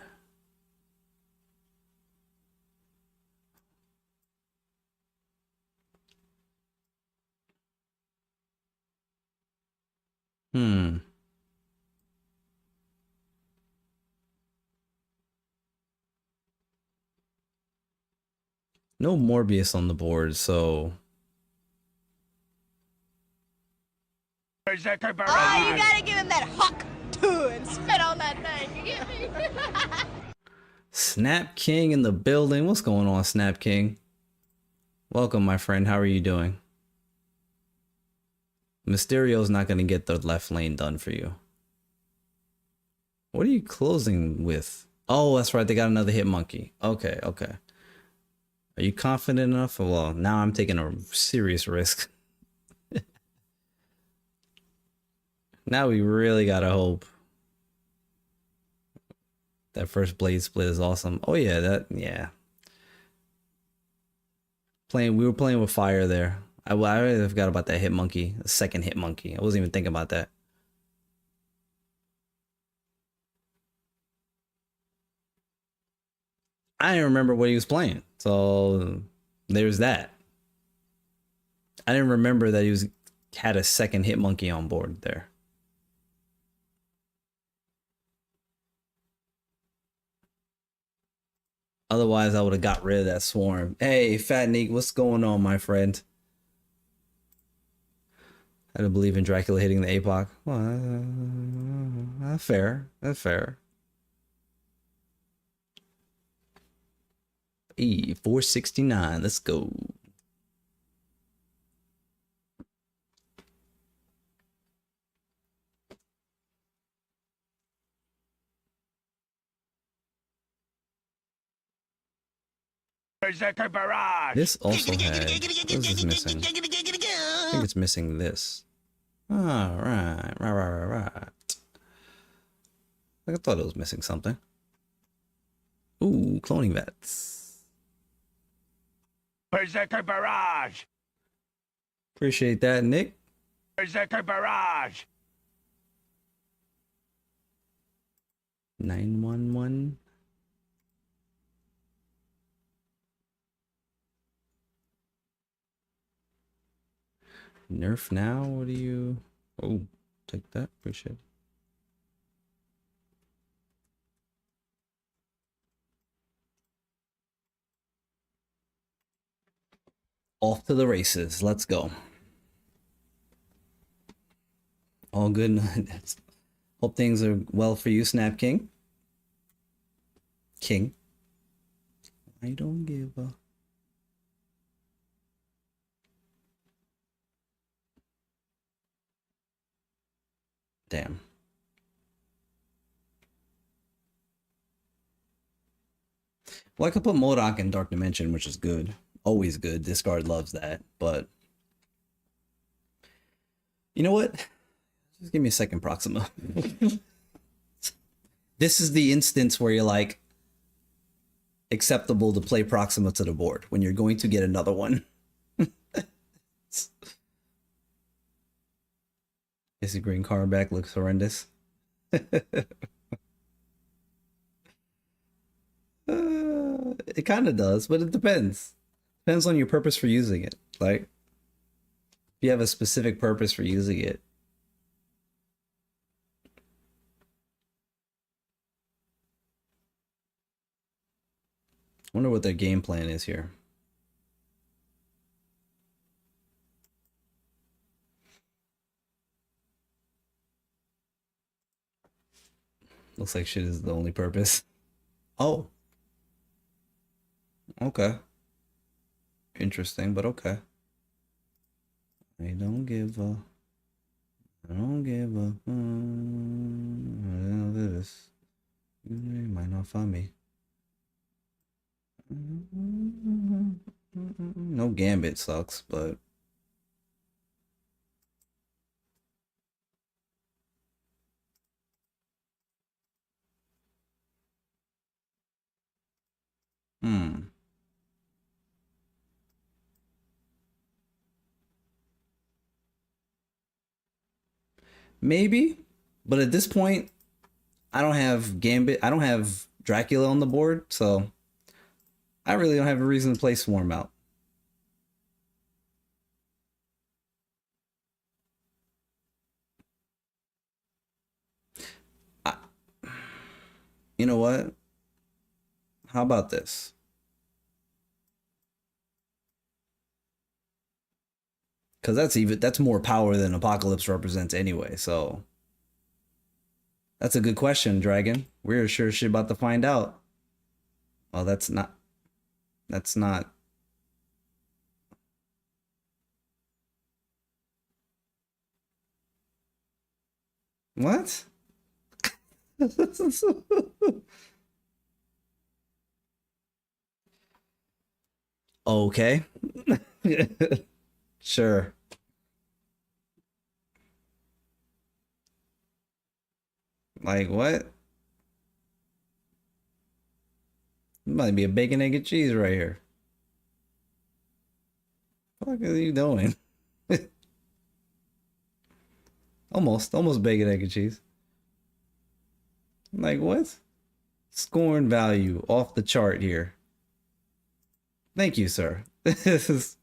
no Morbius on the board, so Oh, you gotta give him that huck too and spit on that thing. You get me? Snap King in the building. What's going on, Snap King? Welcome, my friend. How are you doing? Mysterio's not going to get the left lane done for you. What are you closing with? Oh, that's right. They got another hit monkey. Okay, okay. Are you confident enough? Well, now I'm taking a serious risk. Now we really gotta hope. That first blade split is awesome. Oh yeah, yeah. We were playing with fire there. I already forgot about that hit monkey, the second hit monkey. I wasn't even thinking about that. I didn't remember what he was playing, so there's that. I didn't remember that he had a second hit monkey on board there. Otherwise, I would have got rid of that swarm. Hey, Fat Neek, what's going on, my friend? I don't believe in Dracula hitting the APOC. Well, that's fair. That's fair. E 469. Let's go. Berserker Barrage! This also had. What is this missing? I think it's missing this. Alright, right. I thought it was missing something. Ooh, cloning vets. Berserker Barrage! Appreciate that, Nick. Berserker Barrage! 911. Nerf now? What do you... Oh, take that. Appreciate it. Off to the races. Let's go. All good. Hope things are well for you, Snap King. King. I don't give a... Damn. Well, I could put Modok in Dark Dimension, which is good. Always good. Discard loves that. But you know what? Just give me a second, Proxima. This is the instance where you're like, acceptable to play Proxima to the board when you're going to get another one. Is the green card back looks horrendous. It kind of does, but it depends. Depends on your purpose for using it. Like, if you have a specific purpose for using it. Wonder what their game plan is here. Looks like shit is the only purpose. Oh. Okay. Interesting, but okay. I don't give a... I don't give a... this. You might not find me. No Gambit sucks, but... Maybe, but at this point, I don't have Gambit. I don't have Dracula on the board, so I really don't have a reason to play Swarm out. You know what? How about this? Because that's more power than Apocalypse represents anyway, so that's a good question, Dragon. We're sure shit about to find out. Well, that's not what? Okay. Sure. Like what? Might be a bacon, egg, and cheese right here. What the fuck are you doing? almost bacon, egg, and cheese. Like what? Scorn value off the chart here. Thank you, sir. This is...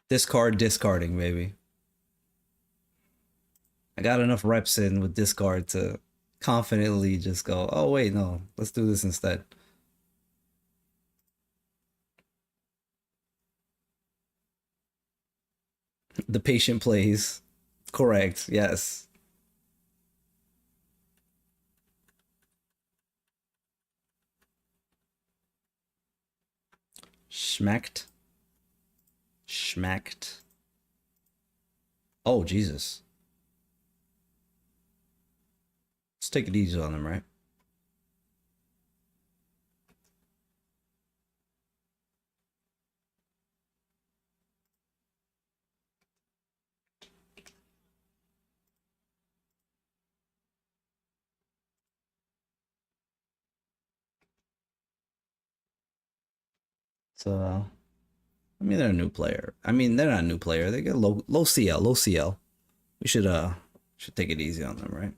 discarding, maybe. I got enough reps in with discard to confidently just go, oh wait, no, let's do this instead. The patient plays. Correct, yes. Schmacked. Oh, Jesus. Let's take it easy on them, right? So, I mean, they're a new player. I mean, they're not a new player. They get low CL, low CL. We should take it easy on them, right?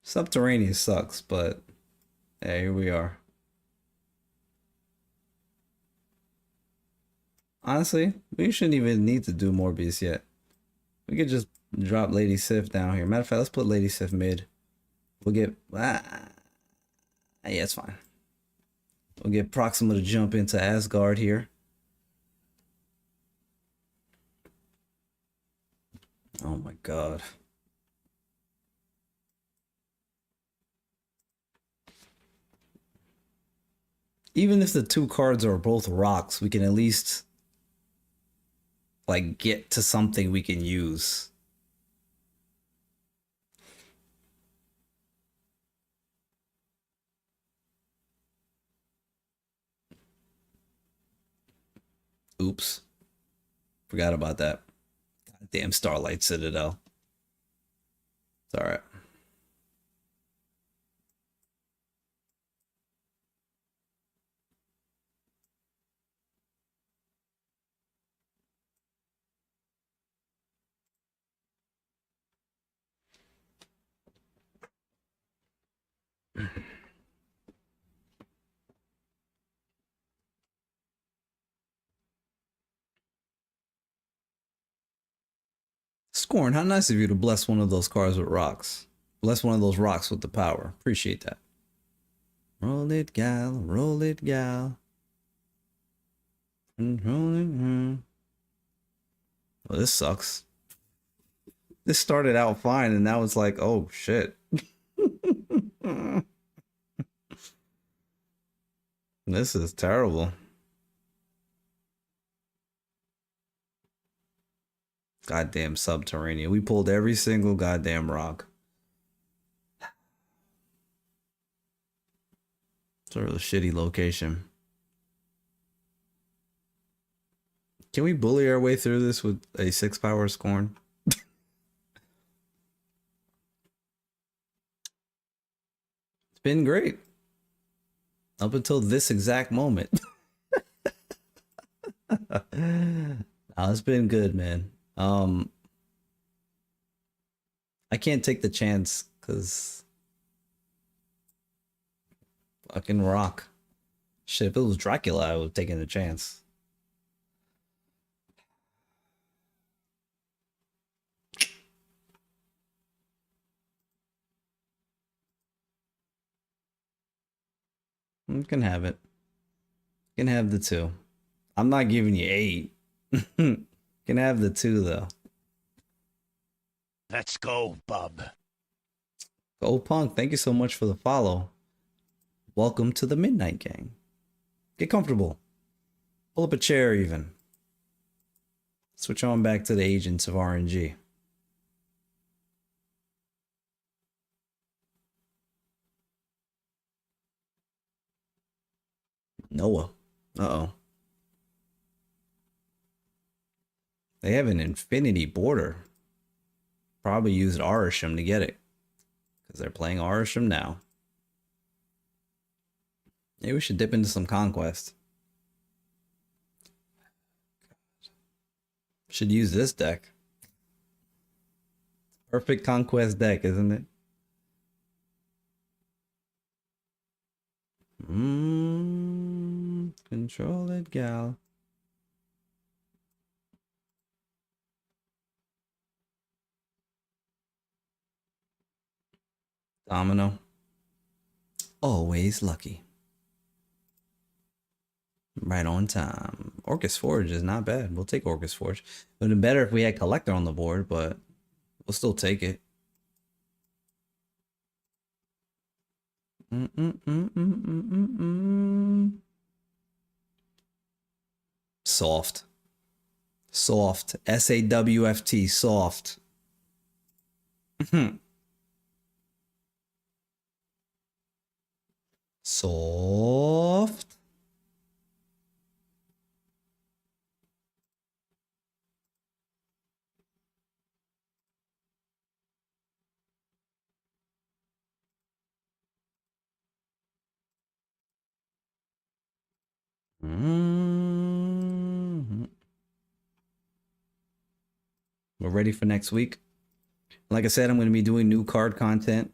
Subterranean sucks, but hey, here we are. Honestly, we shouldn't even need to do Morbius yet. We could just drop Lady Sif down here. Matter of fact, let's put Lady Sif mid. We'll get yeah, it's fine. We'll get Proxima to jump into Asgard here. Oh my god. Even if the two cards are both rocks, we can at least like get to something we can use. Oops. Forgot about that. Goddamn Starlight Citadel. It's alright. Scorn, how nice of you to bless one of those cards with rocks. Bless one of those rocks with the power. Appreciate that. Roll it, gal. Roll it, gal. And roll it, well, this sucks. This started out fine, and now it's like, oh, shit. This is terrible. Goddamn Subterranean. We pulled every single goddamn rock. Sort of a shitty location. Can we bully our way through this with a 6-power Scorn? It's been great. Up until this exact moment. No, it's been good, man. I can't take the chance because fucking rock. Shit, if it was Dracula, I would have taken the chance. You can have it. You can have the 2. I'm not giving you 8. You can have the 2 though. Let's go, bub. Go Punk, thank you so much for the follow. Welcome to the Midnight Gang. Get comfortable. Pull up a chair even. Switch on back to the Agents of RNG. Noah. Uh-oh. They have an infinity border. Probably used Arisham to get it. Because they're playing Arisham now. Maybe we should dip into some Conquest. Should use this deck. Perfect Conquest deck, isn't it? Control it, gal. Domino. always lucky. Right on time. Orcus Forge is not bad. We'll take Orcus Forge. It would have been better if we had Collector on the board, but we'll still take it. Soft. Soft. S-A-W-F-T. Soft. Soft. We're ready for next week. Like I said, I'm going to be doing new card content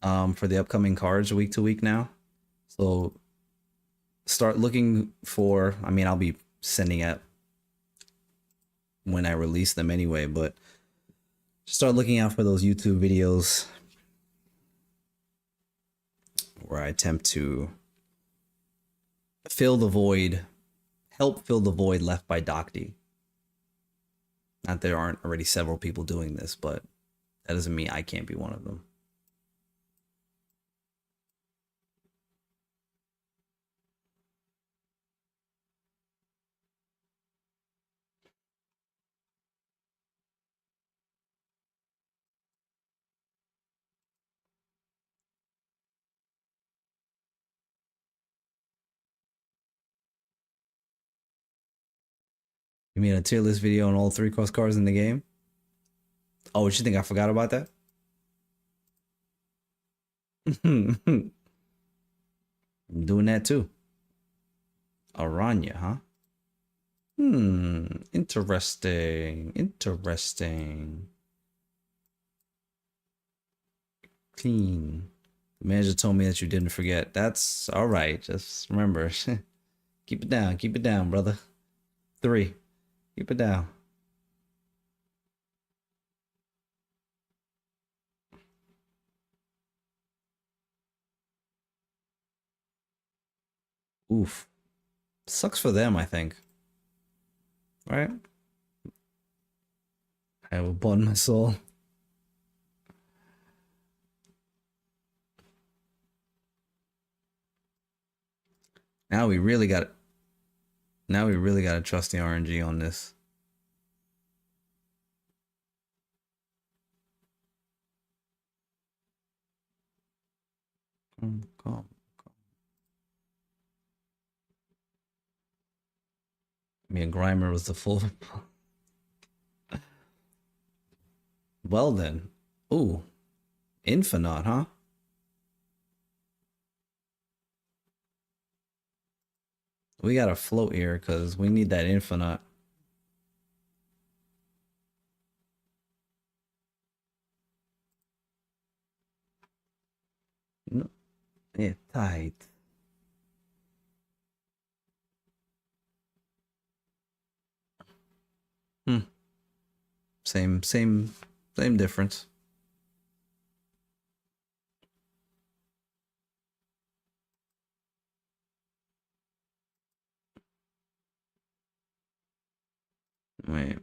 for the upcoming cards week to week now. So start looking for, I mean, I'll be sending it when I release them anyway, but just start looking out for those YouTube videos where I attempt to fill the void, help fill the void left by Docty. Not there aren't already several people doing this, but that doesn't mean I can't be one of them. You mean a tier list video on all 3 cross cards in the game? Oh, what you think I forgot about that? I'm doing that too. Aranya, huh? Interesting. Interesting. Clean. The manager told me that you didn't forget. That's all right. Just remember. Keep it down. Keep it down, brother. 3. Keep it down. Oof. Sucks for them, I think. Right? I will bond my soul. Now we really got to trust the RNG on this. Come. I mean, Grimer was the full. Well then. Ooh. Infinite, huh? We gotta float here because we need that infinite. No. Yeah, tight. Same difference. Wait.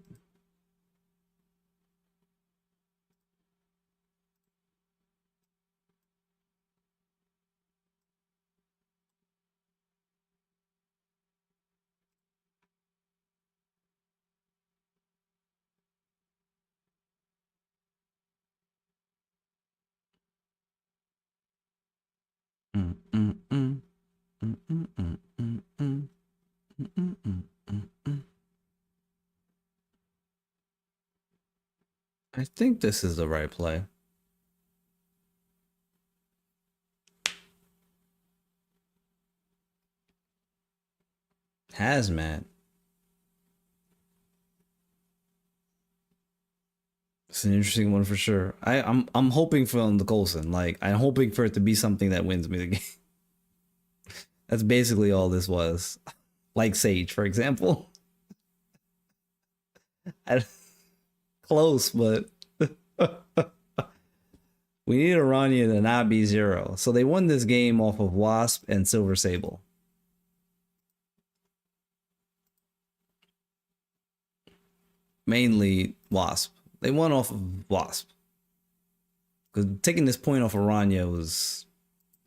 I think this is the right play. Hazmat. It's an interesting one for sure. I'm hoping for the Coulson. Like I'm hoping for it to be something that wins me the game. That's basically all this was. Like Sage, for example. Close, but We need Aranya to not be zero. So they won this game off of Wasp and Silver Sable. Mainly Wasp. They won off of Wasp. Because taking this point off Aranya was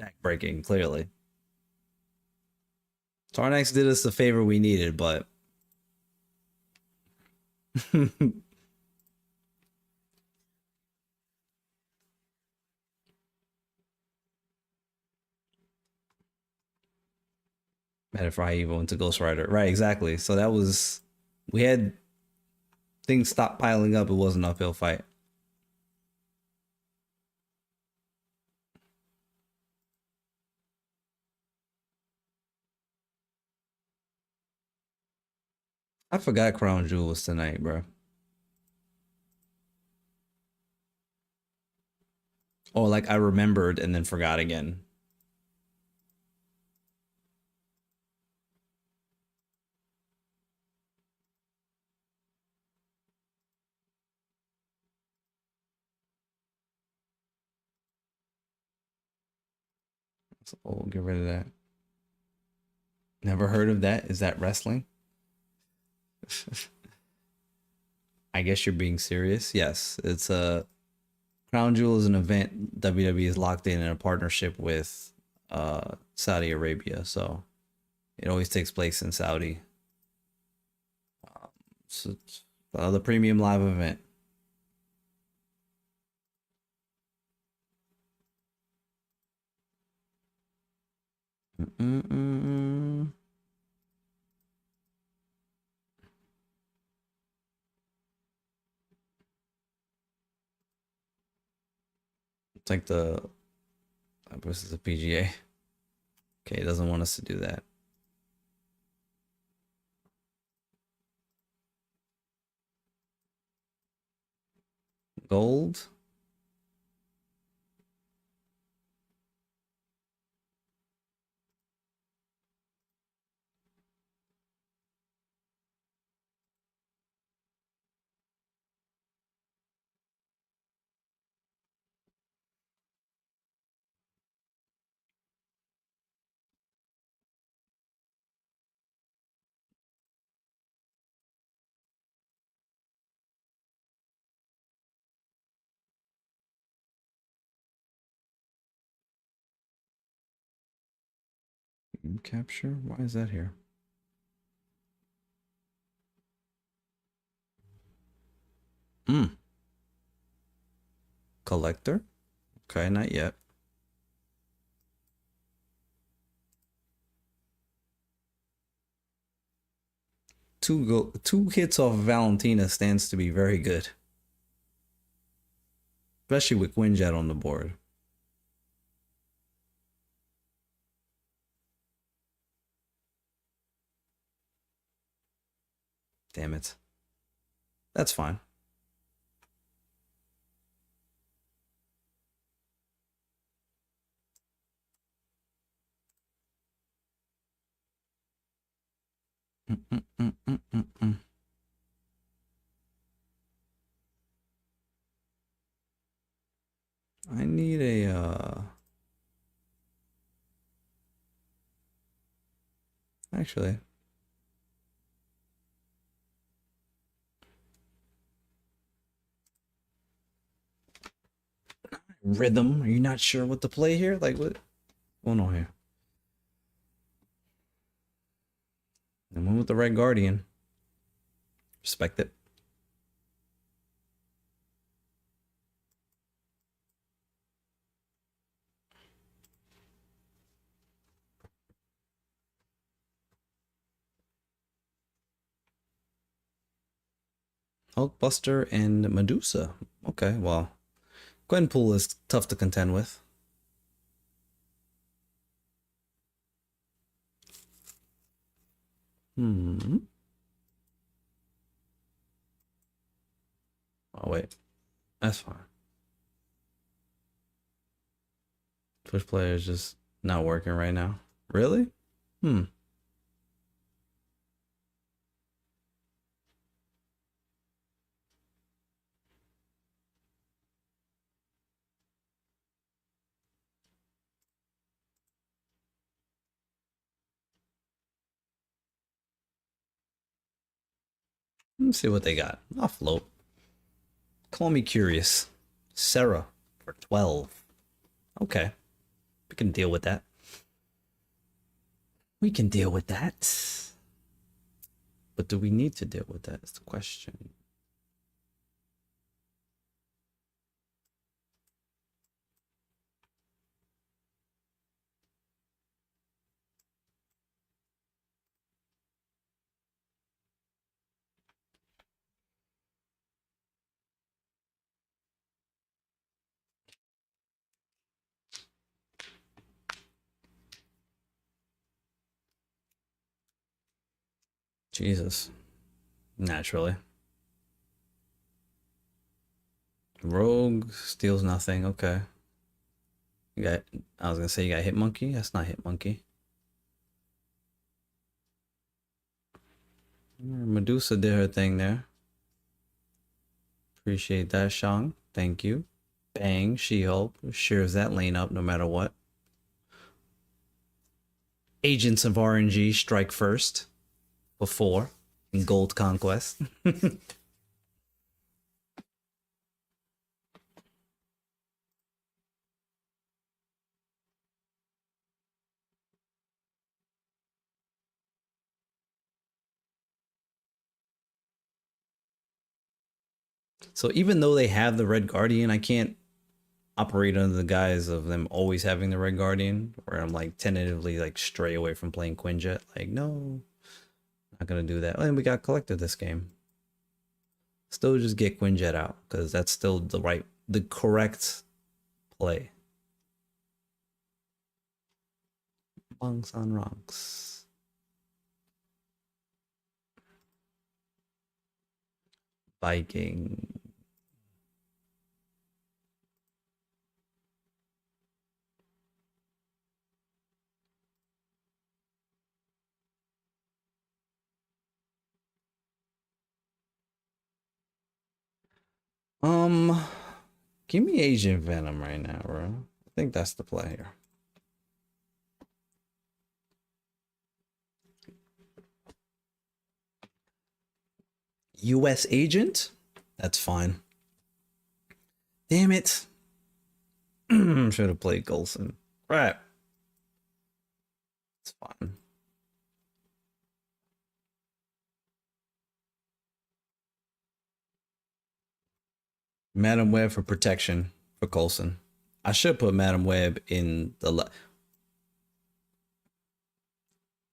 backbreaking, clearly. Tarnax did us the favor we needed, but... Meta Fry Evo into Ghost Rider. Right, exactly. So that was... We had things stop piling up. It was an uphill fight. I forgot Crown Jewel was tonight, bro. Or like I remembered and then forgot again. So we'll get rid of that. Never heard of that? Is that wrestling? I guess you're being serious. Yes, it's a Crown Jewel is an event WWE is locked in a partnership with Saudi Arabia, so it always takes place in Saudi. So it's the premium live event. It's like the versus the PGA. Okay, it doesn't want us to do that. Gold. Capture? Why is that here? Collector? Okay, not yet. Two hits off Valentina stands to be very good. Especially with Quinjet on the board. Damn it. That's fine. I need a actually rhythm. Are you not sure what to play here? Like what going on here? I went with the Red Guardian. Respect it. Hulkbuster and Medusa. Okay, well, Gwenpool is tough to contend with. Oh wait, that's fine. Twitch player is just not working right now. Really? Let's see what they got. I'll float. Call me curious. Sarah for 12. Okay. We can deal with that. We can deal with that. But do we need to deal with that is the question. Jesus. Naturally. Rogue steals nothing. Okay. You got, I was gonna say you got Hit Monkey. That's not Hit Monkey. Medusa did her thing there. Appreciate that, Shang. Thank you. Bang, She-Hulk shares that lane up no matter what. Agents of RNG strike first before in Gold Conquest. So even though they have the Red Guardian, I can't operate under the guise of them always having the Red Guardian, where I'm like tentatively like stray away from playing Quinjet. Like, no, not gonna do that. And we got Collector this game. Still just get Quinjet out, because that's still the correct play. Bunks on rocks. Viking. Give me Agent Venom right now, bro. I think that's the play here. US Agent? That's fine. Damn it. Should have played Golson. Right. It's fine. Madam Web for protection for Coulson. I should put Madam Web in the... I'm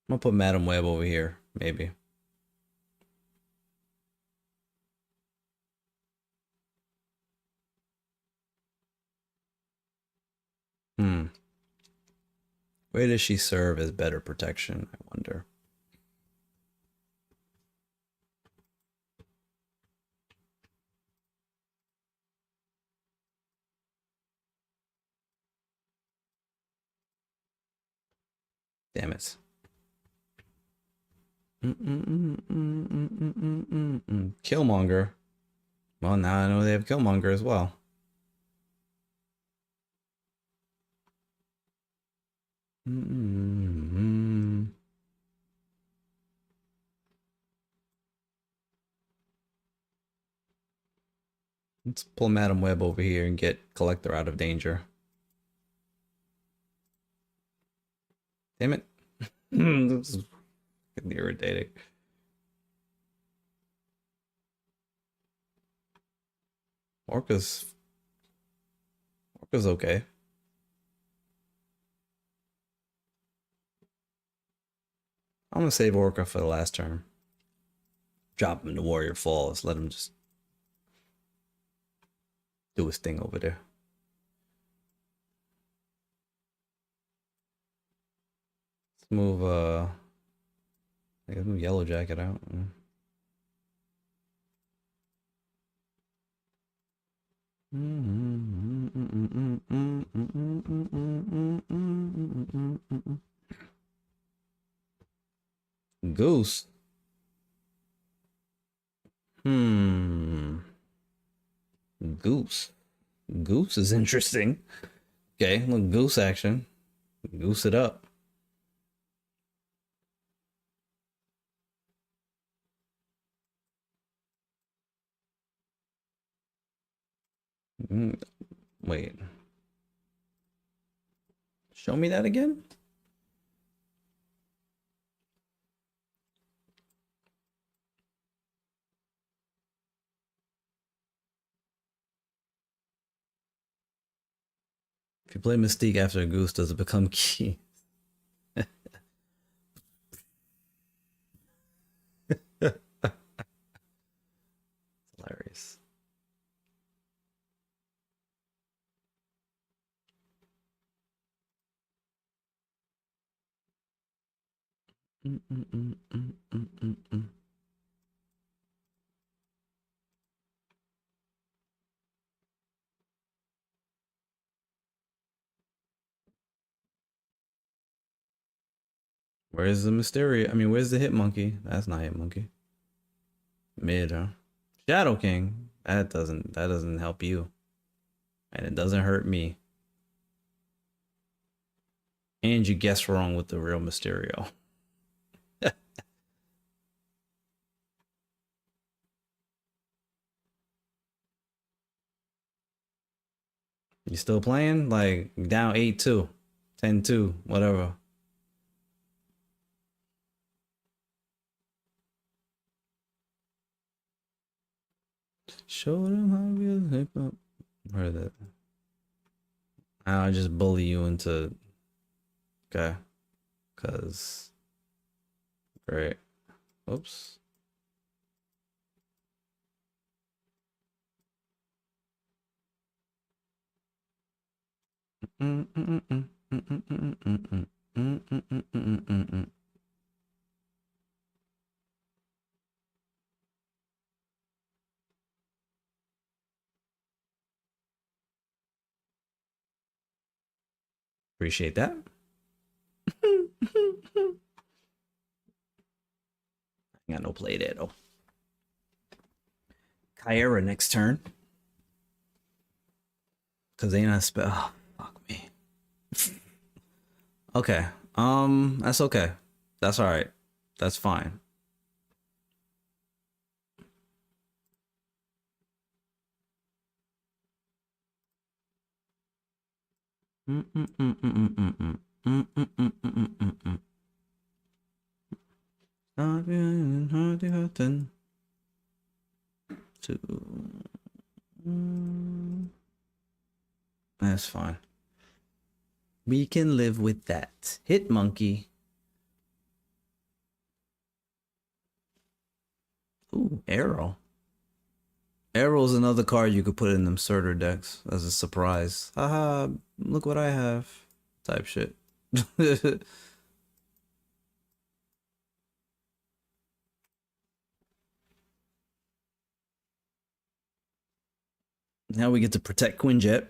gonna put Madam Web over here, maybe. Where does she serve as better protection, I wonder? Damn it. Killmonger. Well, now I know they have Killmonger as well. Let's pull Madam Web over here and get Collector out of danger. Damn it. This is fucking irritating. Orca's okay. I'm gonna save Orca for the last turn. Drop him to Warrior Falls. Let him just do his thing over there. Let's move let's move Yellow Jacket out. Goose. Goose. Goose is interesting. Okay, look, Goose action. Goose it up. Wait. Show me that again? If you play Mystique after a goose, does it become key? Hilarious. Where's the Mysterio? I mean, where's the Hit Monkey? That's not Hit Monkey. Mid, huh? Shadow King. That doesn't help you. And it doesn't hurt me. And you guessed wrong with the real Mysterio. You still playing? Like down 8-2, 10-2, whatever. Show them how real hip hop. Where that? I'll just bully you into. Okay. Cause. Great. Oops. Appreciate that. Got no play there though. Kyra next turn. Cause they not spell. Oh, fuck me. Okay. That's okay. That's all right. That's fine. That's fine. We can live with that. Hit Monkey. Ooh, Arrow. Arrow's another card you could put in them Surtur decks as a surprise. Haha, look what I have. Type shit. Now we get to protect Quinjet.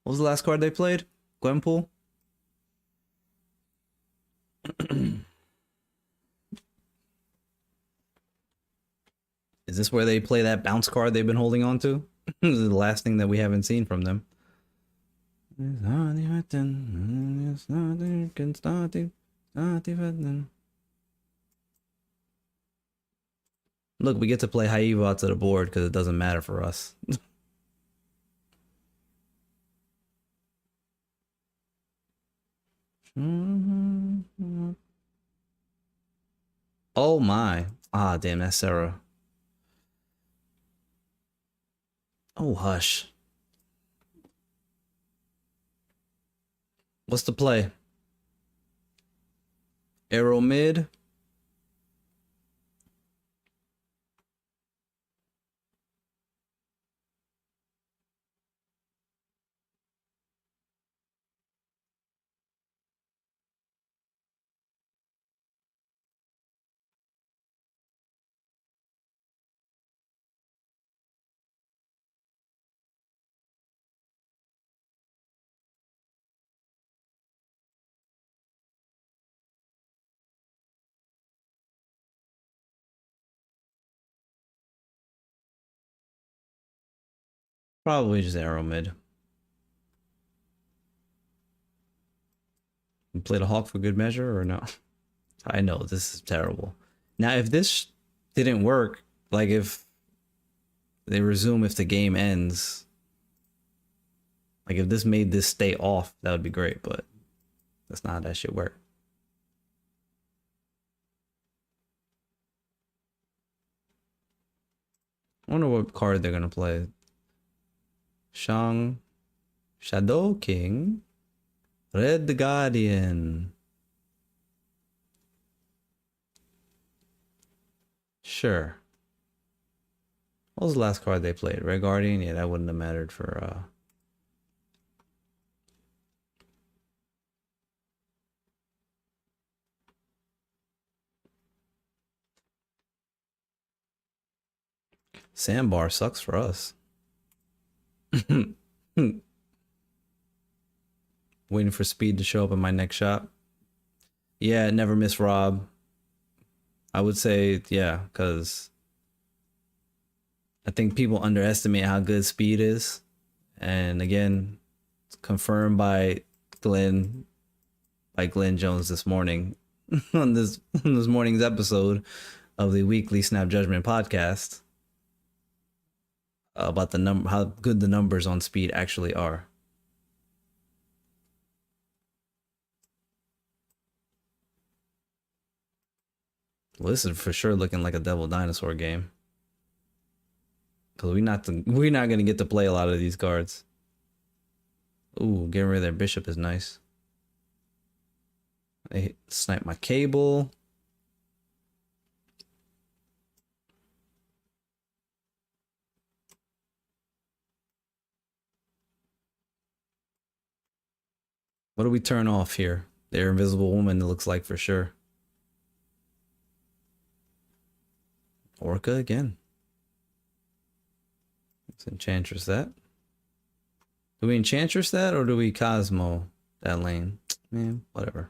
What was the last card they played? Gwenpool? Is this where they play that bounce card they've been holding on to? This is the last thing that we haven't seen from them. Look, we get to play Haiva to the board because it doesn't matter for us. Oh my. Ah, damn, that's Sarah. Oh, hush. What's the play? Arrow mid. Probably just arrow mid. You played a hawk for good measure or no? I know this is terrible. Now, if this didn't work, like if they resume if the game ends, like if this made this stay off, that would be great, but that's not how that shit work. I wonder what card they're gonna play. Shadow King, Red Guardian. Sure. What was the last card they played? Red Guardian? Yeah, that wouldn't have mattered for Sandbar sucks for us. Waiting for speed to show up in my next shop. Yeah, never miss Rob. I would say, yeah, because I think people underestimate how good speed is. And again, it's confirmed by Glenn Jones this morning on this morning's episode of the weekly Snap Judgment podcast about how good the numbers on speed actually are. Well, this is for sure looking like a Devil Dinosaur game. Cause we're not gonna get to play a lot of these cards. Ooh, getting rid of their bishop is nice. They snipe my cable. What do we turn off here? Their Invisible Woman, it looks like for sure. Orca again. Let's Enchantress that. Do we Enchantress that or do we Cosmo that lane? Man, whatever.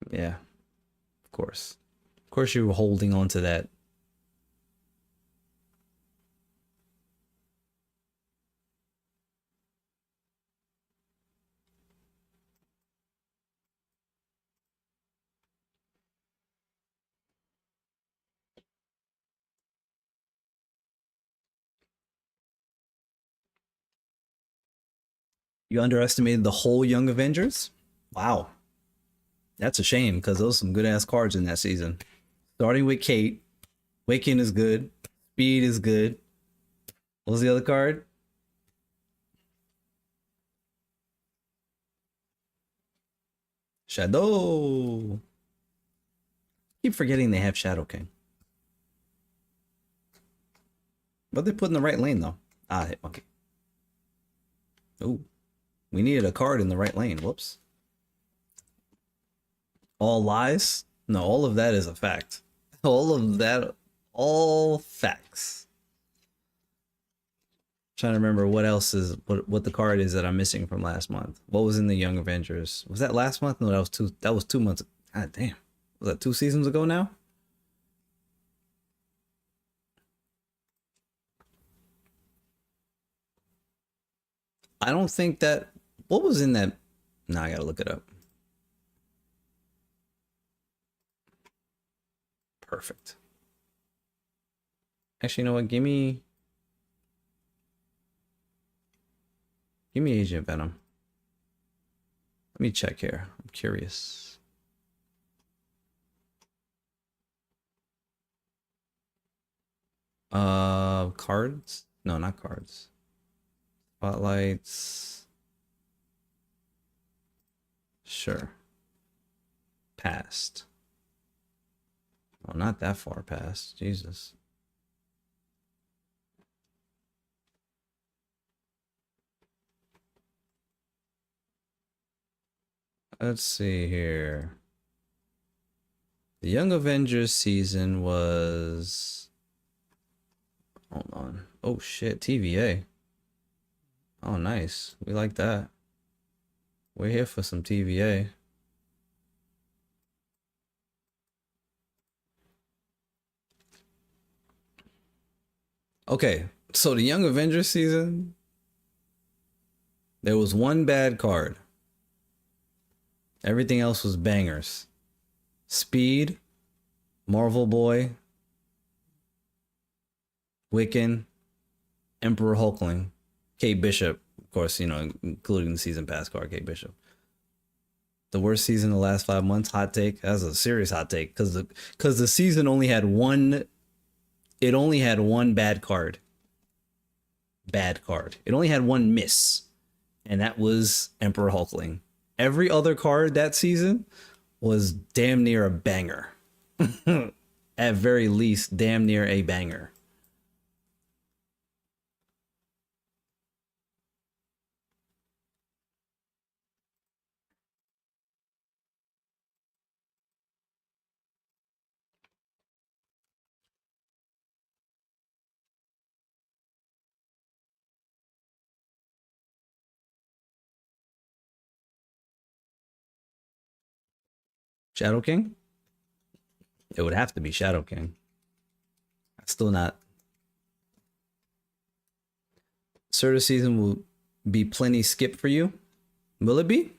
Yeah, of course. Of course you were holding on to that. You underestimated the whole Young Avengers? Wow. That's a shame because those are some good ass cards in that season. Starting with Kate. Waking is good. Speed is good. What was the other card? Shadow. Keep forgetting they have Shadow King. But they put in the right lane though. Ah, okay. Ooh. We needed a card in the right lane. Whoops. All lies? No, all of that is a fact. All of that, all facts. Trying to remember what else is what the card is that I'm missing from last month. What was in the Young Avengers? Was that last month? No, that was 2 months. God damn. Was that 2 seasons ago now? I don't think that. What was in that? Nah, I gotta look it up. Perfect. Actually, you know what? Give me Agent Venom. Let me check here. I'm curious. Cards? No, not cards. Spotlights. Sure. Past. Oh, not that far past. Jesus. Let's see here. The Young Avengers season was... Hold on. Oh shit, TVA. Oh, nice. We like that. We're here for some TVA. Okay, so the Young Avengers season There was one bad card. Everything else was bangers. Speed, Marvel Boy, Wiccan, Emperor Hulkling, Kate Bishop, of course, you know, including the season pass card, Kate Bishop. The worst season in the last 5 months, hot take. That's a serious hot take because the season only had one. It only had one bad card. Bad card. It only had one miss, and that was Emperor Hulkling. Every other card that season was damn near a banger. At very least, damn near a banger. Shadow King? It would have to be Shadow King. Still not. Certa season will be plenty skip for you. Will it be?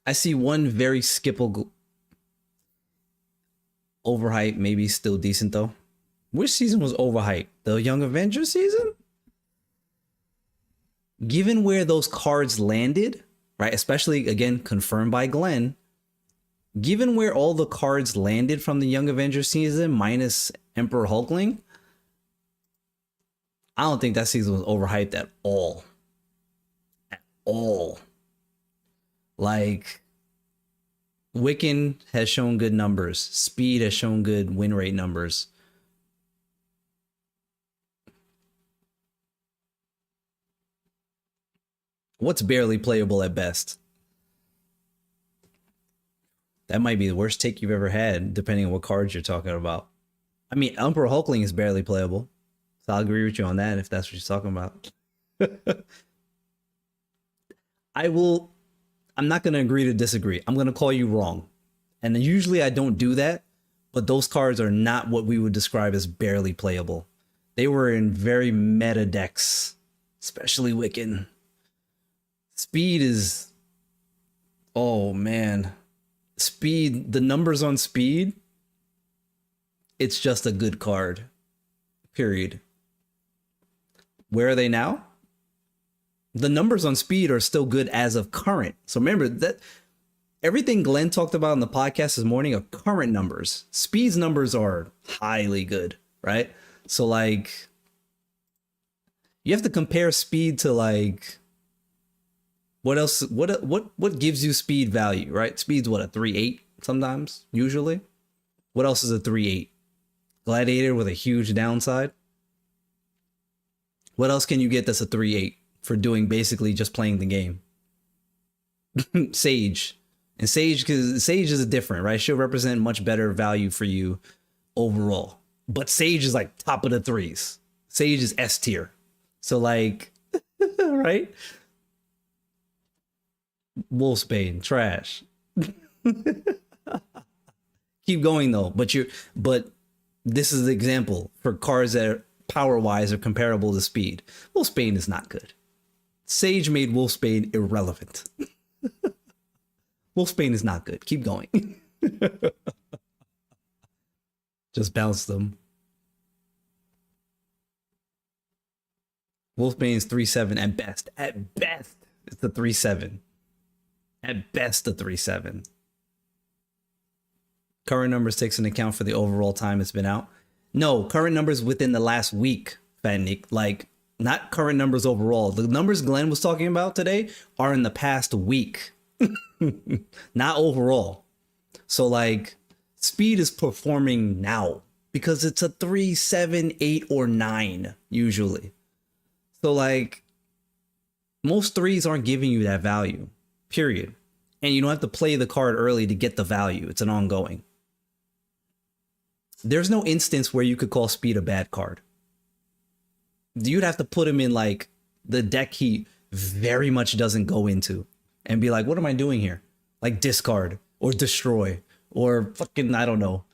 I see one very skippable. Overhyped, maybe still decent though. Which season was overhyped? The Young Avengers season? Given where those cards landed, right? Especially, again, confirmed by Glenn. Given where all the cards landed from the Young Avengers season, minus Emperor Hulkling, I don't think that season was overhyped at all. At all. Like, Wiccan has shown good numbers. Speed has shown good win rate numbers. What's barely playable at best? That might be the worst take you've ever had, depending on what cards you're talking about. I mean, Emperor Hulkling is barely playable. So I'll agree with you on that if that's what you're talking about. I'm not going to agree to disagree. I'm going to call you wrong. And usually I don't do that, but those cards are not what we would describe as barely playable. They were in very meta decks, especially Wiccan. Speed is, oh man. Speed, the numbers on Speed, it's just a good card. Period. Where are they now? The numbers on Speed are still good as of current. So remember that everything Glenn talked about in the podcast this morning are current numbers. Speed's numbers are highly good, right? So like, you have to compare Speed to like, what else? What gives you Speed value, right? Speed's what, a 3.8 sometimes, usually. What else is a 3.8? Gladiator with a huge downside. What else can you get that's a 3.8 for doing basically just playing the game? Sage. And Sage, because Sage is different, right? She'll represent much better value for you overall. But Sage is like top of the threes. Sage is S tier. So like, right? Wolfsbane, trash. Keep going though, but this is the example for cards that are power-wise are comparable to Speed. Wolfsbane is not good. Sage made Wolfsbane irrelevant. Wolfsbane is not good. Keep going. Just bounce them. Wolfbane is 3.7 at best. At best, it's a 3.7. At best, a 3.7. Current numbers takes into account for the overall time it's been out. No, current numbers within the last week, Fannick. Like, not current numbers overall. The numbers Glenn was talking about today are in the past week. Not overall. So, like, Speed is performing now because it's a 3, 7, 8, or 9, usually. So, like, most threes aren't giving you that value. Period. And you don't have to play the card early to get the value. It's an ongoing. There's no instance where you could call Speed a bad card. You'd have to put him in like the deck he very much doesn't go into and be like, what am I doing here? Like discard or destroy or fucking, I don't know,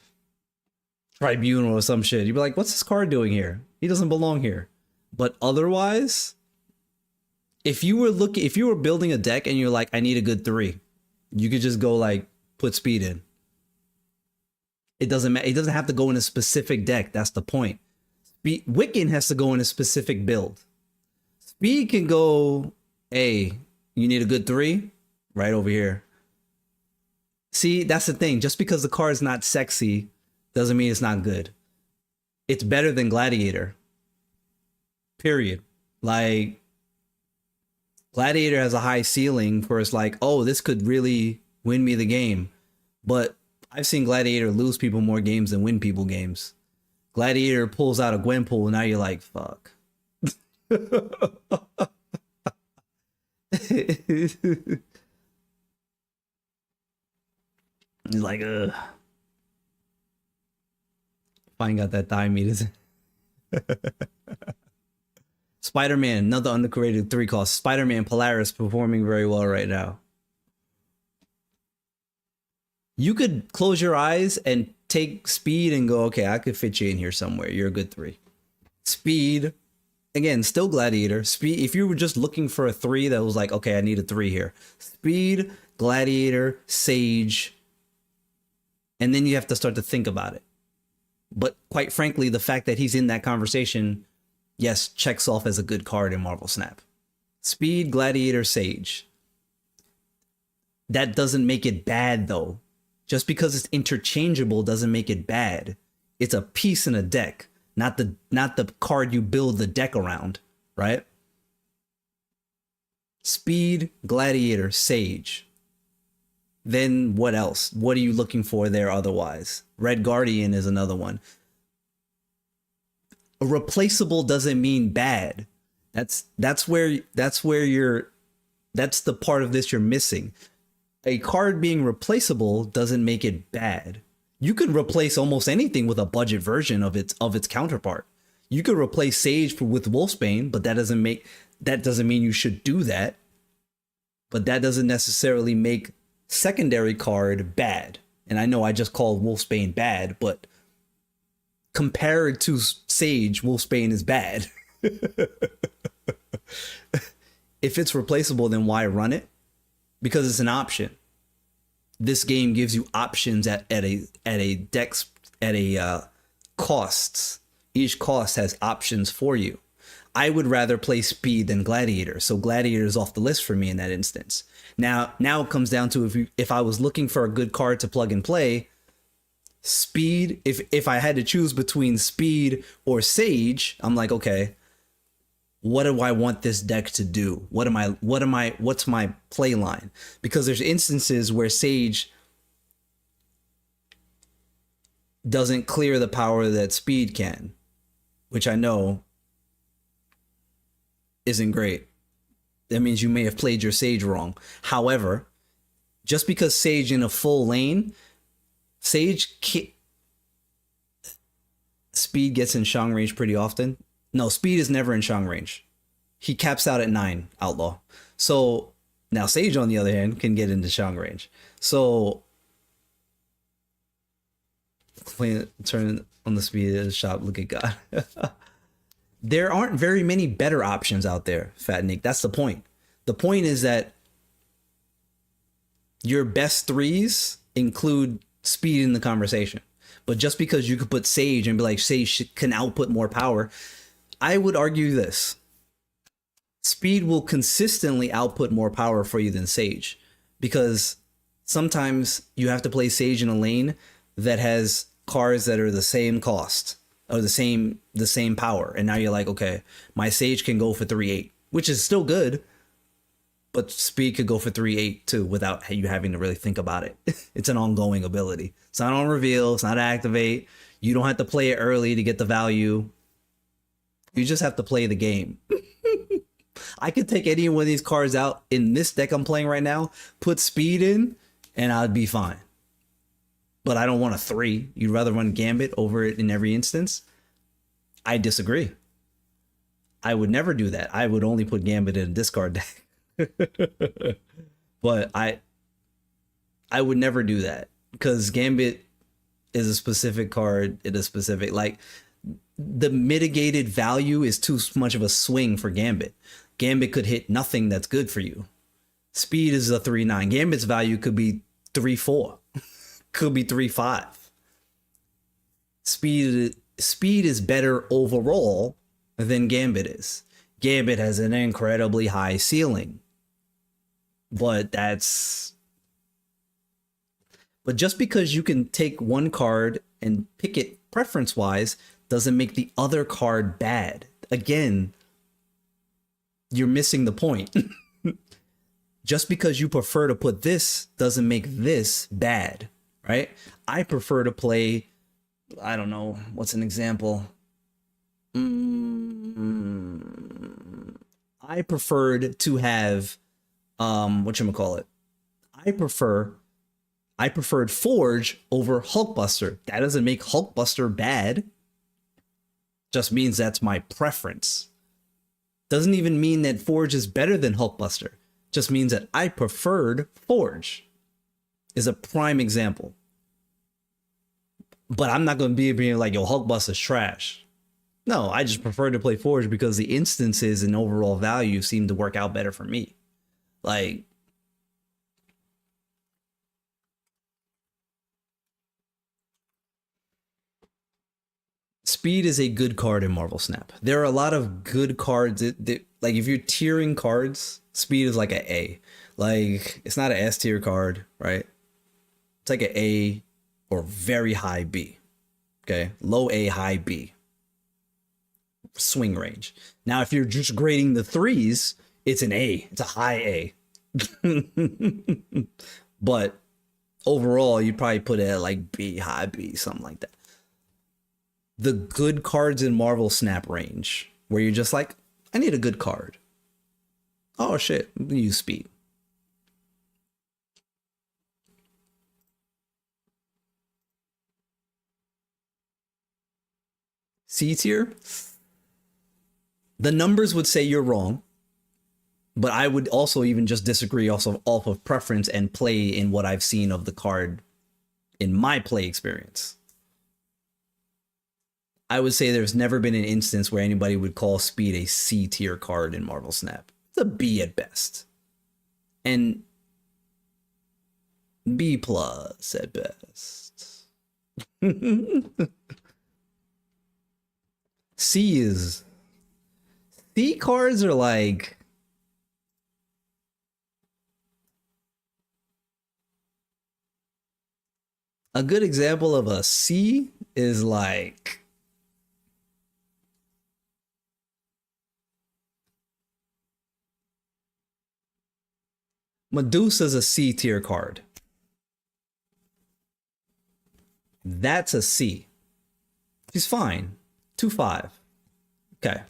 tribunal or some shit. You'd be like, what's this card doing here? He doesn't belong here. But otherwise, if you were building a deck and you're like, I need a good 3, you could just go like put speed in. It doesn't matter. It doesn't have to go in a specific deck. That's the point. Wiccan has to go in a specific build. Speed can go, hey, you need a good 3? Right over here. See, that's the thing. Just because the card's not sexy doesn't mean it's not good. It's better than Gladiator. Period. Like, Gladiator has a high ceiling for it's like, oh, this could really win me the game. But I've seen Gladiator lose people more games than win people games. Gladiator pulls out a Gwenpool, and now you're like, fuck. He's like, ugh. Fine, got that thigh meat. Spider-Man, another underrated 3 cost. Spider-Man Polaris performing very well right now. You could close your eyes and take speed and go, okay, I could fit you in here somewhere. You're a good 3. Speed, again, still Gladiator. Speed, if you were just looking for a 3 that was like, okay, I need a 3 here. Speed, Gladiator, Sage, and then you have to start to think about it. But quite frankly, the fact that he's in that conversation, yes, checks off as a good card in Marvel Snap. Speed, Gladiator, Sage. That doesn't make it bad, though. Just because it's interchangeable doesn't make it bad. It's a piece in a deck, not the card you build the deck around, right? Speed, Gladiator, Sage. Then what else? What are you looking for there otherwise? Red Guardian is another one. A replaceable doesn't mean bad. That's the part of this you're missing. A card being replaceable doesn't make it bad. You could replace almost anything with a budget version of its counterpart. You could replace Sage with Wolfsbane, but that doesn't mean you should do that. But that doesn't necessarily make secondary card bad. And I know I just called Wolfsbane bad, but compared to Sage, Wolfsbane is bad. If it's replaceable, then why run it? Because it's an option. This game gives you options at costs. Each cost has options for you. I would rather play Speed than Gladiator, so Gladiator is off the list for me in that instance. Now it comes down to if I was looking for a good card to plug and play, Speed. If I had to choose between Speed or Sage, I'm like, okay, what do I want this deck to do? What's my play line? Because there's instances where Sage doesn't clear the power that Speed can, which I know isn't great. That means you may have played your Sage wrong. However, just because Sage in a full lane, Speed gets in Shang range pretty often. No, Speed is never in Shang range. He caps out at 9, Outlaw. So now Sage, on the other hand, can get into Shang range. So turn on the speed of the shop. Look at God. There aren't very many better options out there, Fat Nick. That's the point. The point is that your best 3s include Speed in the conversation. But just because you could put Sage and be like, Sage can output more power, I would argue this. Speed will consistently output more power for you than Sage, because sometimes you have to play Sage in a lane that has cards that are the same cost or the same power. And now you're like, okay, my Sage can go for 3-8, which is still good, but Speed could go for 3-8 too without you having to really think about it. It's an ongoing ability. It's not on reveal. It's not activate. You don't have to play it early to get the value. You just have to play the game. I could take any one of these cards out in this deck I'm playing right now, put Speed in, and I'd be fine. But I don't want a 3. You'd rather run Gambit over it in every instance? I disagree. I would never do that. I would only put Gambit in a discard deck. But I would never do that, because Gambit is a specific card. It is specific. Like, the mitigated value is too much of a swing for Gambit. Gambit could hit nothing that's good for you. Speed is a 3-9. Gambit's value could be 3-4. Could be 3-5. Speed is better overall than Gambit is. Gambit has an incredibly high ceiling. But just because you can take one card and pick it preference-wise doesn't make the other card bad. Again, you're missing the point. Just because you prefer to put this doesn't make this bad, right? I prefer to play, I don't know, what's an example? I preferred to have, whatchamacallit? I preferred Forge over Hulkbuster. That doesn't make Hulkbuster bad. Just means that's my preference. Doesn't even mean that Forge is better than Hulkbuster. Just means that I preferred Forge. Is a prime example. But I'm not going to be being like, yo, Hulkbuster's trash. No, I just prefer to play Forge because the instances and overall value seem to work out better for me. Like, Speed is a good card in Marvel Snap. There are a lot of good cards like if you're tiering cards, Speed is like an A. Like, it's not an S tier card, right? It's like an A or very high B. Okay, low A, high B. Swing range. Now, if you're just grading the threes, it's an A. It's a high A. But overall, you'd probably put it at like B, high B, something like that. The good cards in Marvel Snap range, where you're just like, I need a good card. Oh shit, use Speed. C tier? The numbers would say you're wrong, but I would also even just disagree also off of preference and play in what I've seen of the card in my play experience. I would say there's never been an instance where anybody would call Speed a C tier card in Marvel Snap. It's a B at best. And B plus at best. C cards are like, a good example of a C is like, Medusa's a C tier card. That's a C. She's fine. 2-5. Okay.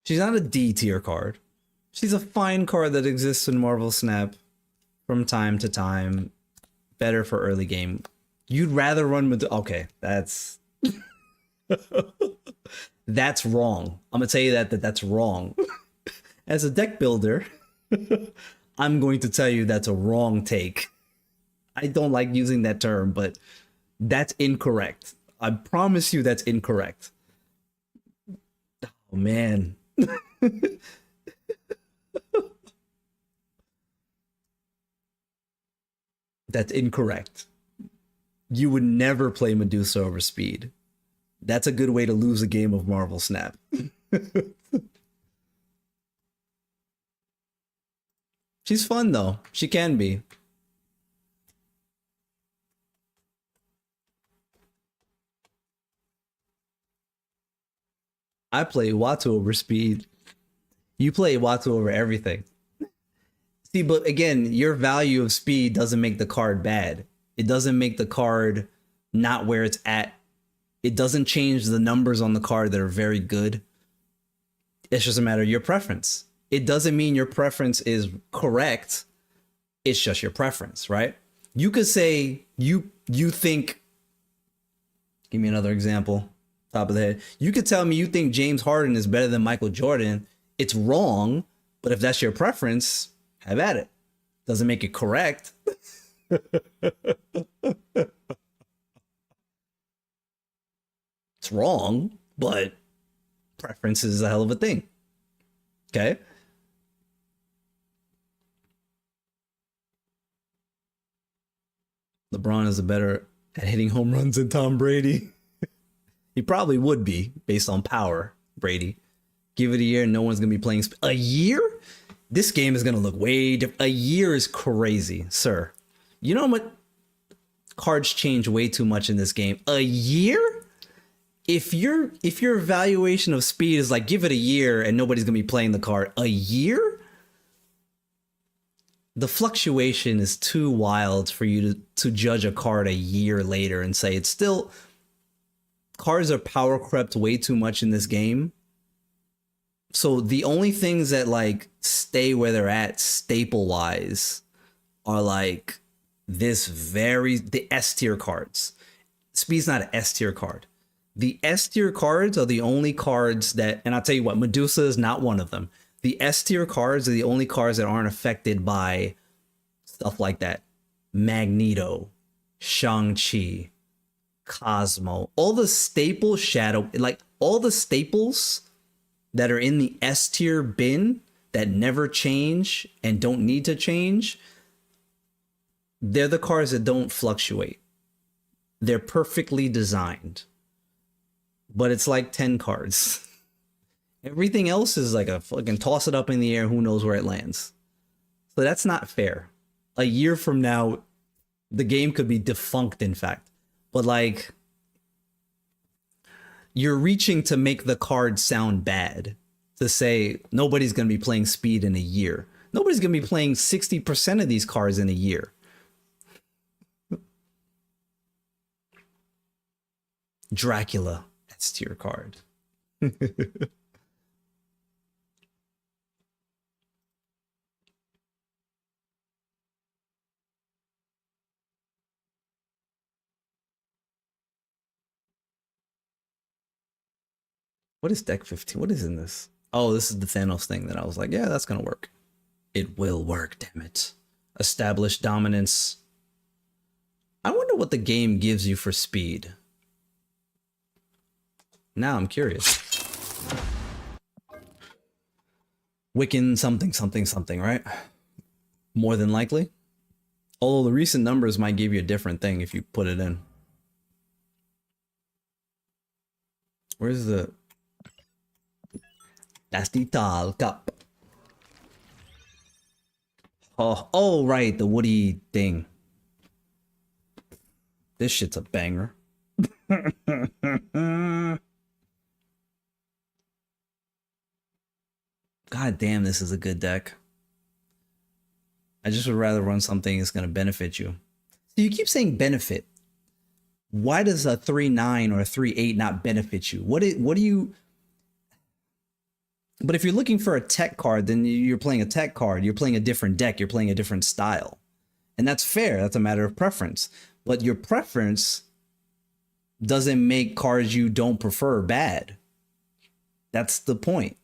She's not a D tier card. She's a fine card that exists in Marvel Snap from time to time. Better for early game. You'd rather run Medusa. Okay, that's that's wrong. I'm gonna tell you that's wrong. As a deck builder, I'm going to tell you that's a wrong take. I don't like using that term, but that's incorrect. I promise you that's incorrect. Oh man. That's incorrect. You would never play Medusa over Speed. That's a good way to lose a game of Marvel Snap. She's fun though. She can be. I play Watu over Speed. You play Watu over everything. See, but again, your value of Speed doesn't make the card bad. It doesn't make the card not where it's at. It doesn't change the numbers on the card that are very good. It's just a matter of your preference. It doesn't mean your preference is correct. It's just your preference, right? You could say you think, give me another example, top of the head. You could tell me you think James Harden is better than Michael Jordan. It's wrong, but if that's your preference, have at it. Doesn't make it correct. it's wrong, but preference is a hell of a thing. Okay? LeBron is better at hitting home runs than Tom Brady. He probably would be, based on power, Brady. Give it a year, no one's going to be playing. A year? This game is going to look way different. A year is crazy, sir. You know what? Cards change way too much in this game. A year? If your evaluation of speed is like, give it a year and nobody's going to be playing the card. A year? The fluctuation is too wild for you to judge a card a year later and say it's still... Cards are power crept way too much in this game. So the only things that like stay where they're at staple wise are like the S tier cards. Speed's not an S tier card. The S tier cards are the only cards that, and I'll tell you what, Medusa is not one of them. The S tier cards are the only cards that aren't affected by stuff like that. Magneto, Shang-Chi, Cosmo, all the staple shadow, like all the staples that are in the S tier bin that never change and don't need to change, they're the cards that don't fluctuate. They're perfectly designed. But it's like 10 cards. Everything else is like a fucking toss it up in the air, who knows where it lands. So that's not fair. A year from now, the game could be defunct, in fact. But like, you're reaching to make the card sound bad. To say nobody's going to be playing speed in a year. Nobody's going to be playing 60% of these cards in a year. Dracula, S tier card. What is deck 15? What is in this? Oh, this is the Thanos thing that I was like, yeah, that's going to work. It will work, damn it. Establish dominance. I wonder what the game gives you for speed. Now I'm curious. Wiccan something, something, something, right? More than likely. Although the recent numbers might give you a different thing if you put it in. Where's the... That's the tall cup. Oh, right, the woody thing. This shit's a banger. God damn, this is a good deck. I just would rather run something that's going to benefit you. So you keep saying benefit. Why does a 3-9 or a 3-8 not benefit you? What do you... But if you're looking for a tech card, then you're playing a tech card. You're playing a different deck. You're playing a different style. And that's fair. That's a matter of preference. But your preference doesn't make cards you don't prefer bad. That's the point.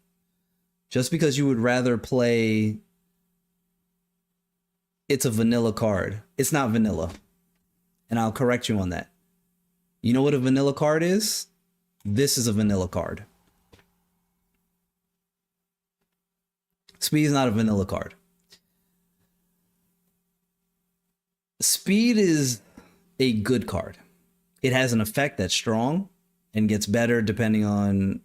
Just because you would rather play... It's a vanilla card. It's not vanilla. And I'll correct you on that. You know what a vanilla card is? This is a vanilla card. Speed is not a vanilla card. Speed is a good card. It has an effect that's strong and gets better depending on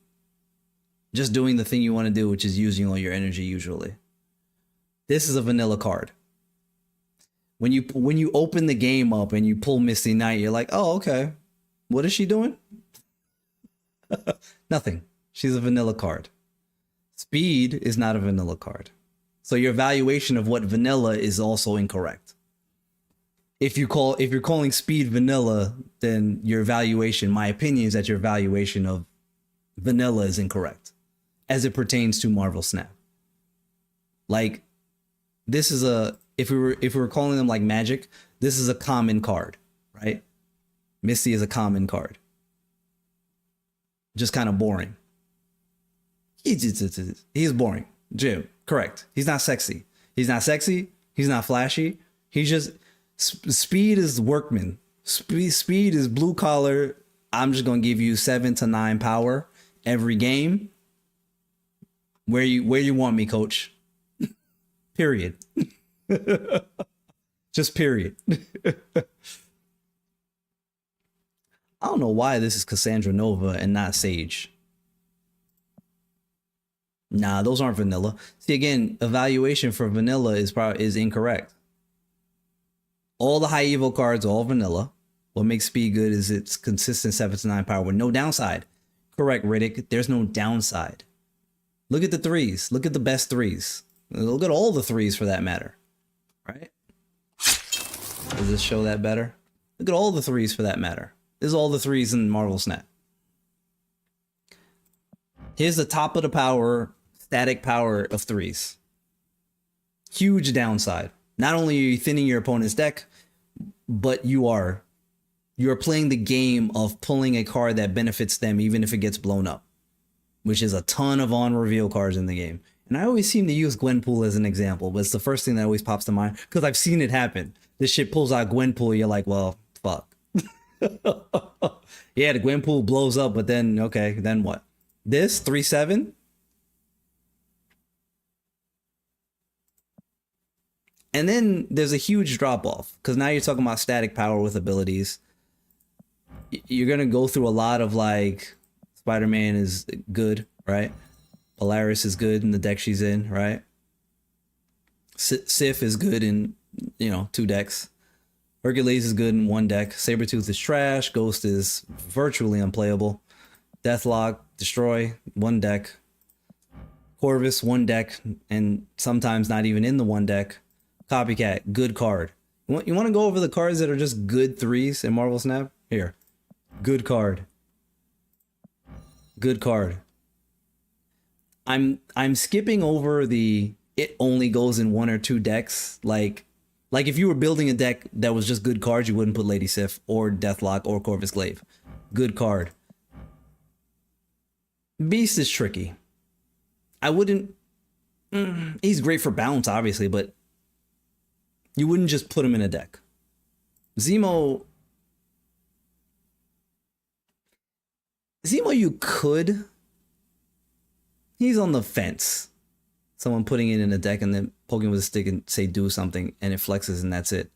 just doing the thing you want to do, which is using all your energy usually. This is a vanilla card. When you open the game up and you pull Misty Knight, you're like, oh, okay. What is she doing? Nothing. She's a vanilla card. Speed is not a vanilla card. So your evaluation of what vanilla is also incorrect. If you're calling speed vanilla, then your evaluation, my opinion is that your evaluation of vanilla is incorrect as it pertains to Marvel Snap. Like, this is a, if we were calling them like Magic, this is a common card, right? Misty is a common card. Just kind of boring. He's boring. Jim, correct. He's not sexy. He's not sexy. He's not flashy. He's just... Speed is workman. Speed is blue collar I'm just gonna give you 7 to 9 power every game. Where you want me, coach? Period. Just period. I don't know why this is Cassandra Nova and not Sage. Nah, those aren't vanilla. See, again, evaluation for vanilla is incorrect. All the high evo cards are all vanilla. What makes speed good is its consistent 7 to 9 power with no downside. Correct, Riddick. There's no downside. Look at the threes. Look at the best threes. Look at all the threes for that matter. Right? Does this show that better? Look at all the threes for that matter. This is all the threes in Marvel Snap. Here's the top of the power, static power of threes. Huge downside. Not only are you thinning your opponent's deck, but you're playing the game of pulling a card that benefits them even if it gets blown up, which is a ton of on-reveal cards in the game. And I always seem to use Gwenpool as an example, but it's the first thing that always pops to mind because I've seen it happen. This shit pulls out Gwenpool, you're like, well, fuck. Yeah, the Gwenpool blows up, but then, okay, then what? This, 3/7? And then there's a huge drop-off because now you're talking about static power with abilities. You're going to go through a lot of like, Spider-Man is good, right? Polaris is good in the deck she's in, right? Sif is good in, 2 decks. Hercules is good in 1 deck. Sabretooth is trash. Ghost is virtually unplayable. Deathlock, Destroy, 1 deck. Corvus, 1 deck, and sometimes not even in the 1 deck. Copycat, good card. You want to go over the cards that are just good threes in Marvel Snap? Here. Good card. Good card. I'm skipping over the it only goes in 1 or 2 decks. Like if you were building a deck that was just good cards, you wouldn't put Lady Sif or Deathlock or Corvus Glaive. Good card. Beast is tricky. I wouldn't... he's great for bounce, obviously, but you wouldn't just put him in a deck. Zemo, you could. He's on the fence. Someone putting it in a deck and then poking with a stick and say do something and it flexes and that's it.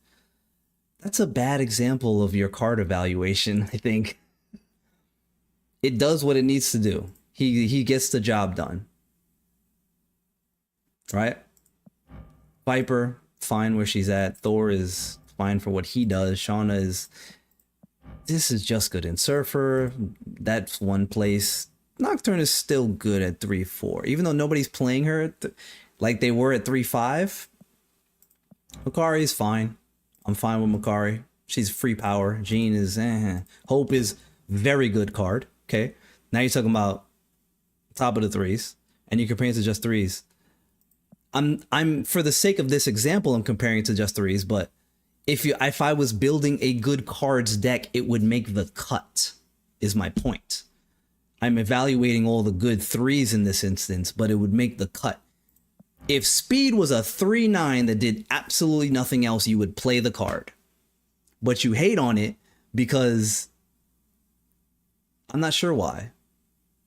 That's a bad example of your card evaluation, I think. It does what it needs to do. He gets the job done. Right? Viper, fine where she's at. Thor is fine for what he does. Shauna is... This is just good in Surfer. That's one place. Nocturne is still good at 3-4. Even though nobody's playing her like they were at 3-5. Makari is fine. I'm fine with Makari. She's free power. Jean is... Hope is very good card. Okay. Now you're talking about top of the threes. And you're comparing to just threes. I'm for the sake of this example, I'm comparing it to just threes, but if I was building a good cards deck, it would make the cut, is my point. I'm evaluating all the good threes in this instance, but it would make the cut. If speed was a 3/9 that did absolutely nothing else, you would play the card. But you hate on it because I'm not sure why.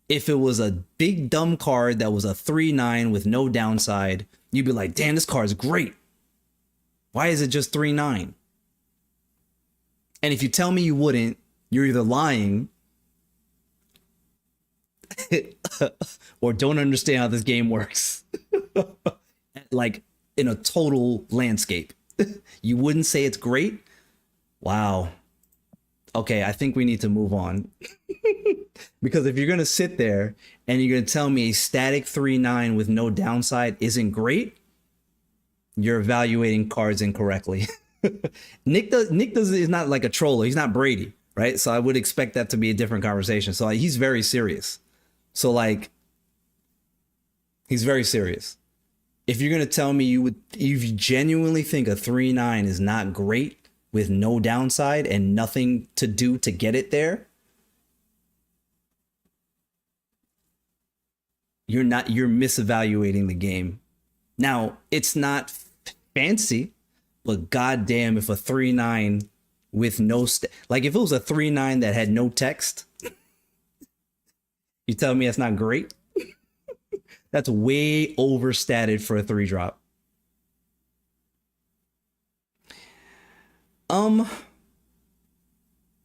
If it was a big dumb card that was a 3/9 with no downside, you'd be like, damn, this card's great. Why is it just 3/9? And if you tell me you wouldn't, you're either lying or don't understand how this game works. Like in a total landscape. You wouldn't say it's great? Wow. Okay, I think we need to move on. Because if you're going to sit there and you're going to tell me a static 3/9 with no downside isn't great, you're evaluating cards incorrectly. Nick is not like a troller. He's not Brady, right? So I would expect that to be a different conversation. So he's very serious. So like, he's very serious. If you're going to tell me you genuinely think a 3/9 is not great with no downside and nothing to do to get it there, you're misevaluating the game. Now, it's not fancy, but goddamn, if a 3/9 with no like if it was a 3/9 that had no text, you tell me that's not great? That's way overstated for a 3-drop.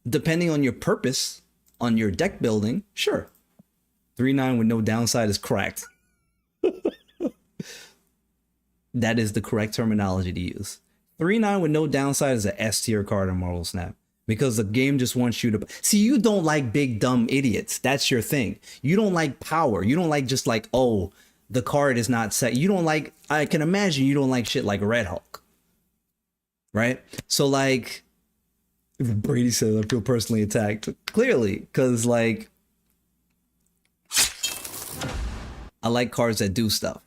Depending on your purpose, on your deck building, sure. 3/9 with no downside is cracked. That is the correct terminology to use. 3/9 with no downside is an S tier card in Marvel Snap. Because the game just wants you to see, you don't like big dumb idiots. That's your thing. You don't like power. You don't like just like, oh, the card is not set. You don't like, I can imagine you don't like shit like Red Hulk. Right? So like Brady says, I feel personally attacked. Clearly, because like I like cards that do stuff.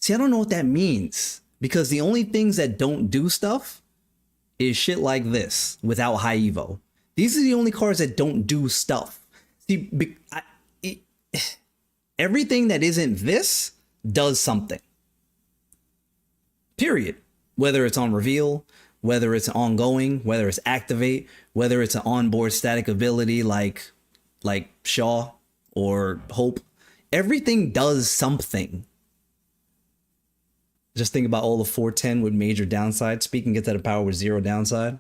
See, I don't know what that means. Because the only things that don't do stuff is shit like this without high evo. These are the only cards that don't do stuff. See, everything that isn't this does something. Period. Whether it's on reveal, whether it's ongoing, whether it's activate, whether it's an onboard static ability like Shaw or Hope. Everything does something. Just think about all the 410 with major downside. Speaking gets out of power with 0 downside.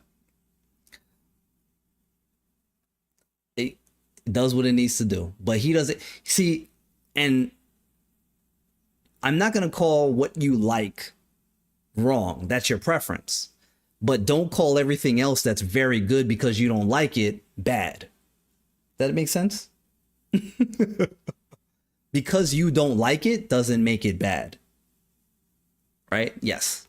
It does what it needs to do. But he doesn't. See, and I'm not going to call what you like wrong. That's your preference. But don't call everything else that's very good because you don't like it bad. Does that make sense? Because you don't like it doesn't make it bad. Right? Yes.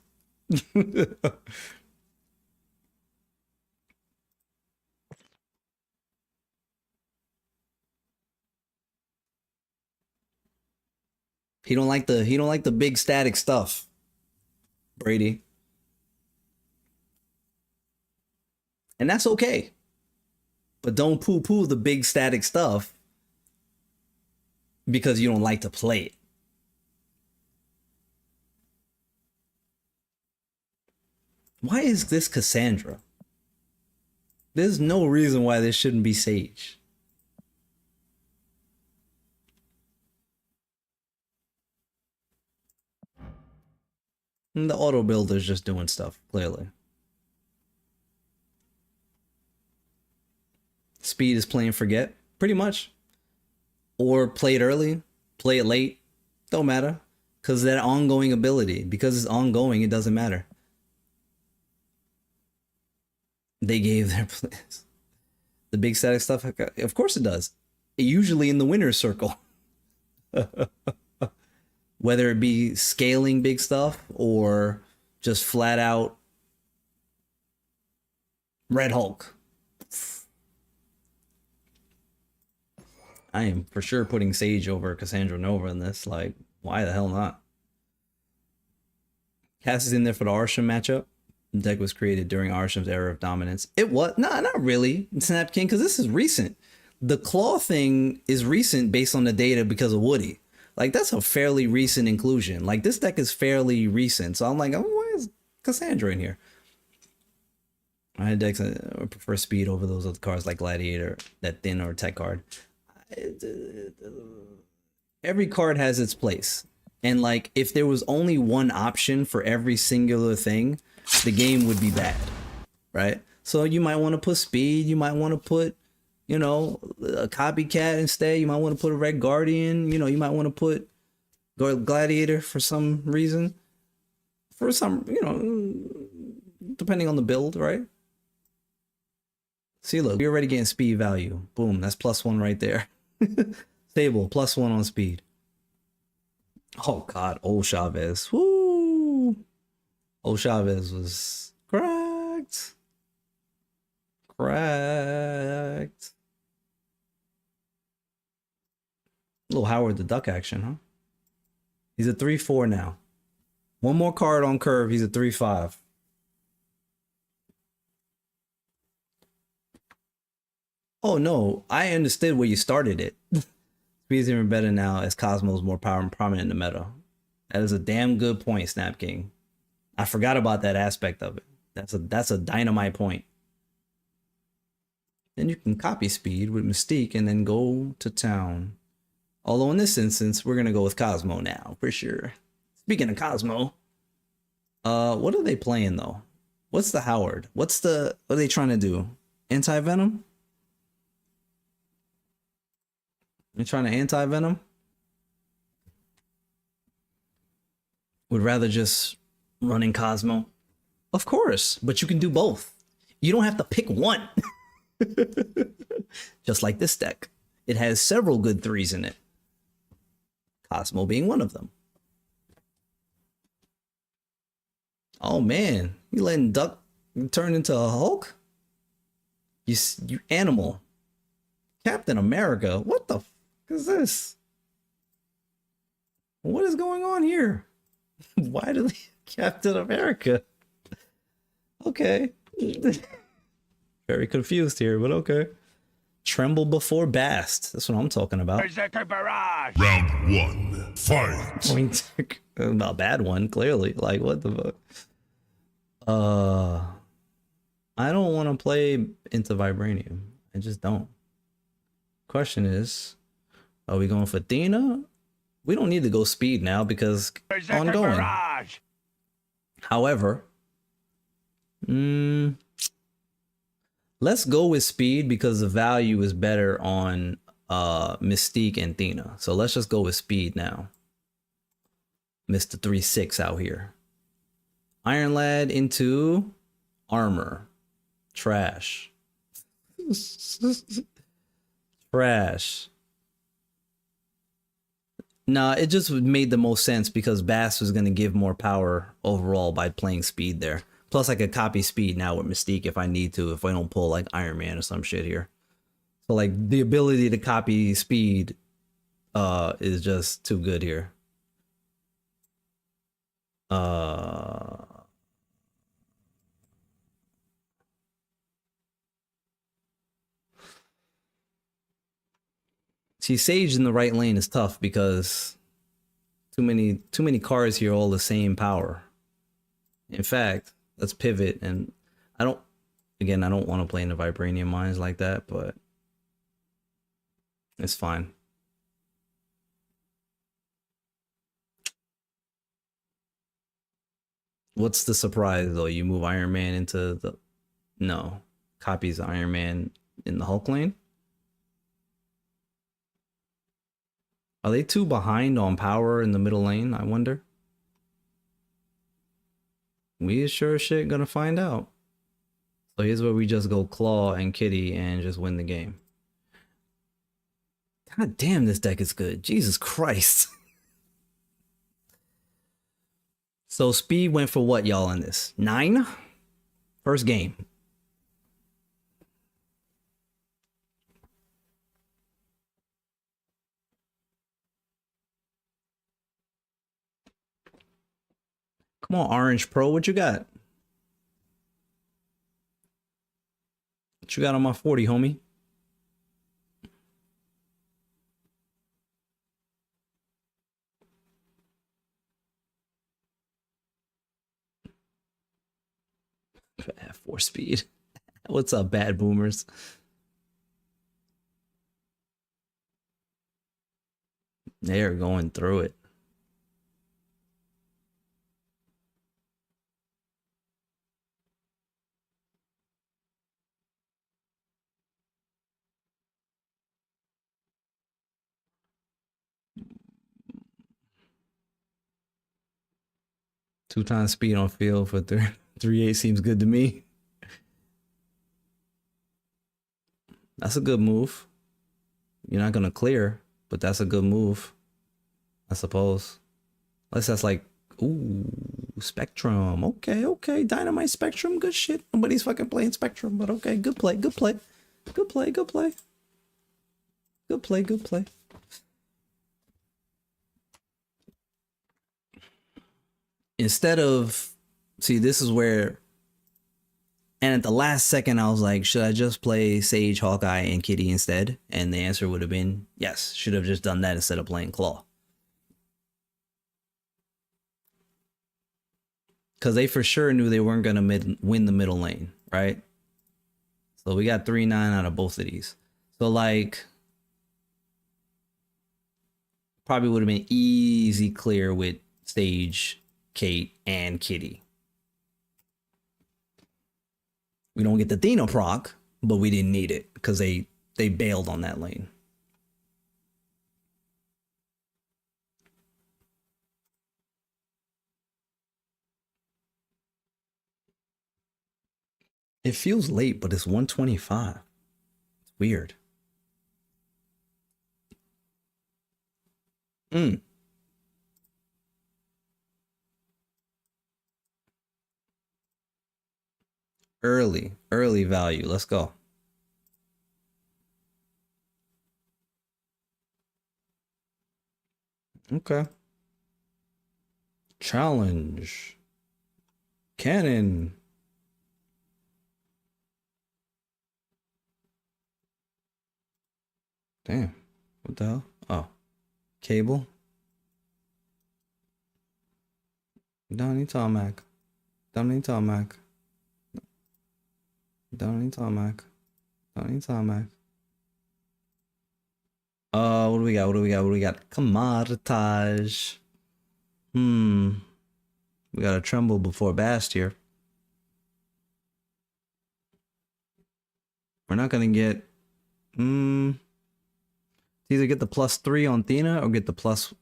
He don't like the big static stuff. Brady. And that's okay. But don't poo-poo the big static stuff because you don't like to play it. Why is this Cassandra? There's no reason why this shouldn't be Sage. And the auto builder's just doing stuff, clearly. Speed is playing forget, pretty much. Or play it early, play it late, don't matter. Because that ongoing ability, because it's ongoing, it doesn't matter. They gave their place. The big static stuff, of course it does. Usually in the winner's circle. Whether it be scaling big stuff or just flat out Red Hulk. I am for sure putting Sage over Cassandra Nova in this. Like, why the hell not? Cass is in there for the Arsham matchup. The deck was created during Arsham's era of dominance. It was not really Snap King, because this is recent. The claw thing is recent based on the data because of Woody. Like, that's a fairly recent inclusion. Like, this deck is fairly recent. So I'm like, oh, why is Cassandra in here? My decks, I prefer speed over those other cards like Gladiator, that thin or tech card. Every card has its place. And like, if there was only one option for every singular thing, the game would be bad, right? So you might want to put speed, you might want to put, you know, a copycat instead, you might want to put a Red Guardian, you know, you might want to put Gladiator for some reason, for some, you know, depending on the build, right? See, look, we're already getting speed value. Boom, that's +1 right there. Stable, +1 on speed. Oh God, old Chavez. Woo! Old Chavez was cracked. Cracked. Little Howard the Duck action, huh? He's a 3/4 now. One more card on curve, he's a 3/5. Oh no, I understood where you started it. Speed's even better now as Cosmo's more prominent in the meta. That is a damn good point, Snap King. I forgot about that aspect of it. That's a dynamite point. then you can copy speed with Mystique and then go to town. Although in this instance, we're gonna go with Cosmo now, for sure. Speaking of Cosmo, what are they playing though? What's the Howard? What are they trying to do? Anti-Venom? They're trying to anti-Venom? Would rather just running Cosmo? Of course, but you can do both. You don't have to pick one. Just like this deck. It has several good threes in it. Cosmo being one of them. Oh man, you letting Duck turn into a Hulk? You animal. Captain America, what the f is this? What is going on here? Why do they Captain America? Okay. Very confused here, but okay. Tremble before Bast. That's what I'm talking about. Berserker Barrage. Round one, fight. I mean, a bad one, clearly. Like, what the fuck? I don't want to play into Vibranium. I just don't. Question is, are we going for Dina? We don't need to go speed now because Berserker ongoing. Barrage. However, let's go with speed because the value is better on Mystique and Thena. So let's just go with speed now. Mr. 3-6 out here. Iron Lad into armor. Trash. Trash. Nah, it just made the most sense because Bass was going to give more power overall by playing speed there. Plus, I could copy speed now with Mystique if I need to, if I don't pull like Iron Man or some shit here. So like the ability to copy speed is just too good here. See, Sage in the right lane is tough because too many cars here all the same power. In fact, let's pivot, and I don't want to play in the Vibranium Mines like that, but it's fine. What's the surprise though? You move Iron Man into the no, copies Iron Man in the Hulk lane. Are they too behind on power in the middle lane? I wonder. We sure as shit gonna find out. So here's where we just go Claw and Kitty and just win the game. God damn, this deck is good. Jesus Christ. So speed went for what, y'all, in this? 9? First game. Come on, Orange Pro, what you got? What you got on my 40, homie? Bad 4 speed. What's up, bad boomers? They're going through it. Two times speed on field for 3-8 seems good to me. That's a good move. You're not gonna clear, but that's a good move, I suppose. Unless that's like, ooh, Spectrum. Okay, okay, Dynamite Spectrum, good shit. Nobody's fucking playing Spectrum, but okay, good play, good play, good play, good play, good play, good play. Instead of, see, this is where, and at the last second, I was like, should I just play Sage, Hawkeye, and Kitty instead? And the answer would have been, yes, should have just done that instead of playing Claw. Because they for sure knew they weren't going to win the middle lane, right? So we got 3-9 out of both of these. So like probably would have been easy clear with Sage, Kate, and Kitty. We don't get the Athena proc, but we didn't need it because they bailed on that lane. It feels late, but it's 1:25. It's weird. Early value. Let's go. Okay. Challenge. Cannon. Damn. What the hell? Oh. Cable. Don't need tarmac. Don't need tarmac. Don't need tarmac. Don't need tarmac. What do we got? What do we got? What do we got? Commoditage. We got a tremble before Bast here. We're not gonna get either get the +3 on Thena or get the plus.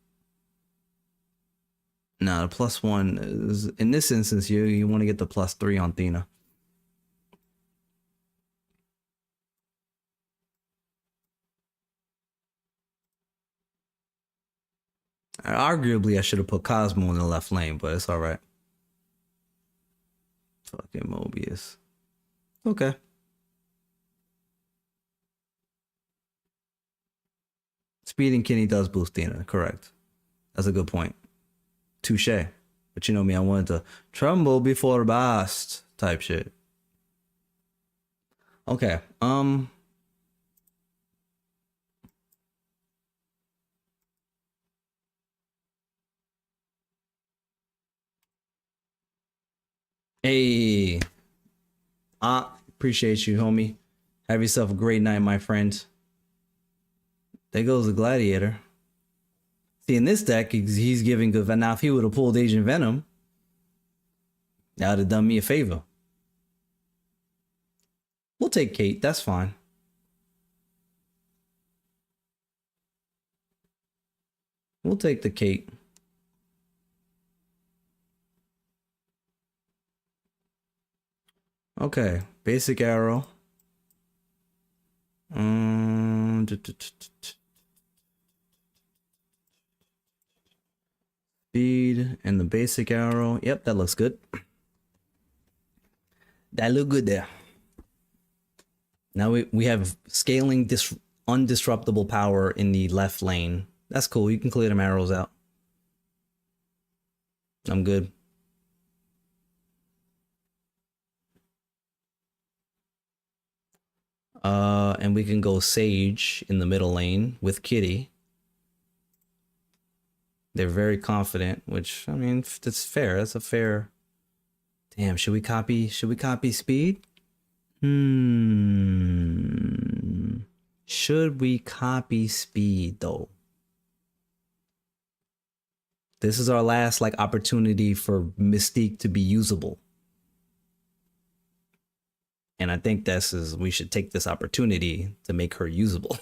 No, the +1 is in this instance you want to get the +3 on Thena. Arguably, I should have put Cosmo in the left lane, but it's all right. Fucking Mobius. Okay. Speed and Kenny does boost Thena, correct. That's a good point. Touche. But you know me, I wanted to tremble before Bast type shit. Okay. Hey. Appreciate you, homie. Have yourself a great night, my friend. There goes the Gladiator. See, in this deck, he's giving good. Now, if he would have pulled Agent Venom, that would have done me a favor. We'll take Kate. That's fine. We'll take the Kate. Okay. Basic arrow. Speed and the basic arrow. Yep, that looks good. That look good there. Now we have scaling undisruptible power in the left lane. That's cool. You can clear them arrows out. I'm good. And we can go Sage in the middle lane with Kitty. They're very confident, which I mean, that's fair. That's a fair. Damn, should we copy speed? Should we copy speed though? This is our last like opportunity for Mystique to be usable. And I think we should take this opportunity to make her usable.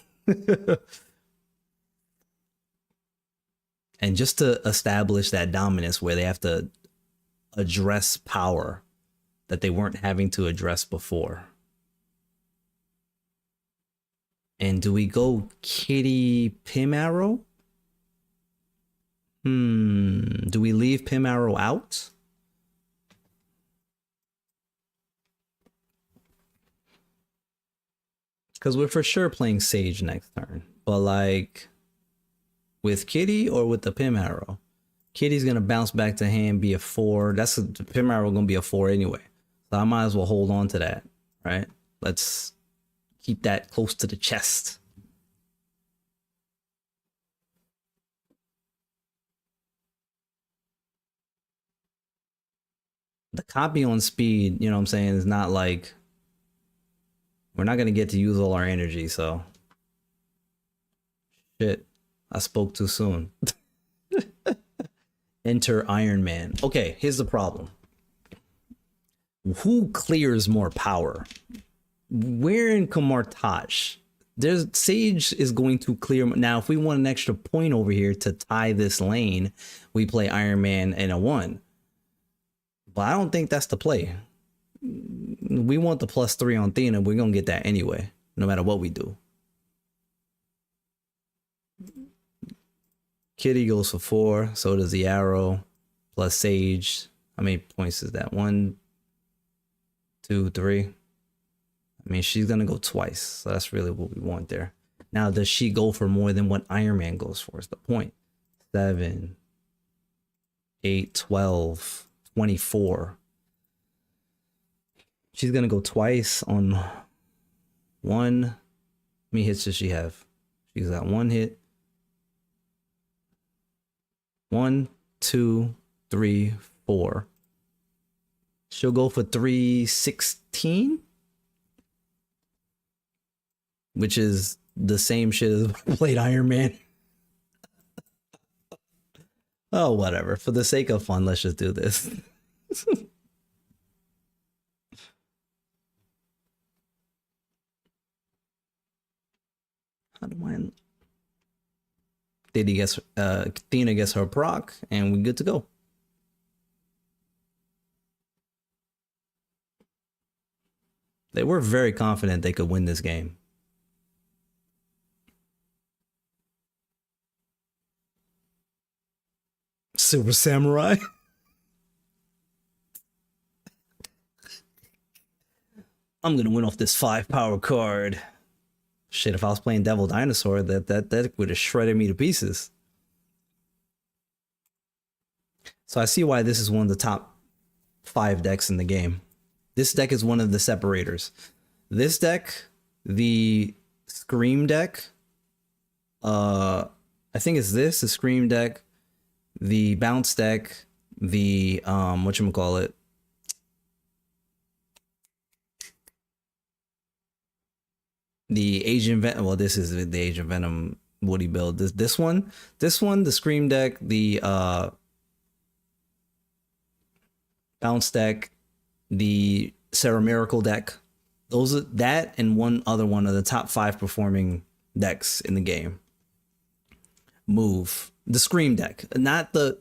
And just to establish that dominance where they have to address power that they weren't having to address before. And do we go Kitty Pim Arrow? Do we leave Pim Arrow out? Because we're for sure playing Sage next turn. But like with Kitty or with the Pim Arrow? Kitty's going to bounce back to hand, be a 4. The Pim Arrow going to be a 4 anyway. So I might as well hold on to that, right? Let's keep that close to the chest. The copy on speed, you know what I'm saying, is not like We're not gonna get to use all our energy, so shit. I spoke too soon. Enter Iron Man. Okay, here's the problem. Who clears more power? We're in Kamartaj. There's Sage is going to clear. Now, if we want an extra point over here to tie this lane, we play Iron Man and a 1. But I don't think that's the play. We want the +3 on Thena. We're going to get that anyway, no matter what we do. Kitty goes for 4. So does the arrow. Plus Sage. How many points is that? 1, 2, 3. I mean, she's going to go twice. So that's really what we want there. Now, does she go for more than what Iron Man goes for is the point. 7, 8, 12, 24. She's going to go twice on 1. How many hits does she have? She's got 1 hit. 1, 2, 3, 4. She'll go for 316, which is the same shit as played Iron Man. Oh, whatever. For the sake of fun, let's just do this. How do I? Diddy gets Athena gets her proc, and we good to go. They were very confident they could win this game. Silver Samurai. I'm gonna win off this 5 power card. Shit, if I was playing Devil Dinosaur, that would have shredded me to pieces. So I see why this is one of the top 5 decks in the game. This deck is one of the separators. This deck, the Scream deck, I think it's this, the Scream deck, the Bounce deck, the whatchamacallit, the Agent Venom. Well, this is the Agent Venom Woody build. This one, the Scream deck, the Bounce deck, the Sarah Miracle deck. Those are that and one other one of the top 5 performing decks in the game. Move the Scream deck, not the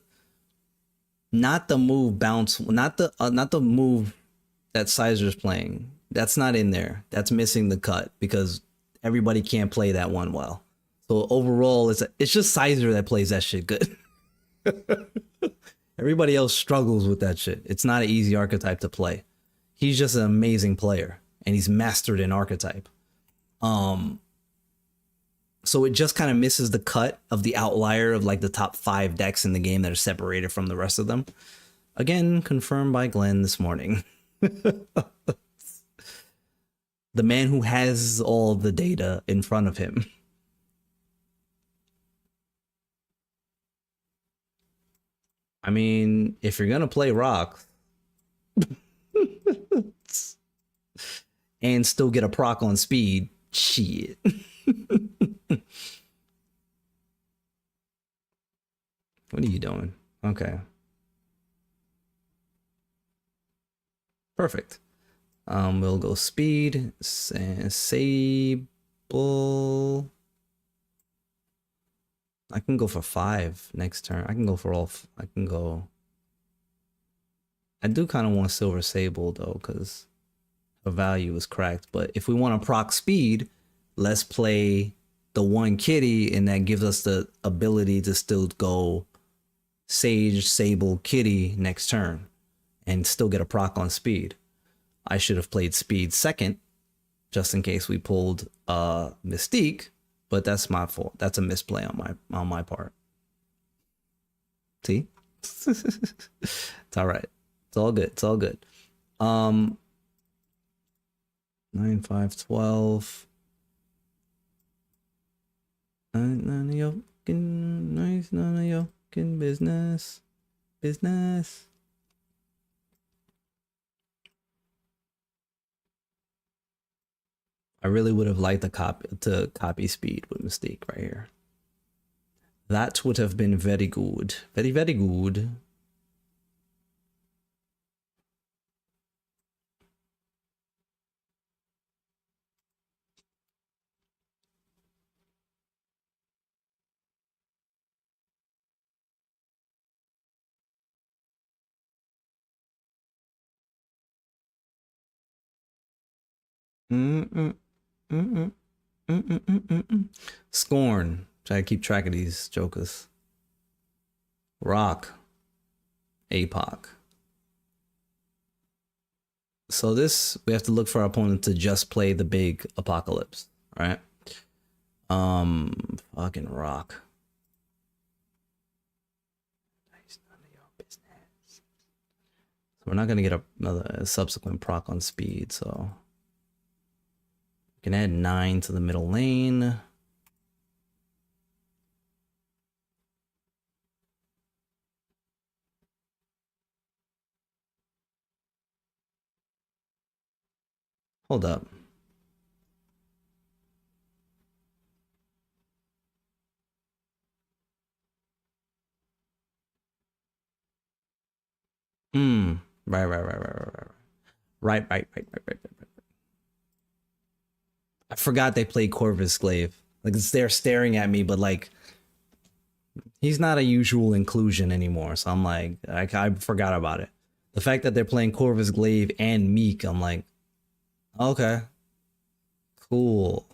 move bounce, not the move that Sizer's playing. That's not in there. That's missing the cut because everybody can't play that one well. So overall, it's just Sizer that plays that shit good. Everybody else struggles with that shit. It's not an easy archetype to play. He's just an amazing player, and he's mastered an archetype. So it just kind of misses the cut of the outlier of like the top 5 decks in the game that are separated from the rest of them. Again, confirmed by Glenn this morning. The man who has all the data in front of him. I mean, if you're gonna play rock and still get a proc on speed, shit. What are you doing? Okay. Perfect. We'll go speed, Sable. I can go for 5 next turn. I can go for all. I can go. I do kind of want Silver Sable though, because her value is cracked. But if we want to proc speed, let's play the 1 kitty, and that gives us the ability to still go Sage, Sable, Kitty next turn and still get a proc on speed. I should have played speed second just in case we pulled Mystique, but that's my fault. That's a misplay on my part. See? It's all right. It's all good. It's all good. 9, 5, 12. None of your nice, none of your business. Business. I really would have liked to copy speed with Mystique right here. That would have been very good. Very, very good. Mm-mm, mm-mm, mm-mm, mm-mm. Scorn. Try to keep track of these jokers. Rock. APOC. So this, we have to look for our opponent to just play the big apocalypse, right? Fucking Rock. So we're not gonna get another subsequent proc on speed, so we can add 9 to the middle lane. Hold up. Right. I forgot they played Corvus Glaive. Like, they're staring at me, but like, he's not a usual inclusion anymore. So I'm like, I forgot about it. The fact that they're playing Corvus Glaive and Meek, I'm like, okay, cool.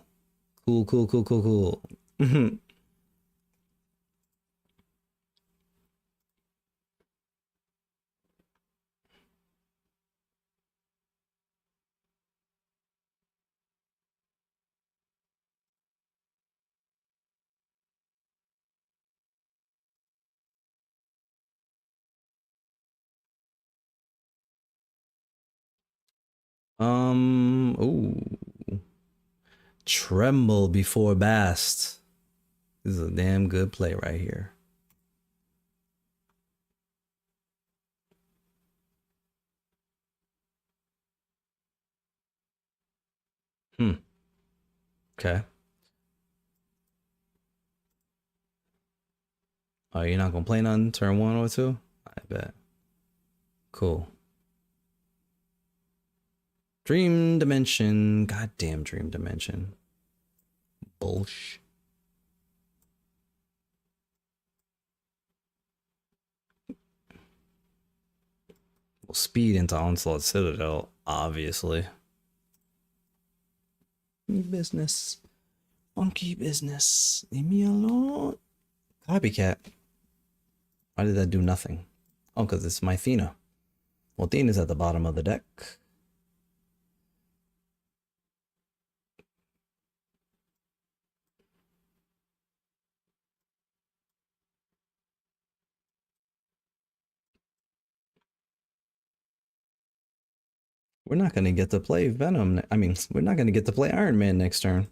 Ooh. Tremble before Bast. This is a damn good play right here. Okay. Oh, you're not gonna play none turn 1 or 2? I bet. Cool. Dream Dimension. Goddamn Dream Dimension. Bullsh. Well, speed into Onslaught Citadel, obviously. Business. Funky business. Leave me alone. Copycat. Why did that do nothing? Oh, because it's my Thena. Well, Thena's at the bottom of the deck. We're not going to get to play Venom. I mean, we're not going to get to play Iron Man next turn.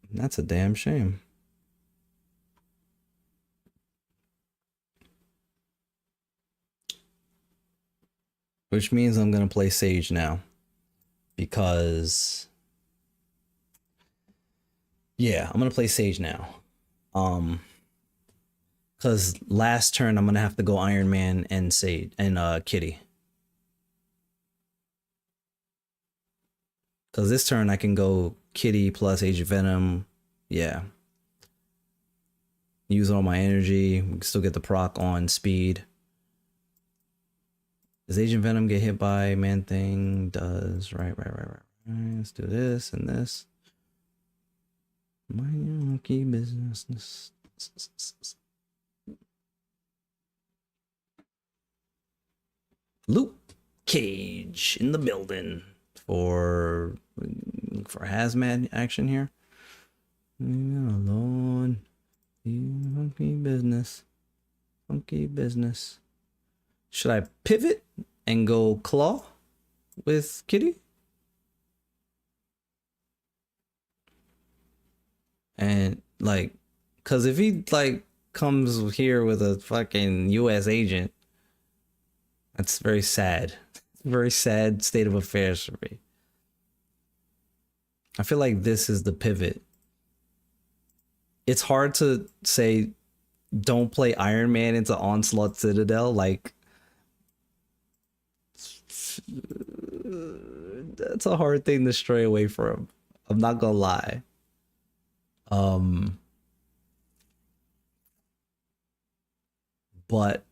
That's a damn shame. Which means I'm going to play Sage now. Because... yeah, I'm going to play Sage now. Because last turn I'm going to have to go Iron Man and Sage and Kitty. Because this turn I can go Kitty plus Age of Venom. Yeah. Use all my energy. We can still get the proc on speed. Does Agent Venom get hit by Man Thing? Does. Right. Let's do this and this. My monkey business. Luke Cage in the building for hazmat action here. Alone. Funky business. Funky business. Should I pivot and go Claw with Kitty? And like, cause if he like comes here with a fucking US agent, that's very sad. Very sad state of affairs for me. I feel like this is the pivot. It's hard to say don't play Iron Man into Onslaught Citadel. Like, that's a hard thing to stray away from. I'm not gonna lie. But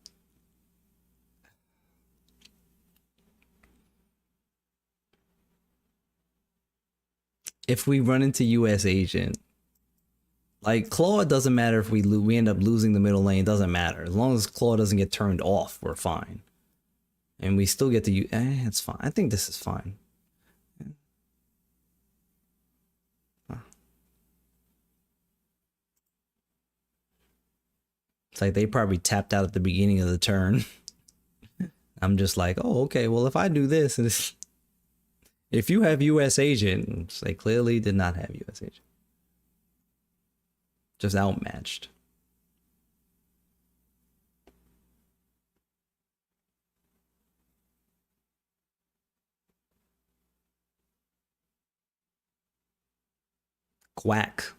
if we run into US Agent, like Claw, it doesn't matter if we end up losing the middle lane. It doesn't matter as long as Claw doesn't get turned off. We're fine, and we still get to use. It's fine. I think this is fine. It's like they probably tapped out at the beginning of the turn. I'm just like, oh, okay. Well, if I do this, and if you have US Agent, they clearly did not have US Agent. Just outmatched. Quack.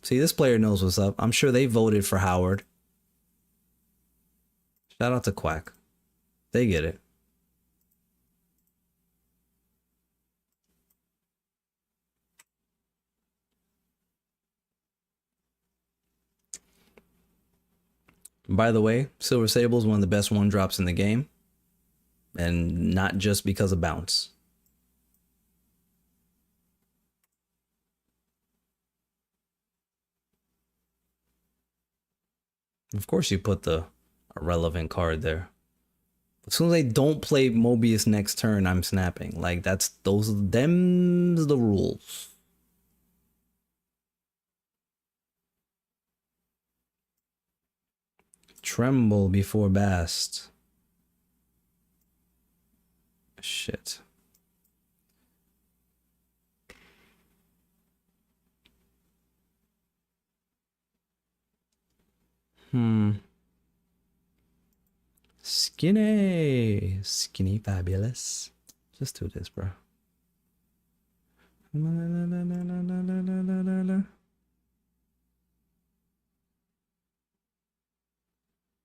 See, this player knows what's up. I'm sure they voted for Howard. Shout out to Quack. They get it. By the way, Silver Sable is one of the best one drops in the game. And not just because of bounce. Of course you put the irrelevant card there. As soon as they don't play Mobius next turn, I'm snapping. Like them's the rules. Tremble before Bast. Shit. Skinny fabulous. Just do this, bro.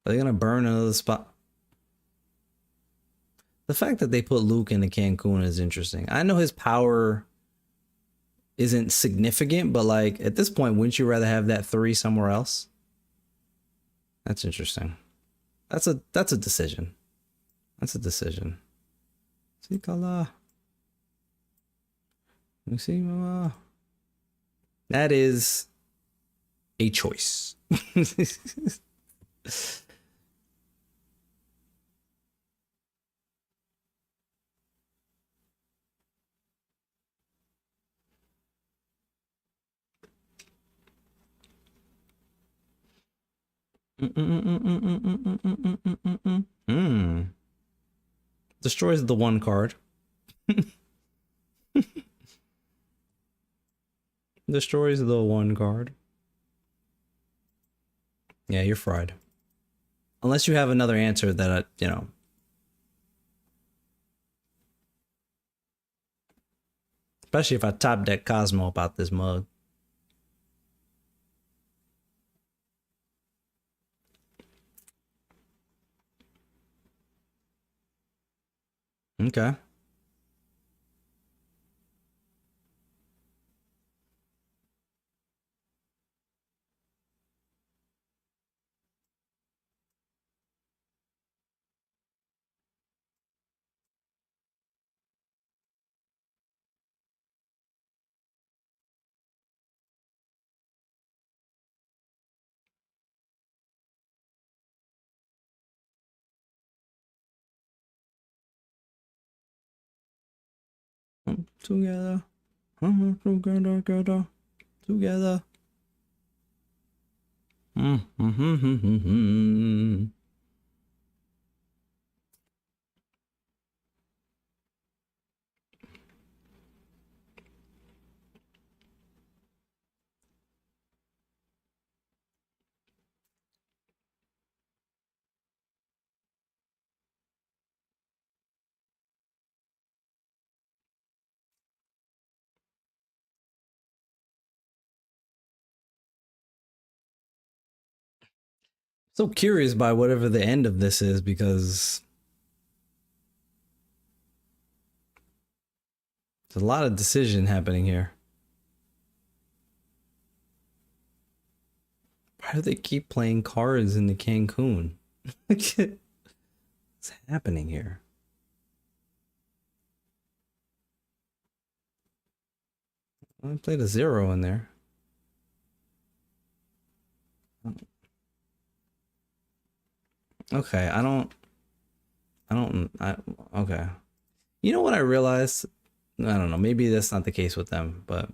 Are they gonna burn another spot? The fact that they put Luke into Cancun is interesting. I know his power isn't significant, but like at this point, wouldn't you rather have that 3 somewhere else? That's interesting. That's a decision. That's a decision. See color. You see, mama. That is a choice. Destroys the 1 card. Destroys the 1 card. Yeah, you're fried. Unless you have another answer that, you know. Especially if I top deck Cosmo about this mug. Okay. Together. Together. Together. So curious by whatever the end of this is because there's a lot of decision happening here. Why do they keep playing cards in the Cancun? What's happening here? I played a 0 in there. Okay, okay. You know what I realized? I don't know, maybe that's not the case with them, but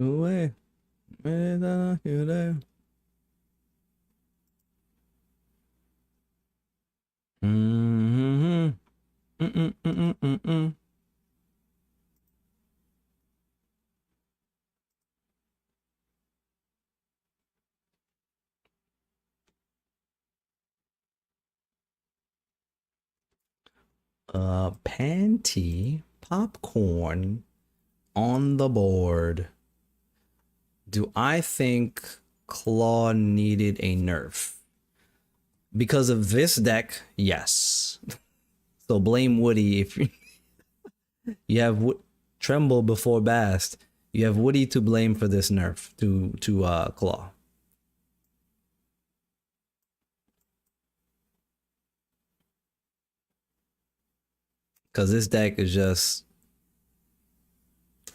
away. Mm-hmm. Mm-mm-mm-mm-mm-mm. Panty popcorn on the board. Do I think Claw needed a nerf? Because of this deck, yes. So blame Woody if you have Tremble before Bast. You have Woody to blame for this nerf to Claw. Because this deck is just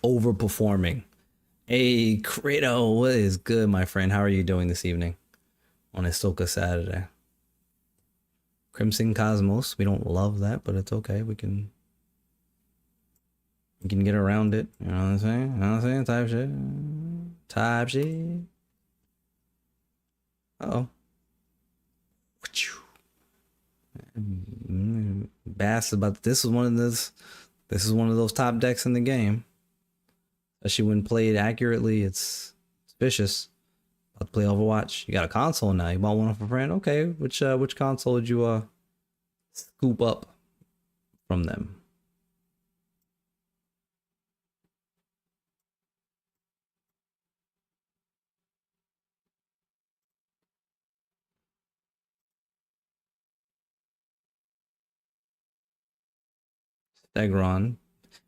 overperforming. Hey, Credo, what is good, my friend? How are you doing this evening on a Soca Saturday? Crimson Cosmos. We don't love that, but it's okay. We can get around it. You know what I'm saying? You know what I'm saying? Type shit. Type shit. Uh-oh. Bass is about this is one of those top decks in the game. Especially when played accurately, it's vicious. About to play Overwatch. You got a console now. You bought one off a friend. Okay, which console did you scoop up from them? Stegron.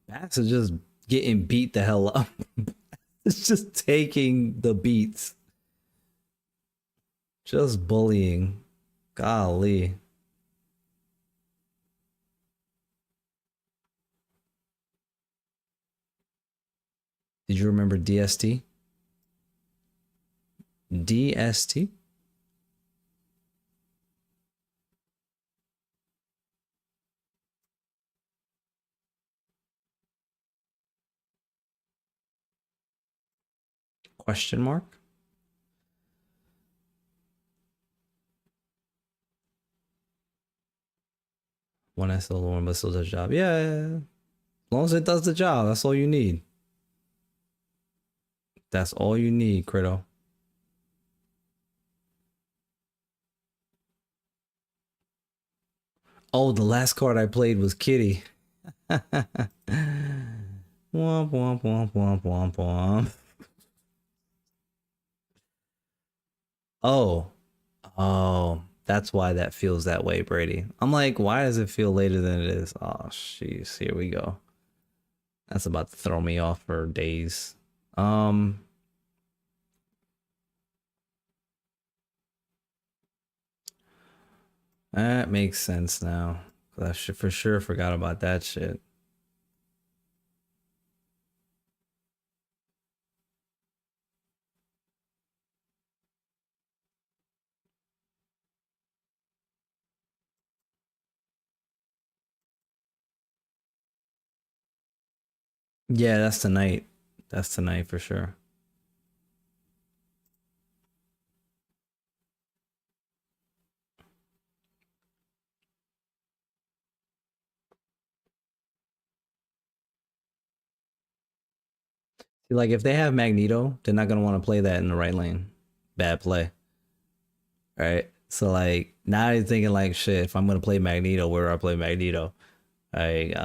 Bass is just getting beat the hell up. It's just taking the beats. Just bullying. Golly. Did you remember DST? DST? Question mark? One SL, one but still does the job. Yeah. As long as it does the job, that's all you need. That's all you need, Credo. Oh, the last card I played was Kitty. Womp womp womp womp womp womp. Oh, that's why that feels that way, Brady. I'm like, why does it feel later than it is? Oh, jeez, here we go. That's about to throw me off for days. That makes sense now. I for sure forgot about that shit. Yeah, that's tonight. That's tonight for sure. See, like if they have Magneto, they're not gonna want to play that in the right lane. bad play. Right? So like now you're thinking like shit, if I'm gonna play Magneto, where do I play Magneto? Like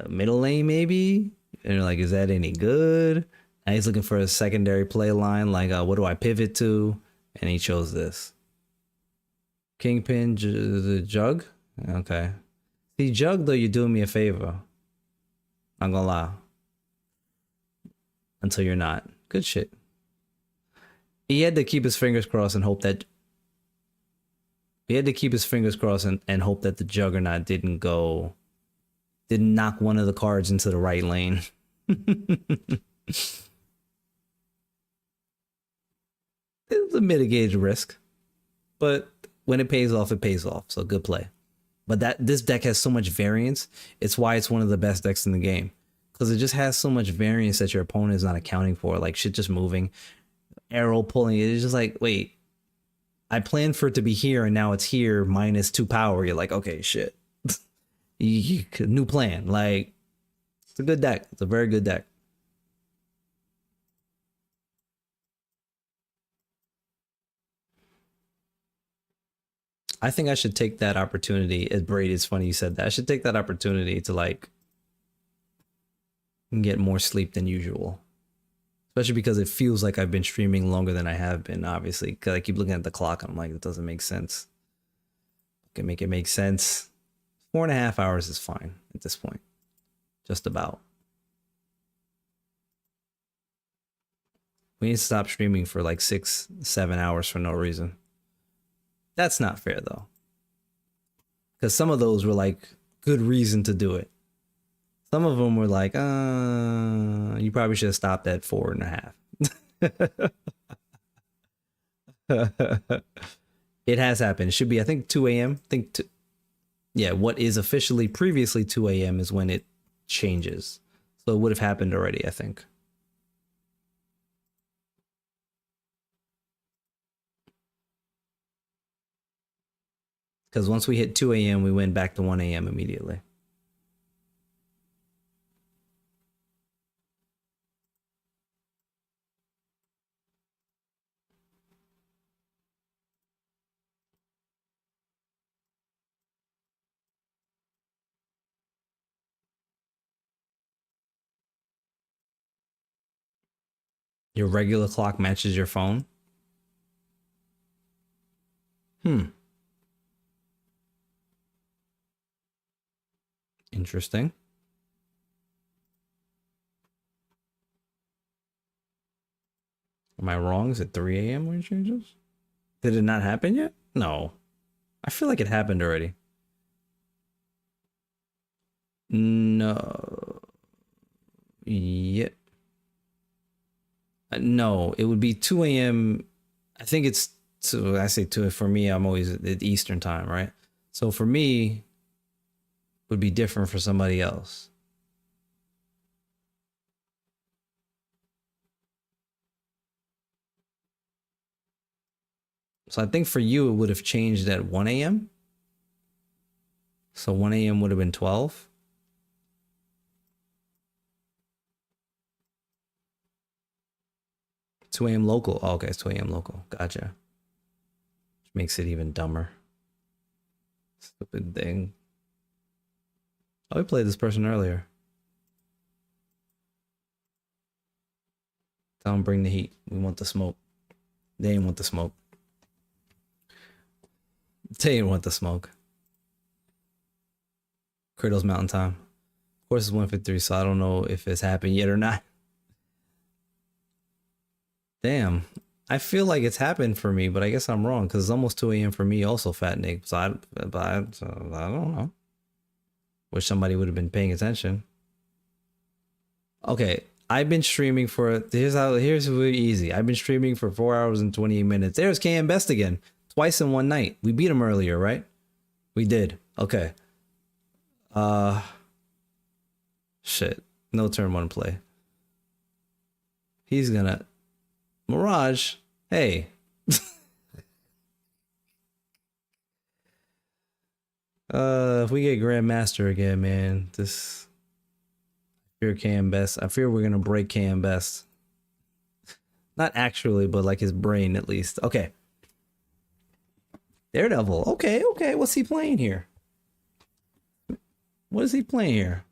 middle lane maybe? And you're like, is that any good? And he's looking for a secondary play line, like what do I pivot to? And he chose this. Kingpin the Jug? Okay. See, Jug though, you're doing me a favor. Not gonna lie. Until you're not. Good shit. He had to keep his fingers crossed and hope that hope that the Juggernaut didn't knock one of the cards into the right lane. It's a mitigated risk, but when it pays off, it pays off. So good play. But this deck has so much variance. It's why it's one of the best decks in the game, because it just has so much variance that your opponent is not accounting for. Like shit just moving, arrow pulling. It's just like, wait, I planned for it to be here and now it's here -2 power. You're like, okay, shit. New plan. Like, it's a good deck. It's a very good deck. I think I should take that opportunity. Brady, it's funny you said that. I should take that opportunity to like get more sleep than usual. Especially because it feels like I've been streaming longer than I have been, obviously. Because I keep looking at the clock and I'm like, it doesn't make sense. I can make it make sense. 4.5 hours is fine at this point. Just about. We need to stop streaming for like 6-7 hours for no reason. That's not fair though. Because some of those were like good reason to do it. Some of them were like, you probably should have stopped at 4.5. It has happened. It should be, I think, 2 a.m. Yeah, what is officially previously 2 a.m. is when it changes. So it would have happened already, I think. Because once we hit 2 a.m., we went back to 1 a.m. immediately. Your regular clock matches your phone? Interesting. Am I wrong? Is it 3 a.m. when it changes? Did it not happen yet? No. I feel like it happened already. No. Yeah. No, it would be 2 a.m. I think it's I say 2 for me. I'm always at Eastern time, right? So for me, would be different for somebody else. So I think for you, it would have changed at 1 a.m. So 1 a.m. would have been 12. Two a.m. local. Oh, okay, it's 2 a.m. local. Gotcha. Which makes it even dumber. Stupid thing. Oh, we played this person earlier. Tell them bring the heat. We want the smoke. They didn't want the smoke. They didn't want the smoke. Kratos Mountain Time. Of course, it's 1:53, so I don't know if it's happened yet or not. Damn. I feel like it's happened for me, but I guess I'm wrong because it's almost 2 a.m. for me also, Fat Nick. So I don't know. Wish somebody would have been paying attention. Okay, I've been streaming for, here's really easy. I've been streaming for 4 hours and 28 minutes. There's KM Best again. Twice in one night. We beat him earlier, right? We did. Okay. Shit. No turn one play. He's gonna Mirage. Hey. If we get Grandmaster again, man, this I fear KM Best. I fear we're gonna break KM Best. Not actually, but like his brain at least. Okay. Daredevil. Okay, okay. What's he playing here? What is he playing here?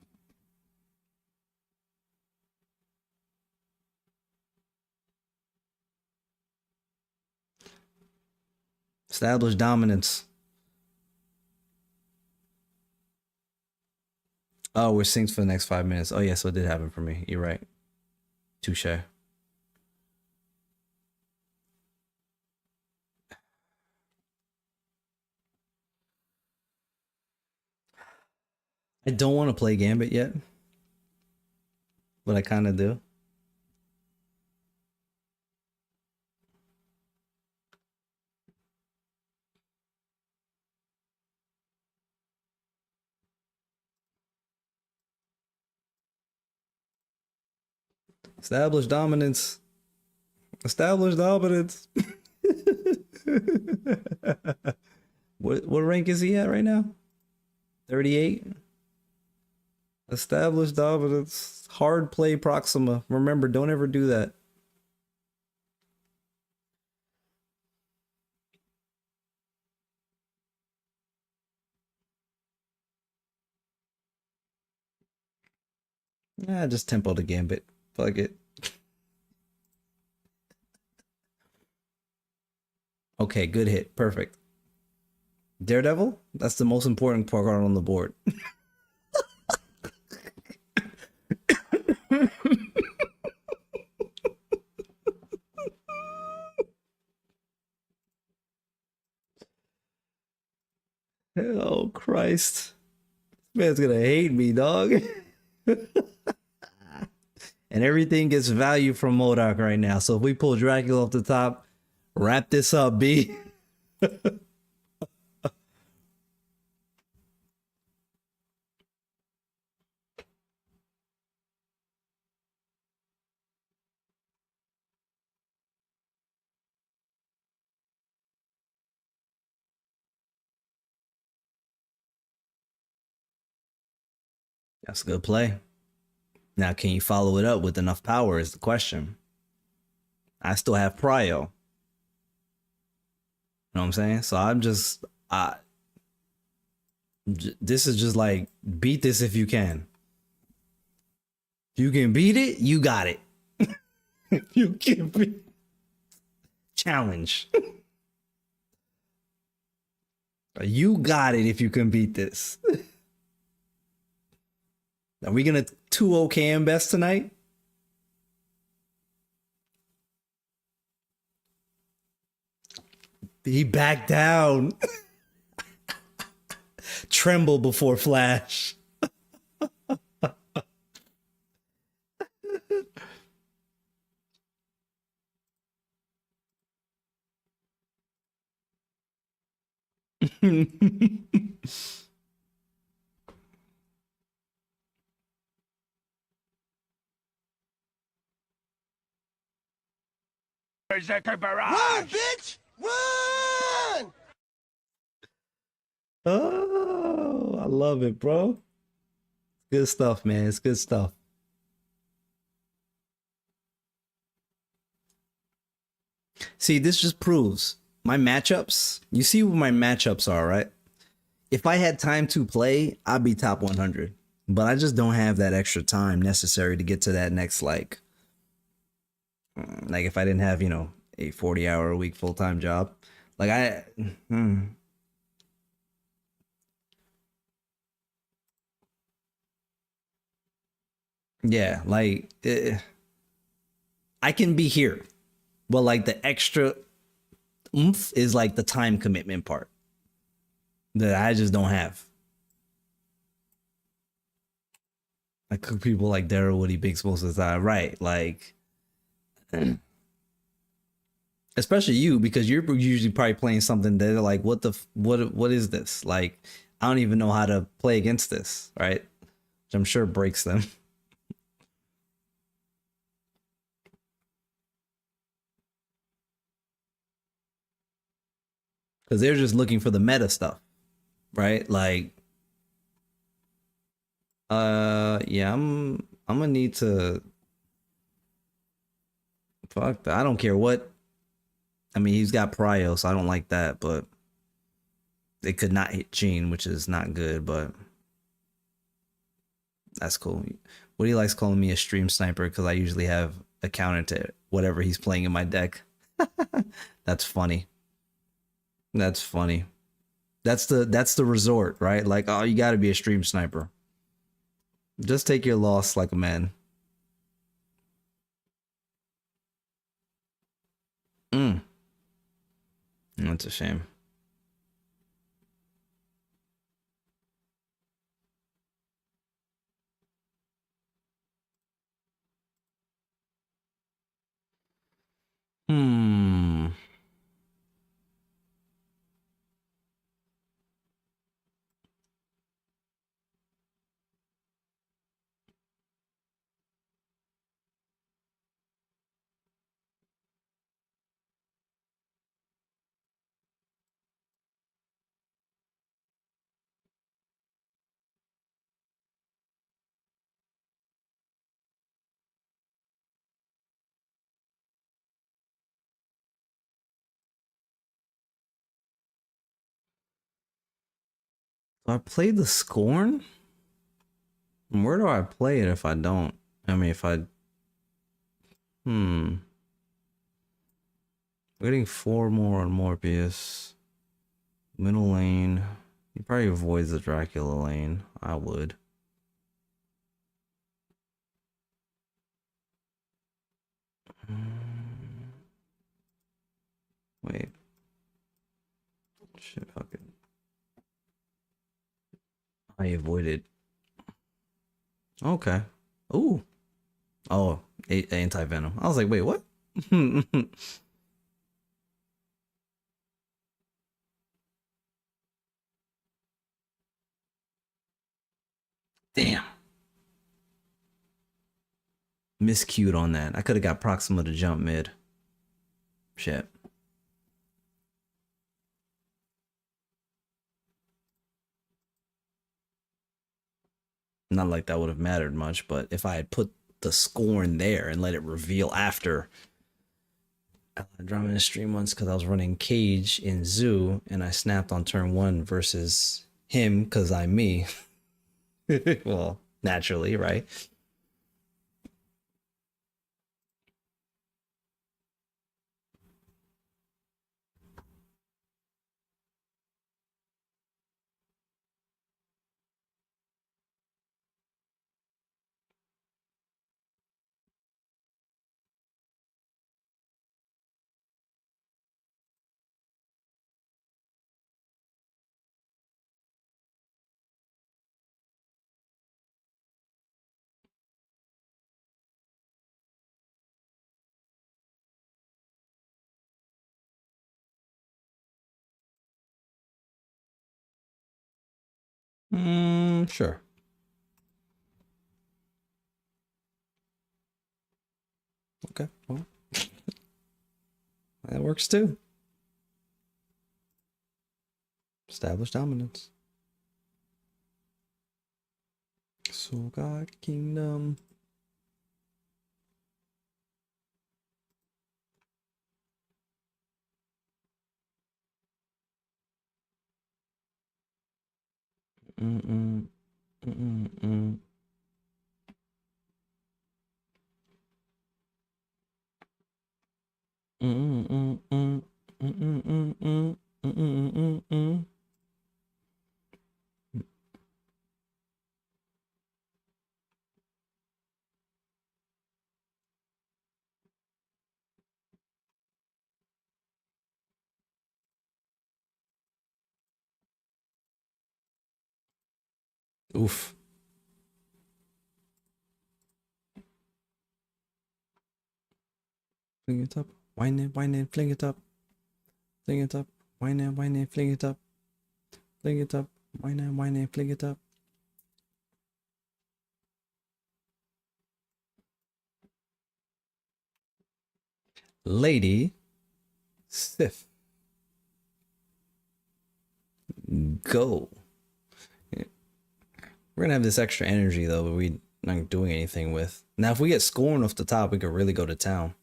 Establish dominance. Oh, we're synced for the next 5 minutes. Oh, yeah, so it did happen for me. You're right. Touche. I don't want to play Gambit yet, but I kind of do. Establish dominance. Establish dominance. What rank is he at right now? 38. Establish dominance. Hard play Proxima. Remember, don't ever do that. Just tempo the Gambit. Fuck it. Okay, good hit. Perfect. Daredevil? That's the most important part on the board. Oh, Christ. This man's gonna hate me, dog. And everything gets value from MODOK right now. So if we pull Dracula off the top, wrap this up, B. That's a good play. Now, can you follow it up with enough power is the question. I still have Prio. You know what I'm saying? So I'm just, this is just like, beat this if you can. If you can beat it, you got it. You can beat. Challenge. You got it if you can beat this. Are we gonna 2-0 KM best tonight? He backed down. Tremble before Flash. Berserker barrage. Run, bitch! Run! Oh, I love it, bro. Good stuff, man. It's good stuff. See, this just proves my matchups. You see what my matchups are, right? If I had time to play, I'd be top 100. But I just don't have that extra time necessary to get to that next, like if I didn't have, you know, a 40-hour a week full-time job. Like yeah, like I can be here. But like the extra oomph is like the time commitment part that I just don't have. I cook people like Daryl Woody Big most of the time, right? Like, especially you, because you're usually probably playing something that they're like, what is this? Like, I don't even know how to play against this, right? Which I'm sure breaks them. Because they're just looking for the meta stuff, right? Like, yeah, I'm gonna need to Fuck that. I don't care what. I mean, he's got prio, so I don't like that, but they could not hit Gene, which is not good, but that's cool. What he likes calling me a stream sniper because I usually have a counter to whatever he's playing in my deck. That's funny. That's funny. That's the resort, right? Like, oh, you got to be a stream sniper. Just take your loss like a man. That's a shame. Hmm. Do I play the Scorn? Where do I play it if I don't? I mean, if I... We're getting 4 more on Morbius. Middle lane. He probably avoids the Dracula lane. I would. Wait. Shit, fuck it. I avoided. Okay. Ooh. Oh, anti-venom. I was like, wait, what? Damn. Miscued on that. I could have got Proxima to jump mid. Shit. Not like that would have mattered much, but if I had put the Scorn there and let it reveal after. I dropped in a stream once because I was running Cage in Zoo and I snapped on turn 1 versus him because I'm me. Well, naturally, right? Sure. Okay. Well, that works too. Establish dominance. Soca Kingdom. Mm-mm. Mm-mm. Mm-mm. Mm-mm. Mm-mm. Mm-mm. Mm-mm. Oof. Fling it up. Wine it, fling it up. Fling it up. Wine it, fling it up. Fling it up. Wine it, fling it up. Lady Sif. Go. We're gonna have this extra energy though, but we're not doing anything with. Now, if we get Scorn off the top, we could really go to town.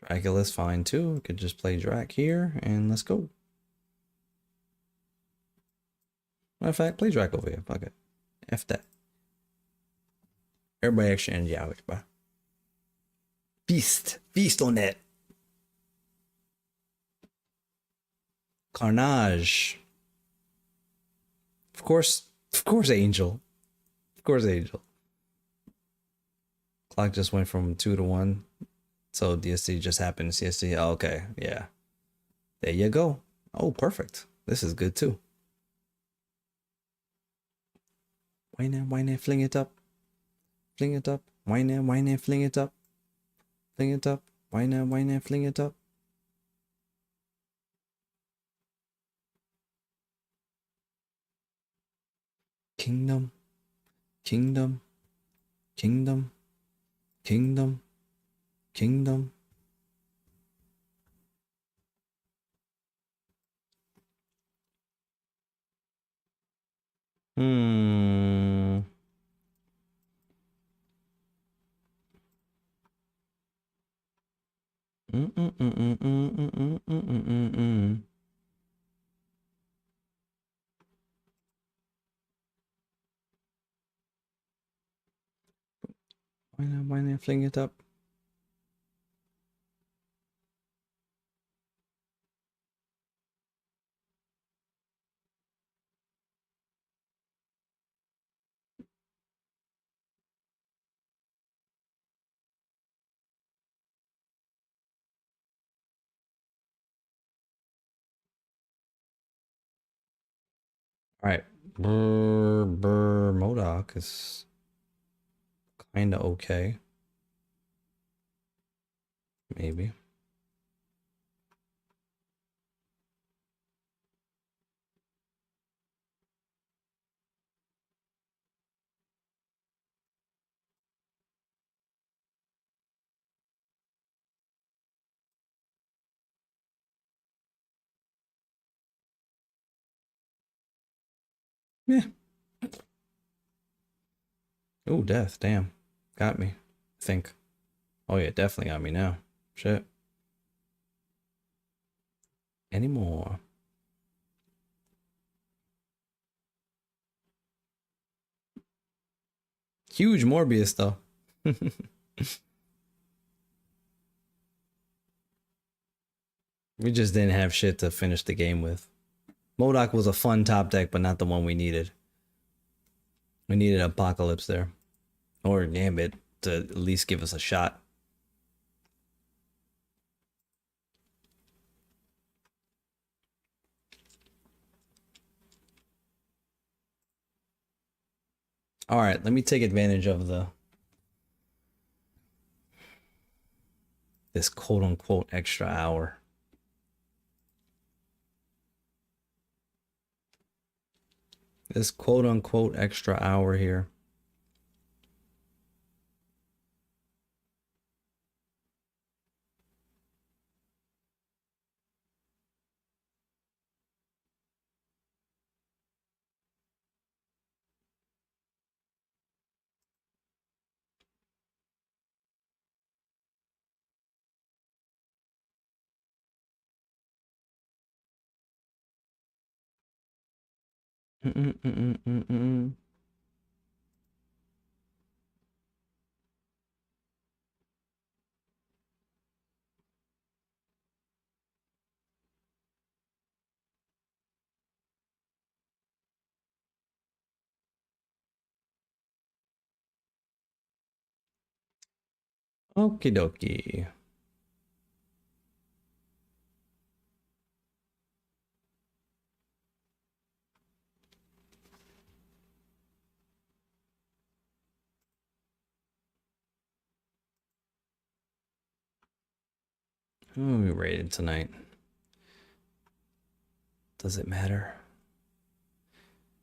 Dracula's fine too. We could just play Drac here and let's go. Matter of fact, play Drac over here. Fuck it. F that. Everybody exchange out, bro. Feast. Feast on that. Carnage. Of course, Angel. Of course, Angel. Clock just went from 2 to 1. So DST just happened. CST. Oh, okay. Yeah. There you go. Oh, perfect. This is good too. Wine and fling it up. Fling it up. Wine and fling it up. Fling it up. Wine and fling it up. Kingdom. Kingdom. Kingdom. Kingdom. Kingdom. Hmm. Why not fling it up? All right. Brr Modoc is kind of okay. Maybe. Yeah. Oh, death. Damn. Got me. I think. Oh, yeah. Definitely got me now. Shit. Anymore. Huge Morbius, though. We just didn't have shit to finish the game with. Modoc was a fun top deck, but not the one we needed. We needed Apocalypse there. Or Gambit to at least give us a shot. All right, let me take advantage of this quote unquote extra hour. This quote unquote extra hour here. Okie dokie. Who are we rated tonight? Does it matter?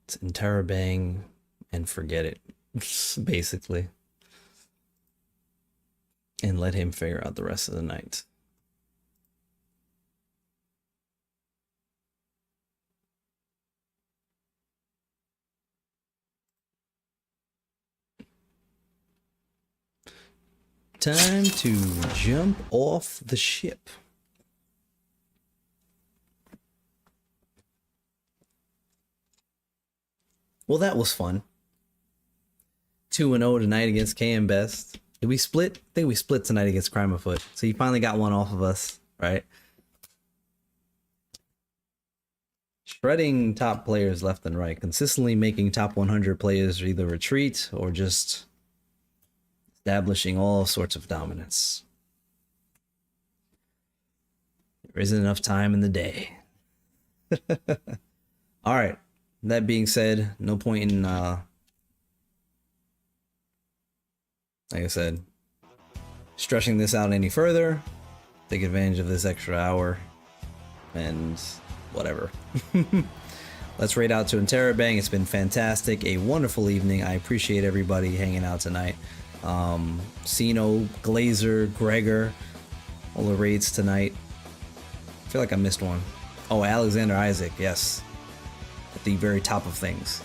It's Interrobang and forget it, basically. And let him figure out the rest of the night. Time to jump off the ship. Well, that was fun. 2-0 tonight against KM Best. Did we split? I think we split tonight against Crime Afoot. So you finally got one off of us, right? Shredding top players left and right. Consistently making top 100 players either retreat or just establishing all sorts of dominance. There isn't enough time in the day. Alright. That being said, no point in like I said, stretching this out any further. Take advantage of this extra hour and whatever. Let's raid out to Interrobang. It's been fantastic, a wonderful evening. I appreciate everybody hanging out tonight. Sino, Glazer, Gregor, all the raids tonight. I feel like I missed one. Oh, Alexander Isaac, yes, at the very top of things.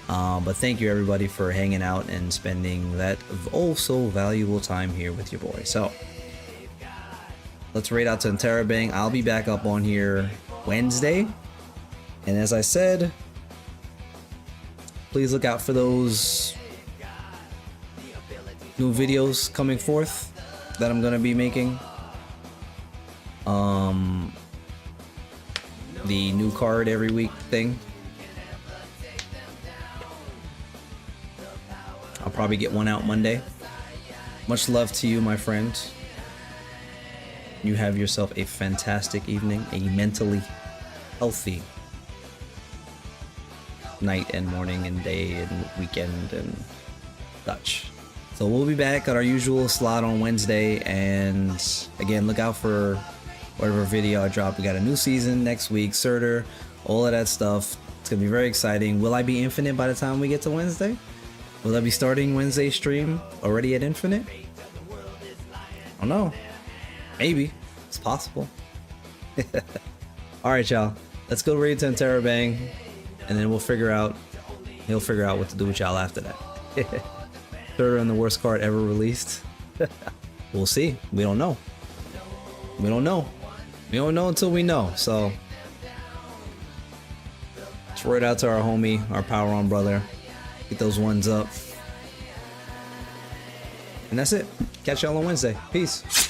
But thank you everybody for hanging out and spending that so valuable time here with your boy. So let's raid out to Interrobang. I'll be back up on here Wednesday, and as I said, please look out for those new videos coming forth that I'm gonna be making. The new card every week thing. I'll probably get one out Monday. Much love to you, my friend. You have yourself a fantastic evening, a mentally healthy night and morning and day and weekend and such. So we'll be back at our usual slot on Wednesday, and again, look out for whatever video I drop. We got a new season next week, Surtur, all of that stuff. It's gonna be very exciting. Will I be infinite by the time we get to Wednesday? Will I be starting Wednesday stream already at Infinite? I don't know. Maybe. It's possible. Alright, y'all. Let's go raid to Interrobang, and then he'll figure out what to do with y'all after that. Third and the worst card ever released. We'll see. We don't know. We don't know. We don't know until we know. So let's raid out to our homie, our Power On brother. Get those ones up. And that's it. Catch y'all on Wednesday. Peace.